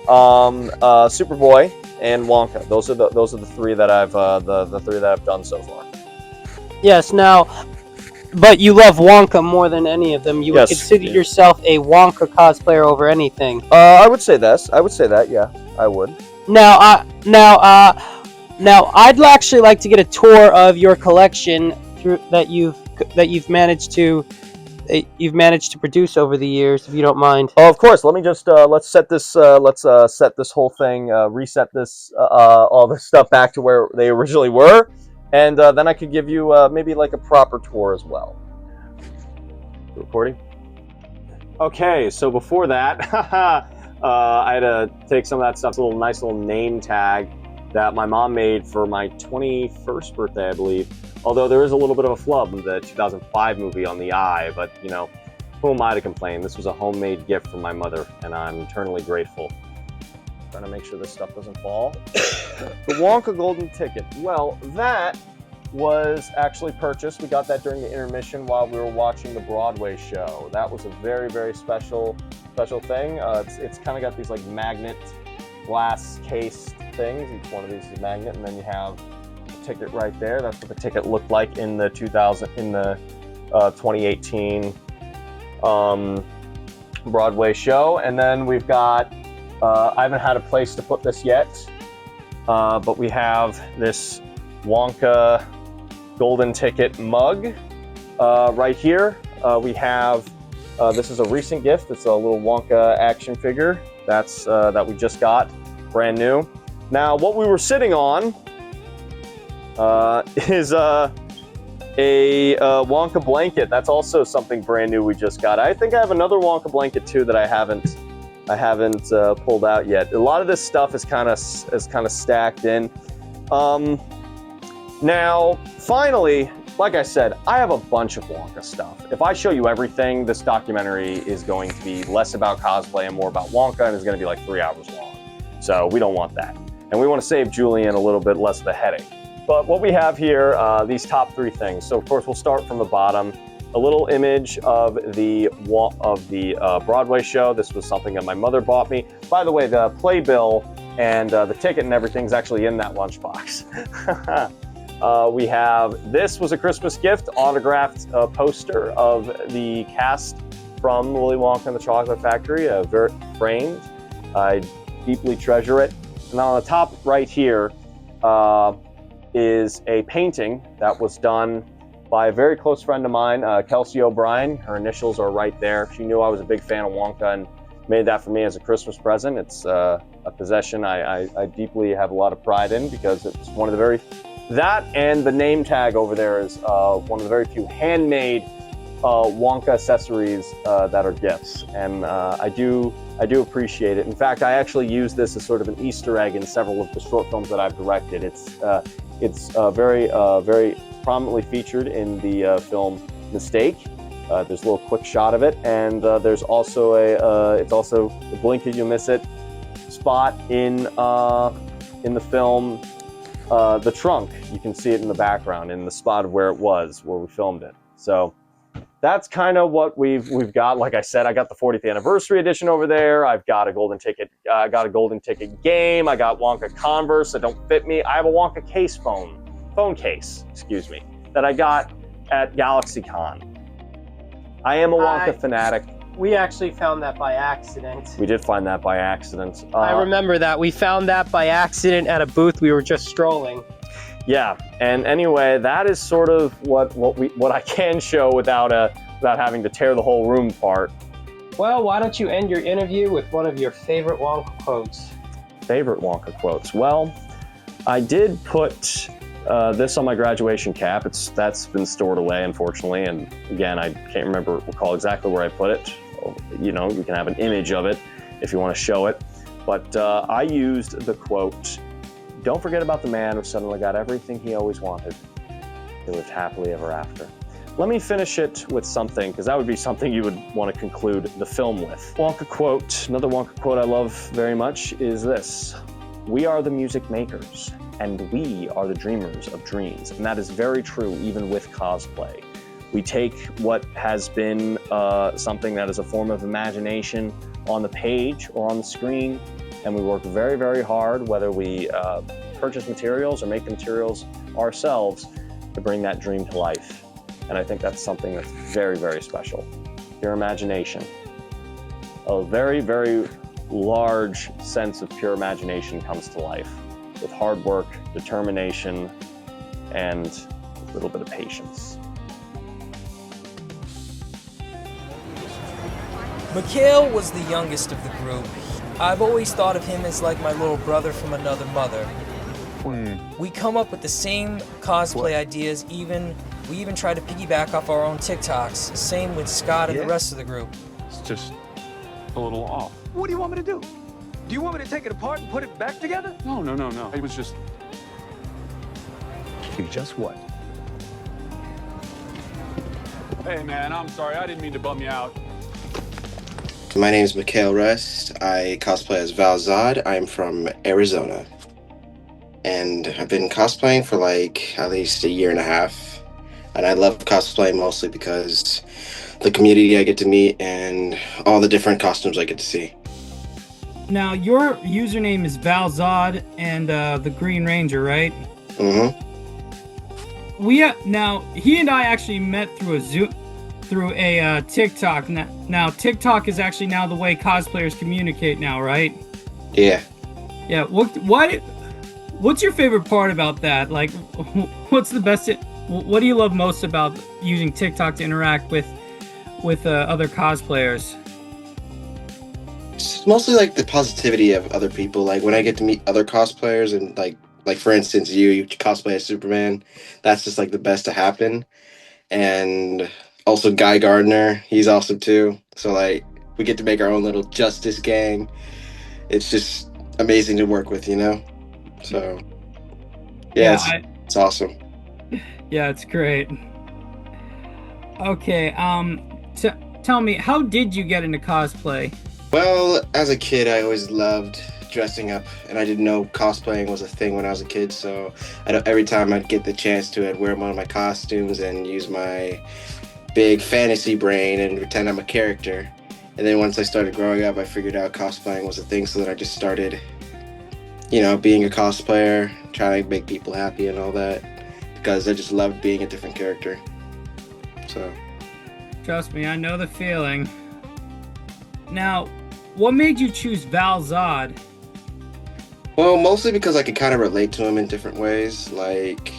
Superboy, and Wonka. Those are the 3 that I've the 3 that I've done so far. yes, now, but you love Wonka more than any of them. You would Yes, consider yeah. yourself a Wonka cosplayer over anything. I would say this. I would say that. Yeah, I would. Now, I'd actually like to get a tour of your collection that you've managed to produce over the years, if you don't mind. Oh, of course. Let me just let's set this whole thing, reset this all this stuff back to where they originally were, and then I could give you maybe like a proper tour as well. Recording. Okay, so before that, I had to take some of that stuff. It's a nice little name tag that my mom made for my 21st birthday, I believe. Although there is a little bit of a flub in the 2005 movie on the eye, but you know, who am I to complain? This was a homemade gift from my mother, and I'm eternally grateful. Trying to make sure this stuff doesn't fall. The Wonka Golden Ticket. Well, that was actually purchased. We got that during the intermission while we were watching the Broadway show. That was a very, very special thing. It's kind of got these like magnet glass cased things. Each one of these is a magnet, and then you have the ticket right there. That's what the ticket looked like in the 2018 Broadway show. And then we've got I haven't had a place to put this yet, but we have this Wonka Golden Ticket mug right here. We have this is a recent gift. It's a little Wonka action figure that we just got, brand new. Now, what we were sitting on is a Wonka blanket. That's also something brand new we just got. I think I have another Wonka blanket too that I haven't pulled out yet. A lot of this stuff is kind of stacked in. Now, finally, like I said, I have a bunch of Wonka stuff. If I show you everything, this documentary is going to be less about cosplay and more about Wonka, and it's going to be like 3 hours long. So we don't want that. And we want to save Julian a little bit less of a headache. But what we have here, these top 3 things. So of course, we'll start from the bottom. A little image of the Broadway show. This was something that my mother bought me. By the way, the playbill and the ticket and everything's actually in that lunchbox. We have, this was a Christmas gift, autographed poster of the cast from Willy Wonka and the Chocolate Factory, framed. I deeply treasure it. And on the top right here is a painting that was done by a very close friend of mine, Kelsey O'Brien. Her initials are right there. She knew I was a big fan of Wonka and made that for me as a Christmas present. It's a possession I deeply have a lot of pride in, because it's one of the very, that and the name tag over there is one of the very few handmade Wonka accessories that are gifts, and I do appreciate it. In fact, I actually use this as sort of an Easter egg in several of the short films that I've directed. It's very prominently featured in the film Mistake. There's a little quick shot of it, and there's also it's also the blink and you miss it spot in the film The Trunk. You can see it in the background in the spot of where we filmed it. So that's kind of what we've got. Like I said, I got the 40th anniversary edition over there. I've got a golden ticket. I got a golden ticket game. I got Wonka Converse that don't fit me. I have a Wonka phone case, excuse me, that I got at GalaxyCon. I am a Wonka fanatic. We actually found that by accident. We did find that by accident. I remember that. We found that by accident at a booth. We were just strolling. Yeah, and anyway, that is sort of what I can show without having to tear the whole room apart. Well, why don't you end your interview with one of your favorite Wonka quotes? Favorite Wonka quotes? Well, I did put this on my graduation cap. That's been stored away, unfortunately, and again, I can't recall exactly where I put it. You know, you can have an image of it if you want to show it. But I used the quote, "Don't forget about the man who suddenly got everything he always wanted. He lived happily ever after." Let me finish it with something, because that would be something you would want to conclude the film with. Wonka quote, another Wonka quote I love very much is this: "We are the music makers, and we are the dreamers of dreams." And that is very true even with cosplay. We take what has been something that is a form of imagination on the page or on the screen, and we work very, very hard, whether we purchase materials or make the materials ourselves, to bring that dream to life. And I think that's something that's very, very special. Pure imagination. A very, very large sense of pure imagination comes to life with hard work, determination, and a little bit of patience. Mikhail was the youngest of the group. I've always thought of him as like my little brother from another mother. We come up with the same cosplay ideas, we even try to piggyback off our own TikToks. Same with Scott and the rest of the group. It's just a little off. What do you want me to do? Do you want me to take it apart and put it back together? No. It was just... Just what? Hey, man, I'm sorry. I didn't mean to bum you out. My name is Mikhail Rest. I cosplay as Val Zod. I'm from Arizona. And I've been cosplaying for like at least a year and a half. And I love cosplaying mostly because the community I get to meet and all the different costumes I get to see. Now, your username is Val Zod and the Green Ranger, right? Mm-hmm. Now, he and I actually met through a TikTok. Now, TikTok is actually now the way cosplayers communicate now, right? Yeah. Yeah. What's your favorite part about that? Like, what's the best? What do you love most about using TikTok to interact with other cosplayers? It's mostly like the positivity of other people. Like when I get to meet other cosplayers and like for instance, you cosplay as Superman. That's just like the best to happen. And also Guy Gardner, he's awesome too. So like we get to make our own little Justice gang. It's just amazing to work with, you know? So yeah, it's awesome. Yeah, it's great. Okay, tell me, how did you get into cosplay? Well, as a kid, I always loved dressing up, and I didn't know cosplaying was a thing when I was a kid, so every time I'd get the chance to, I'd wear one of my costumes and use my big fantasy brain and pretend I'm a character. And then once I started growing up, I figured out cosplaying was a thing, so then I just started, you know, being a cosplayer, trying to make people happy and all that, because I just loved being a different character. So. Trust me, I know the feeling. Now, what made you choose Val Zod? Well, mostly because I could kind of relate to him in different ways. Like,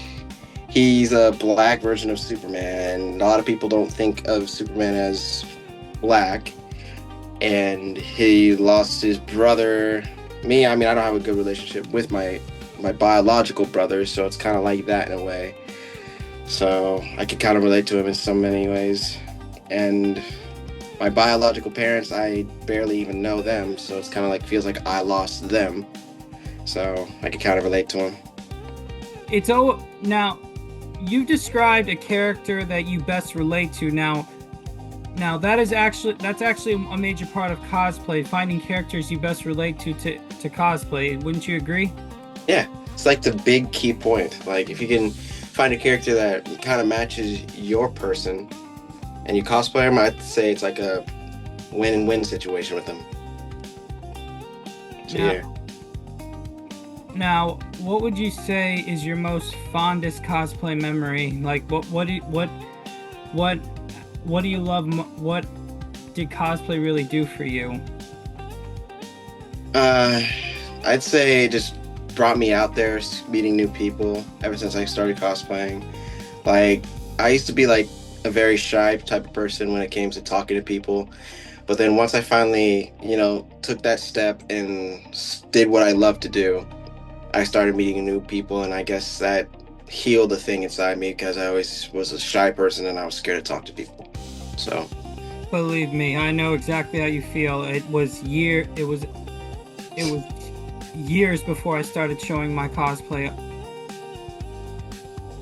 he's a black version of Superman. A lot of people don't think of Superman as black. And he lost his brother. Me, I mean, I don't have a good relationship with my biological brother, so it's kind of like that in a way. So I could kind of relate to him in so many ways. And my biological parents, I barely even know them, so it's kind of like feels like I lost them. So I could kind of relate to him. Now, you described a character that you best relate to. Now that's actually a major part of cosplay, finding characters you best relate to cosplay. Wouldn't you agree? Yeah, it's like the big key point. Like if you can find a character that kind of matches your person and you cosplay them, I'd say it's like a win-win situation with them. So, yeah. Now, what would you say is your most fondest cosplay memory? Like, what do you love? What did cosplay really do for you? I'd say it just brought me out there, meeting new people ever since I started cosplaying. Like, I used to be like a very shy type of person when it came to talking to people. But then once I finally, took that step and did what I love to do, I started meeting new people, and I guess that healed the thing inside me because I always was a shy person and I was scared to talk to people. So, believe me, I know exactly how you feel. It was years before I started showing my cosplay.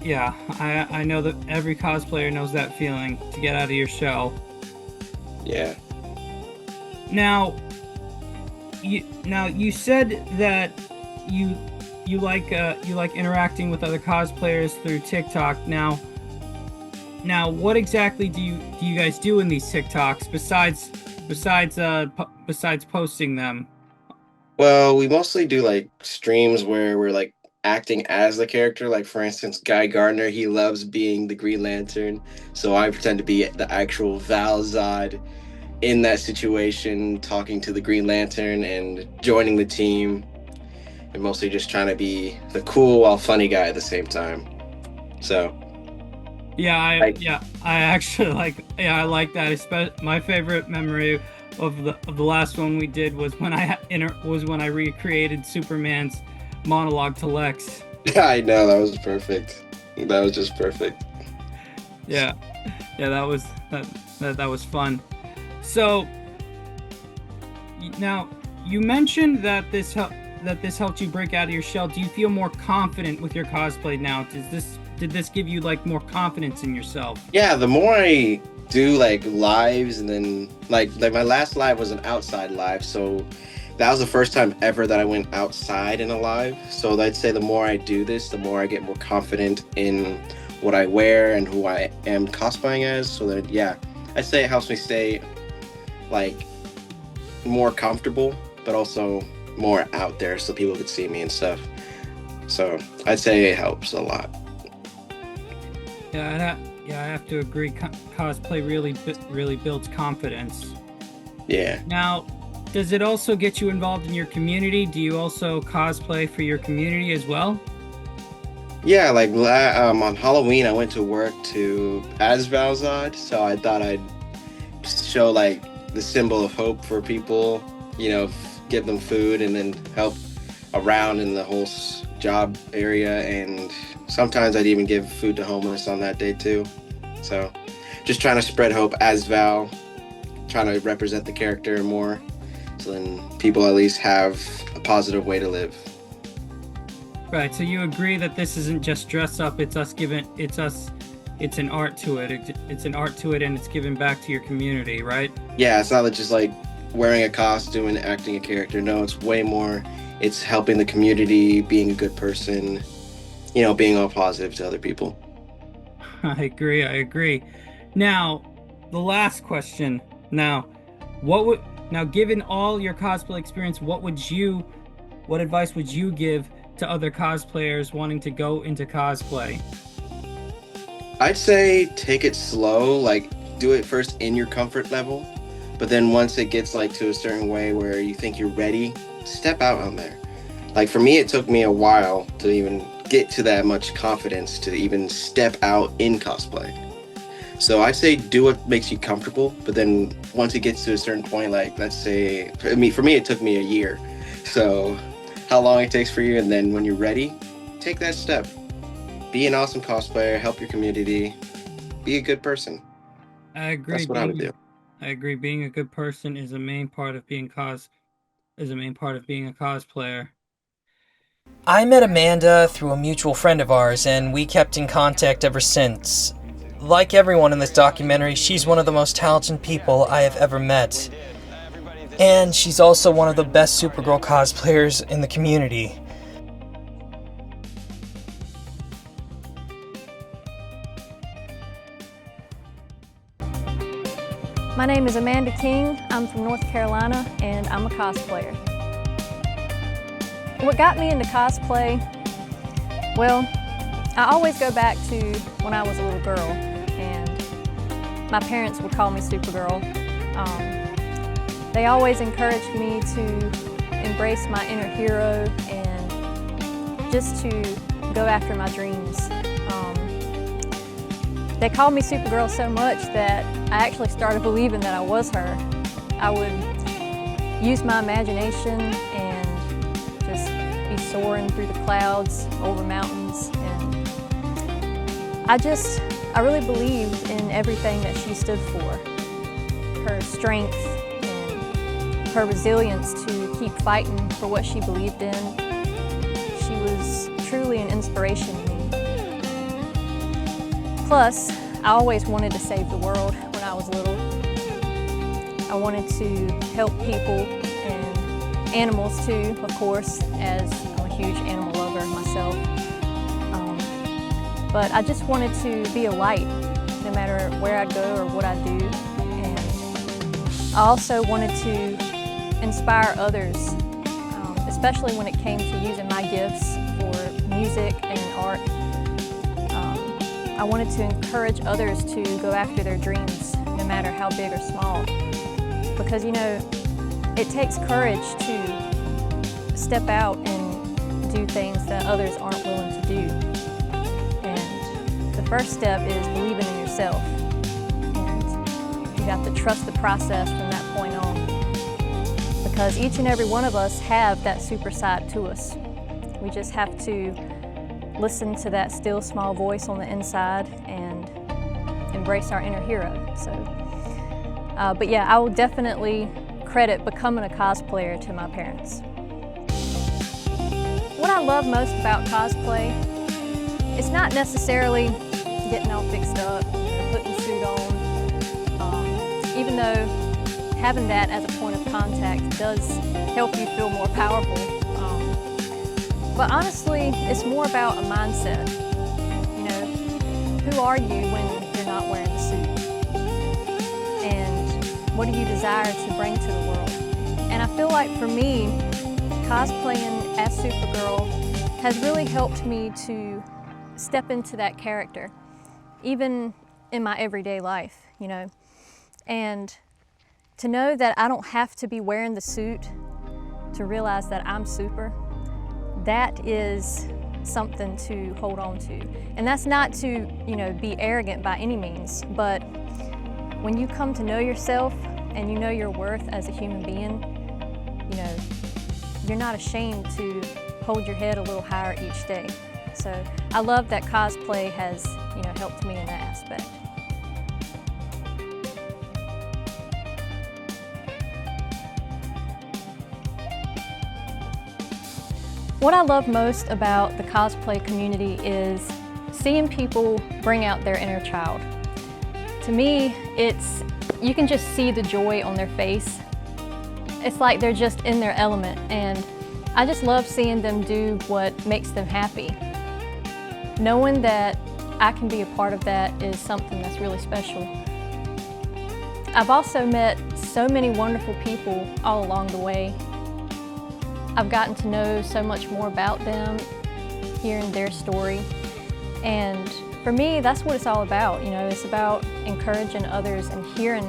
Yeah, I know that every cosplayer knows that feeling, to get out of your shell. Yeah. Now, you said that you like interacting with other cosplayers through TikTok. Now, what exactly do you guys do in these TikToks besides posting them? Well, we mostly do like streams where we're like acting as the character. Like, for instance, Guy Gardner, he loves being the Green Lantern, so I pretend to be the actual Val Zod in that situation, talking to the Green Lantern and joining the team, and mostly just trying to be the cool while funny guy at the same time. So I actually I like that. My favorite memory of the last one we did was when I recreated Superman's monologue to Lex. I know, that was perfect. That was just perfect. Yeah, that was fun. So now you mentioned that this helped you break out of your shell. Do you feel more confident with your cosplay now? Did this give you like more confidence in yourself? Yeah, the more I do like lives, and then like my last live was an outside live, so that was the first time ever that I went outside in a live. So I'd say the more I do this, the more I get more confident in what I wear and who I am cosplaying as. So that, yeah, I'd say it helps me stay like more comfortable, but also more out there so people could see me and stuff. So I'd say it helps a lot. Yeah, I have to agree. Cosplay really builds confidence. Yeah. Now, does it also get you involved in your community? Do you also cosplay for your community as well? Yeah, like on Halloween, I went to work as Val Zod, so I thought I'd show like the symbol of hope for people, give them food and then help around in the whole job area, and sometimes I'd even give food to homeless on that day too. So just trying to spread hope as Val, trying to represent the character more, so then people at least have a positive way to live. Right, so you agree that this isn't just dress up, it's an art to it. It's an art to it, and it's given back to your community, right? Yeah, it's not just like wearing a costume and acting a character. No, it's way more. It's helping the community, being a good person, being all positive to other people. I agree. Now, the last question. Now, given all your cosplay experience, what advice would you give to other cosplayers wanting to go into cosplay? I'd say take it slow, like do it first in your comfort level, but then once it gets like to a certain way where you think you're ready, step out on there. Like for me, it took me a while to even get to that much confidence to even step out in cosplay. So I'd say do what makes you comfortable, but then once it gets to a certain point, like let's say, for me it took me a year. So how long it takes for you, and then when you're ready, take that step. Be an awesome cosplayer, help your community, be a good person. I agree. That's what I would do. I agree. Being a good person is a main part of being a cosplayer. I met Amanda through a mutual friend of ours, and we kept in contact ever since. Like everyone in this documentary, she's one of the most talented people I have ever met. And she's also one of the best Supergirl cosplayers in the community. My name is Amanda King. I'm from North Carolina and I'm a cosplayer. What got me into cosplay? Well, I always go back to when I was a little girl and my parents would call me Supergirl. They always encouraged me to embrace my inner hero and just to go after my dreams. They called me Supergirl so much that I actually started believing that I was her. I would use my imagination and just be soaring through the clouds, over mountains, and I really believed in everything that she stood for. Her strength and her resilience to keep fighting for what she believed in. She was truly an inspiration to me. Plus, I always wanted to save the world when I was little. I wanted to help people and animals too, of course, as I'm a huge animal lover myself. But I just wanted to be a light, no matter where I go or what I do. And I also wanted to inspire others, especially when it came to using my gifts for music and art. I wanted to encourage others to go after their dreams, no matter how big or small. Because, you know, it takes courage to step out and do things that others aren't willing to do. And the first step is believing in yourself. And you have to trust the process from that point on. Because each and every one of us have that super side to us. We just have to listen to that still small voice on the inside and embrace our inner hero. So, but yeah, I will definitely credit becoming a cosplayer to my parents. What I love most about cosplay, it's not necessarily getting all fixed up, putting the suit on, even though having that as a point of contact does help you feel more powerful. But honestly, it's more about a mindset. You know, who are you when you're not wearing the suit? And what do you desire to bring to the world? And I feel like for me, cosplaying as Supergirl has really helped me to step into that character, even in my everyday life, you know. And to know that I don't have to be wearing the suit to realize that I'm super, that is something to hold on to. And that's not to, you know, be arrogant by any means, but when you come to know yourself and you know your worth as a human being, you know, you're not ashamed to hold your head a little higher each day. So I love that cosplay has, you know, helped me in that aspect. What I love most about the cosplay community is seeing people bring out their inner child. To me, you can just see the joy on their face. It's like they're just in their element, and I just love seeing them do what makes them happy. Knowing that I can be a part of that is something that's really special. I've also met so many wonderful people all along the way. I've gotten to know so much more about them, hearing their story. And for me, that's what it's all about. You know, it's about encouraging others and hearing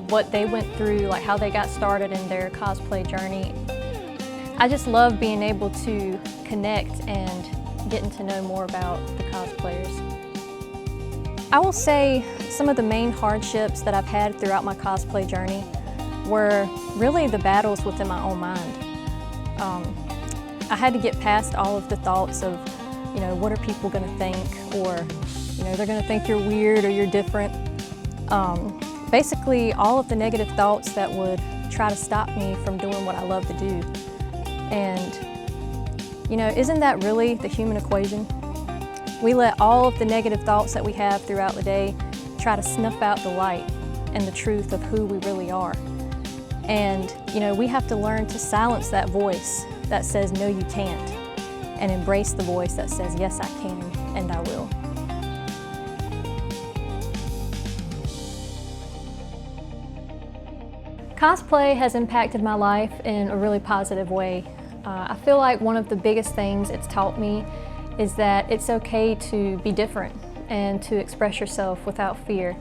what they went through, like how they got started in their cosplay journey. I just love being able to connect and getting to know more about the cosplayers. I will say some of the main hardships that I've had throughout my cosplay journey were really the battles within my own mind. I had to get past all of the thoughts of, you know, what are people gonna think? Or, you know, they're gonna think you're weird or you're different. Basically, all of the negative thoughts that would try to stop me from doing what I love to do. And, you know, isn't that really the human equation? We let all of the negative thoughts that we have throughout the day try to snuff out the light and the truth of who we really are. And, you know, we have to learn to silence that voice that says, no, you can't, and embrace the voice that says, yes, I can, and I will. Cosplay has impacted my life in a really positive way. I feel like one of the biggest things it's taught me is that it's okay to be different and to express yourself without fear.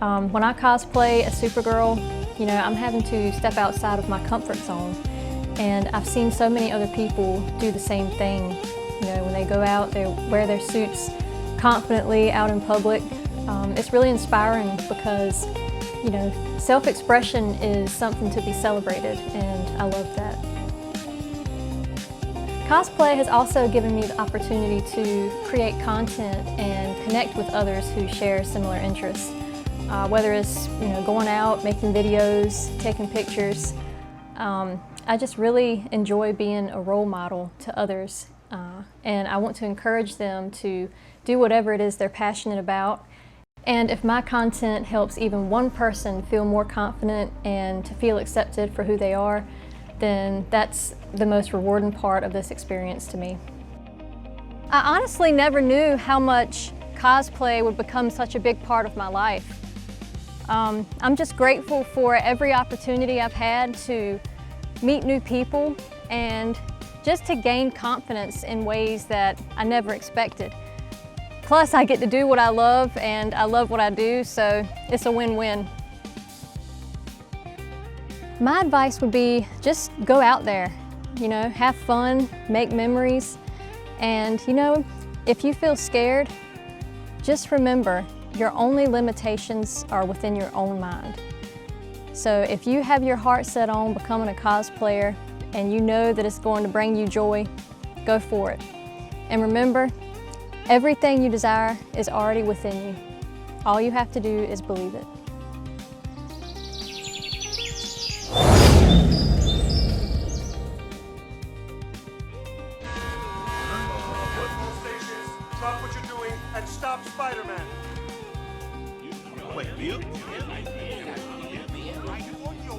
When I cosplay as Supergirl, you know, I'm having to step outside of my comfort zone. And I've seen so many other people do the same thing. You know, when they go out, they wear their suits confidently out in public. It's really inspiring because, you know, self-expression is something to be celebrated, and I love that. Cosplay has also given me the opportunity to create content and connect with others who share similar interests. Whether it's, you know, going out, making videos, taking pictures. I just really enjoy being a role model to others, and I want to encourage them to do whatever it is they're passionate about. And if my content helps even one person feel more confident and to feel accepted for who they are, then that's the most rewarding part of this experience to me. I honestly never knew how much cosplay would become such a big part of my life. I'm just grateful for every opportunity I've had to meet new people and just to gain confidence in ways that I never expected. Plus, I get to do what I love, and I love what I do, so it's a win-win. My advice would be just go out there, you know, have fun, make memories, and you know, if you feel scared, just remember your only limitations are within your own mind. So if you have your heart set on becoming a cosplayer and you know that it's going to bring you joy, go for it. And remember, everything you desire is already within you. All you have to do is believe it. Stop what you're doing and stop Spider-Man. Wait, you?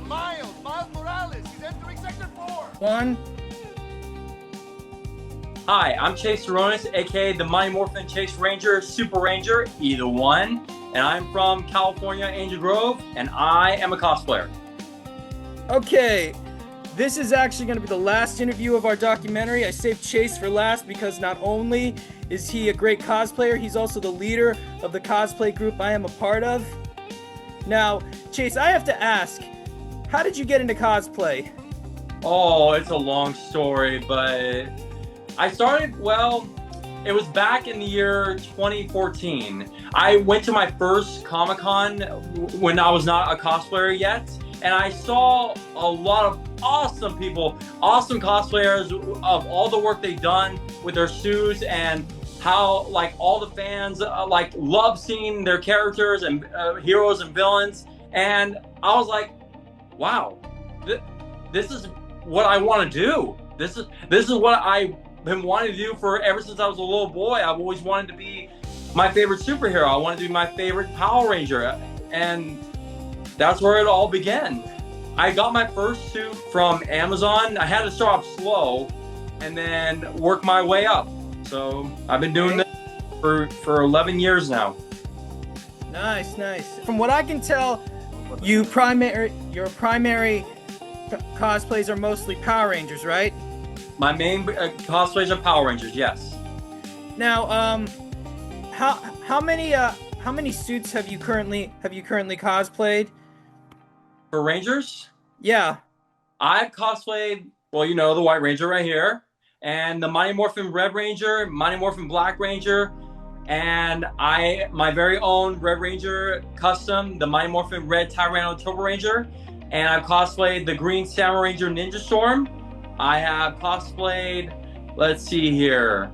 Miles Morales, he's entering Sector 4. One. Hi, I'm Chase Saronis, aka the Mighty Morphin Chase Ranger, Super Ranger, either one. And I'm from California, Angel Grove, and I am a cosplayer. Okay, this is actually going to be the last interview of our documentary. I saved Chase for last because not only is he a great cosplayer, he's also the leader of the cosplay group I am a part of. Now, Chase, I have to ask, how did you get into cosplay? Oh, it's a long story, but I started, well, it was back in the year 2014. I went to my first Comic-Con when I was not a cosplayer yet, and I saw a lot of awesome people, awesome cosplayers of all the work they've done with their suits and how like all the fans like love seeing their characters and heroes and villains. And I was like, wow, this is what I want to do. This is what I've been wanting to do for ever since I was a little boy. I've always wanted to be my favorite superhero. I wanted to be my favorite Power Ranger, and that's where it all began. I got my first suit from Amazon. I had to start off slow and then work my way up. So I've been doing this for 11 years now. Nice, nice. From what I can tell, your primary cosplays are mostly Power Rangers, right? My main cosplays are Power Rangers, yes. Now, how many suits have you currently cosplayed? For Rangers? Yeah. I've cosplayed, well, you know, the White Ranger right here, and the Mighty Morphin Red Ranger, Mighty Morphin Black Ranger, and my very own Red Ranger custom, the Mighty Morphin Red Tyranno Turbo Ranger, and I've cosplayed the Green Samurai Ranger Ninja Storm. I have cosplayed, let's see here.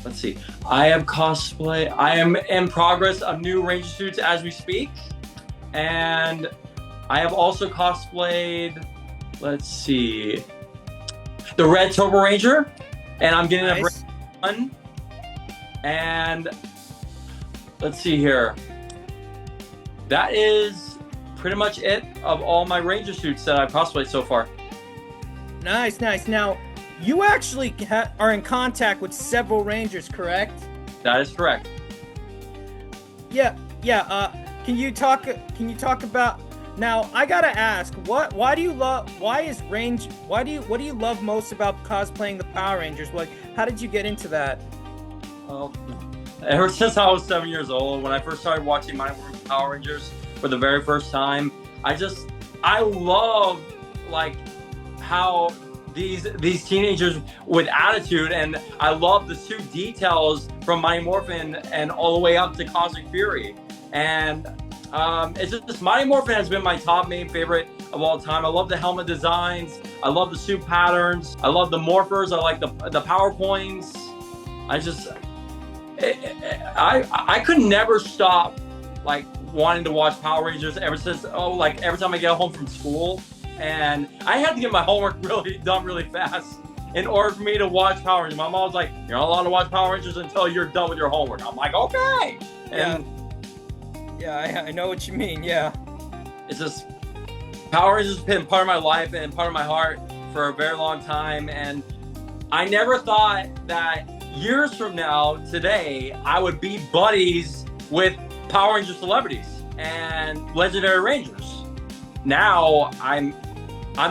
Let's see. I am in progress of new Ranger suits as we speak. And I have also cosplayed, let's see, the Red Turbo Ranger. And I'm getting a brand new one. And let's see here. That is pretty much it of all my Ranger suits that I've cosplayed so far. Nice, nice. Now, you actually are in contact with several Rangers, correct? That is correct. Yeah. Can you talk about Now I gotta ask, what do you love most about cosplaying the Power Rangers? Like, how did you get into that? Well, ever since I was 7 years old, when I first started watching Mighty Morphin Power Rangers for the very first time, I love like how these teenagers with attitude, and I love the suit details from Mighty Morphin and all the way up to Cosmic Fury. And it's just Mighty Morphin has been my top main favorite of all time. I love the helmet designs. I love the suit patterns. I love the morphers. I like the power coins. I could never stop like wanting to watch Power Rangers ever since every time I get home from school. And I had to get my homework done really fast in order for me to watch Power Rangers. My mom was like, "You're not allowed to watch Power Rangers until you're done with your homework." I'm like, "Okay." And yeah, I know what you mean. Yeah, it's just Power Rangers has been part of my life and part of my heart for a very long time. And I never thought that years from now, today, I would be buddies with Power Ranger celebrities and Legendary Rangers. Now I'm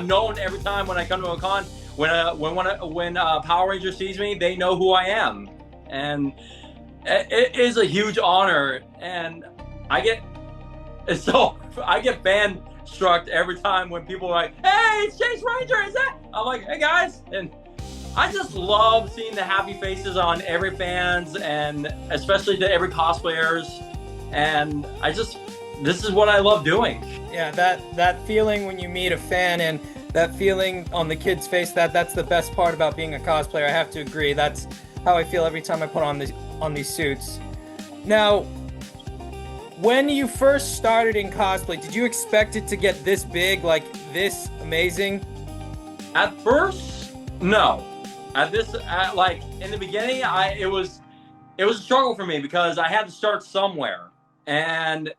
known every time when I come to a con. When Power Ranger sees me, they know who I am, and it is a huge honor. And I get fan struck every time when people are like, "Hey, it's Chase Ranger, is that?" I'm like, "Hey guys," and I just love seeing the happy faces on every fans, and especially to every cosplayers. And this is what I love doing. Yeah, that feeling when you meet a fan and that feeling on the kid's face, that's the best part about being a cosplayer. I have to agree. That's how I feel every time I put on these suits. Now, when you first started in cosplay, did you expect it to get this big, like this amazing? At first, no. Like in the beginning, it was a struggle for me because I had to start somewhere. And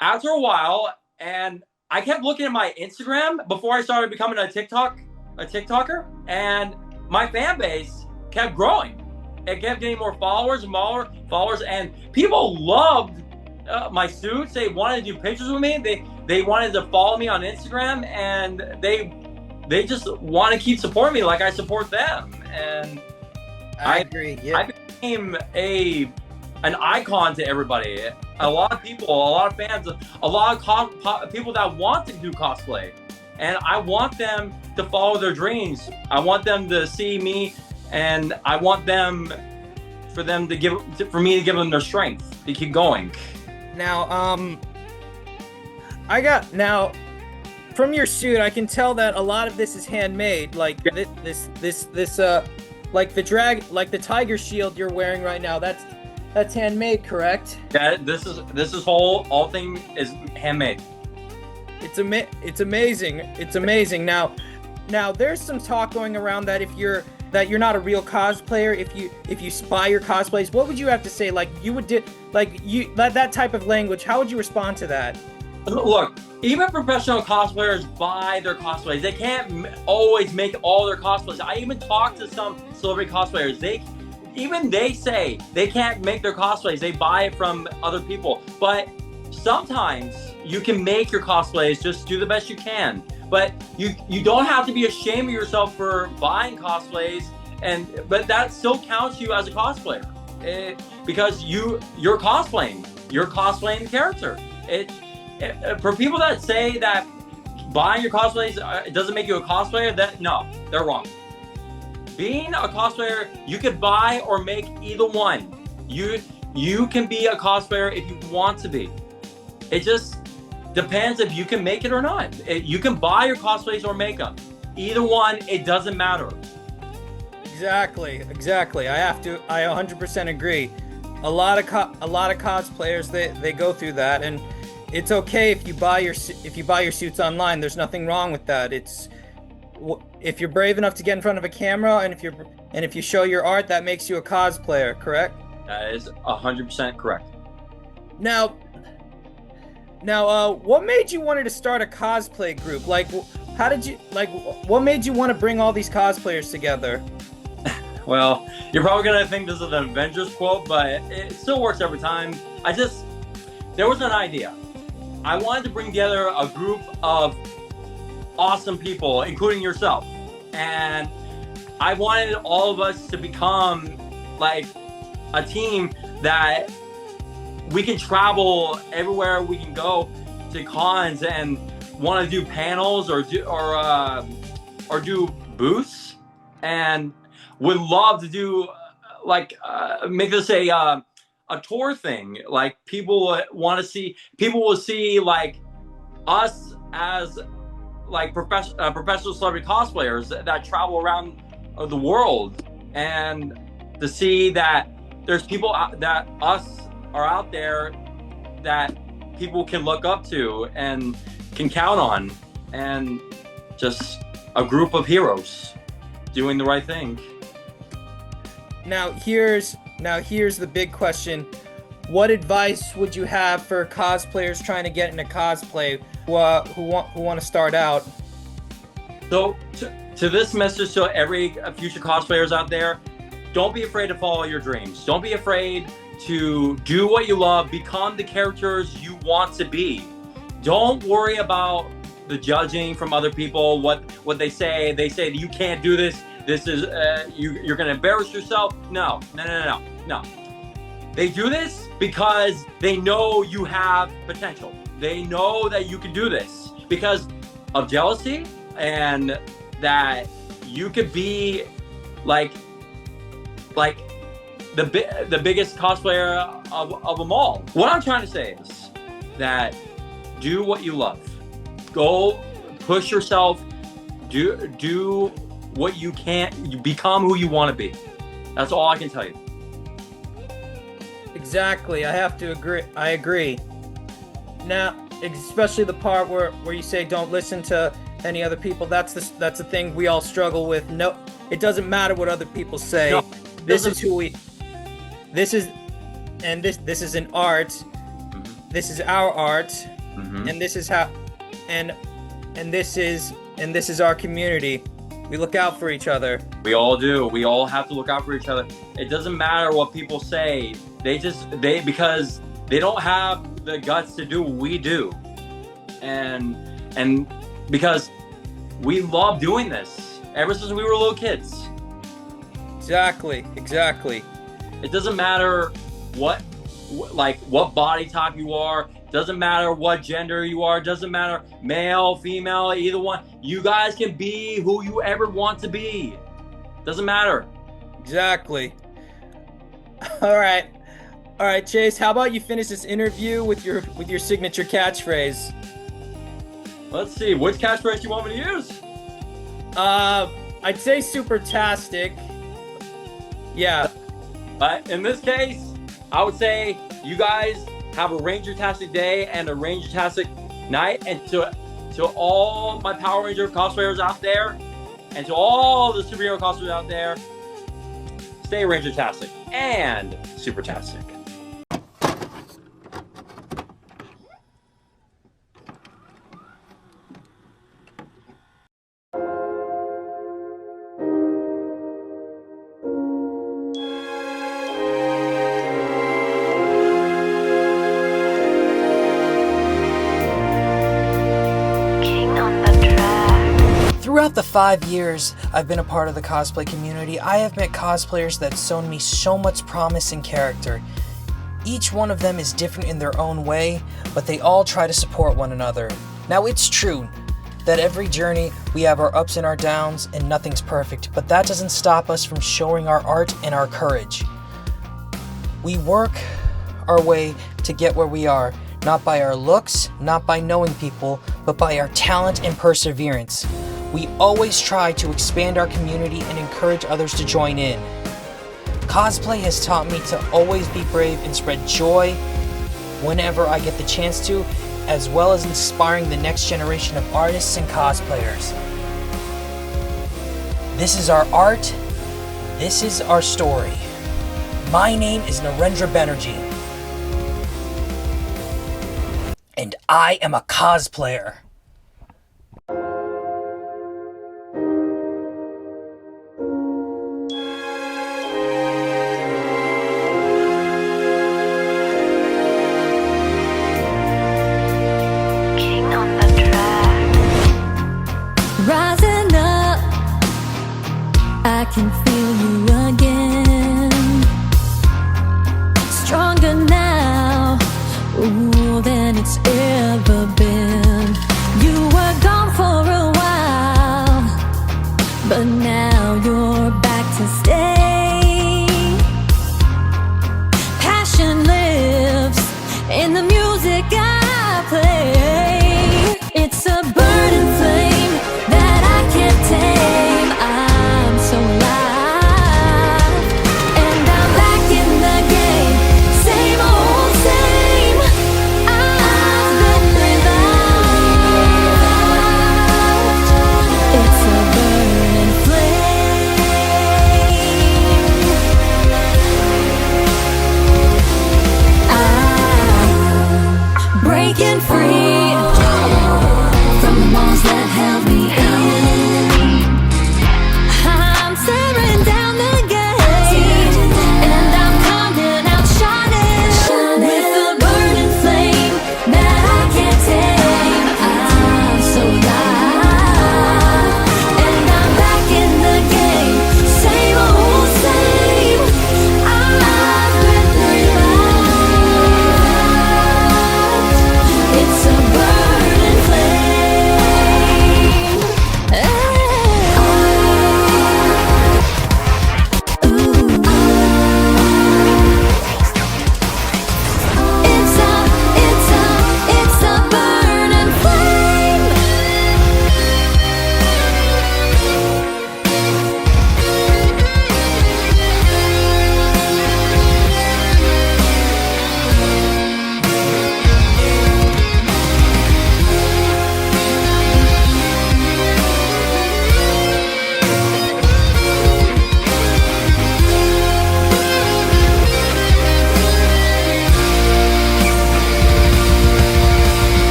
after a while, and I kept looking at my Instagram before I started becoming a TikToker, and my fan base kept growing. It kept getting more followers and more followers, and people loved my suits. They wanted to do pictures with me. They wanted to follow me on Instagram, and they just want to keep supporting me like I support them. And I agree. Yeah. I became an icon to everybody. A lot of people, a lot of fans, a lot of people that want to do cosplay. And I want them to follow their dreams. I want them to see me, and I want them for me to give them their strength to keep going. Now, from your suit, I can tell that a lot of this is handmade. Like this like the tiger shield you're wearing right now. That's handmade, correct? Yeah, this is all thing is handmade. It's amazing. It's amazing. Now there's some talk going around that you're not a real cosplayer if you spy your cosplays. What would you have to say? Like that type of language. How would you respond to that? Look, even professional cosplayers buy their cosplays. They can't always make all their cosplays. I even talked to some celebrity cosplayers. They say they can't make their cosplays. They buy it from other people. But sometimes you can make your cosplays. Just do the best you can. But you don't have to be ashamed of yourself for buying cosplays. But that still counts you as a cosplayer because you're cosplaying. You're cosplaying the character. For people that say that buying your cosplays doesn't make you a cosplayer, no, they're wrong. Being a cosplayer, you could buy or make either one. You can be a cosplayer if you want to be. It just depends if you can make it or not. You can buy your cosplays or make them. Either one, it doesn't matter. Exactly. I 100% agree. A lot of cosplayers they go through that, and it's okay if you buy your suits online. There's nothing wrong with that. If you're brave enough to get in front of a camera and if you show your art, that makes you a cosplayer, correct? That is 100% correct. Now, what made you wanted to start a cosplay group? What made you want to bring all these cosplayers together? Well, you're probably gonna think this is an Avengers quote, but it still works every time. There was an idea. I wanted to bring together a group of awesome people, including yourself. And I wanted all of us to become like a team that we can travel everywhere we can go to cons and want to do panels or do booths, and would love to do make this a tour thing. Like people will see like us as like professional celebrity cosplayers that travel around the world, and to see that there's people that us are out there that people can look up to and can count on, and just a group of heroes doing the right thing. Now here's the big question. What advice would you have for cosplayers trying to get into cosplay who want to start out? So to this message to every future cosplayers out there, don't be afraid to follow your dreams. Don't be afraid to do what you love. Become the characters you want to be. Don't worry about the judging from other people, what they say. They say you can't do this. This is you're gonna embarrass yourself. No. They do this because they know you have potential. They know that you can do this because of jealousy, and that you could be like the biggest cosplayer of them all. What I'm trying to say is that do what you love. Go push yourself. Do what you can. You become who you want to be. That's all I can tell you. Exactly. I have to agree. I agree. Now, especially the part where you say don't listen to any other people. That's the thing we all struggle with. No, it doesn't matter what other people say. No, this is who we. This is an art. Mm-hmm. This is our art, Mm-hmm. and this is how, and this is our community. We look out for each other. We all do. We all have to look out for each other. It doesn't matter what people say. Because they don't have the guts to do what we do, and because we love doing this ever since we were little kids. Exactly. It doesn't matter what body type you are. Doesn't matter what gender you are. Doesn't matter male, female, either one. You guys can be who you ever want to be. Doesn't matter. Exactly. All right, Chase. How about you finish this interview with your signature catchphrase? Let's see. Which catchphrase do you want me to use? I'd say super-tastic. Yeah. In this case, I would say you guys have a Ranger-tastic day and a Ranger-tastic night. And to all my Power Ranger cosplayers out there, and to all the superhero cosplayers out there, stay Ranger-tastic and super-tastic. Throughout the 5 years I've been a part of the cosplay community, I have met cosplayers that have shown me so much promise and character. Each one of them is different in their own way, but they all try to support one another. Now, it's true that every journey we have our ups and our downs and nothing's perfect, but that doesn't stop us from showing our art and our courage. We work our way to get where we are, not by our looks, not by knowing people, but by our talent and perseverance. We always try to expand our community and encourage others to join in. Cosplay has taught me to always be brave and spread joy whenever I get the chance to, as well as inspiring the next generation of artists and cosplayers. This is our art. This is our story. My name is Narendra Banerjee, and I am a cosplayer. can feel you again. Stronger now, ooh, than it's ever been. You were gone for a while, but now you're back to stay.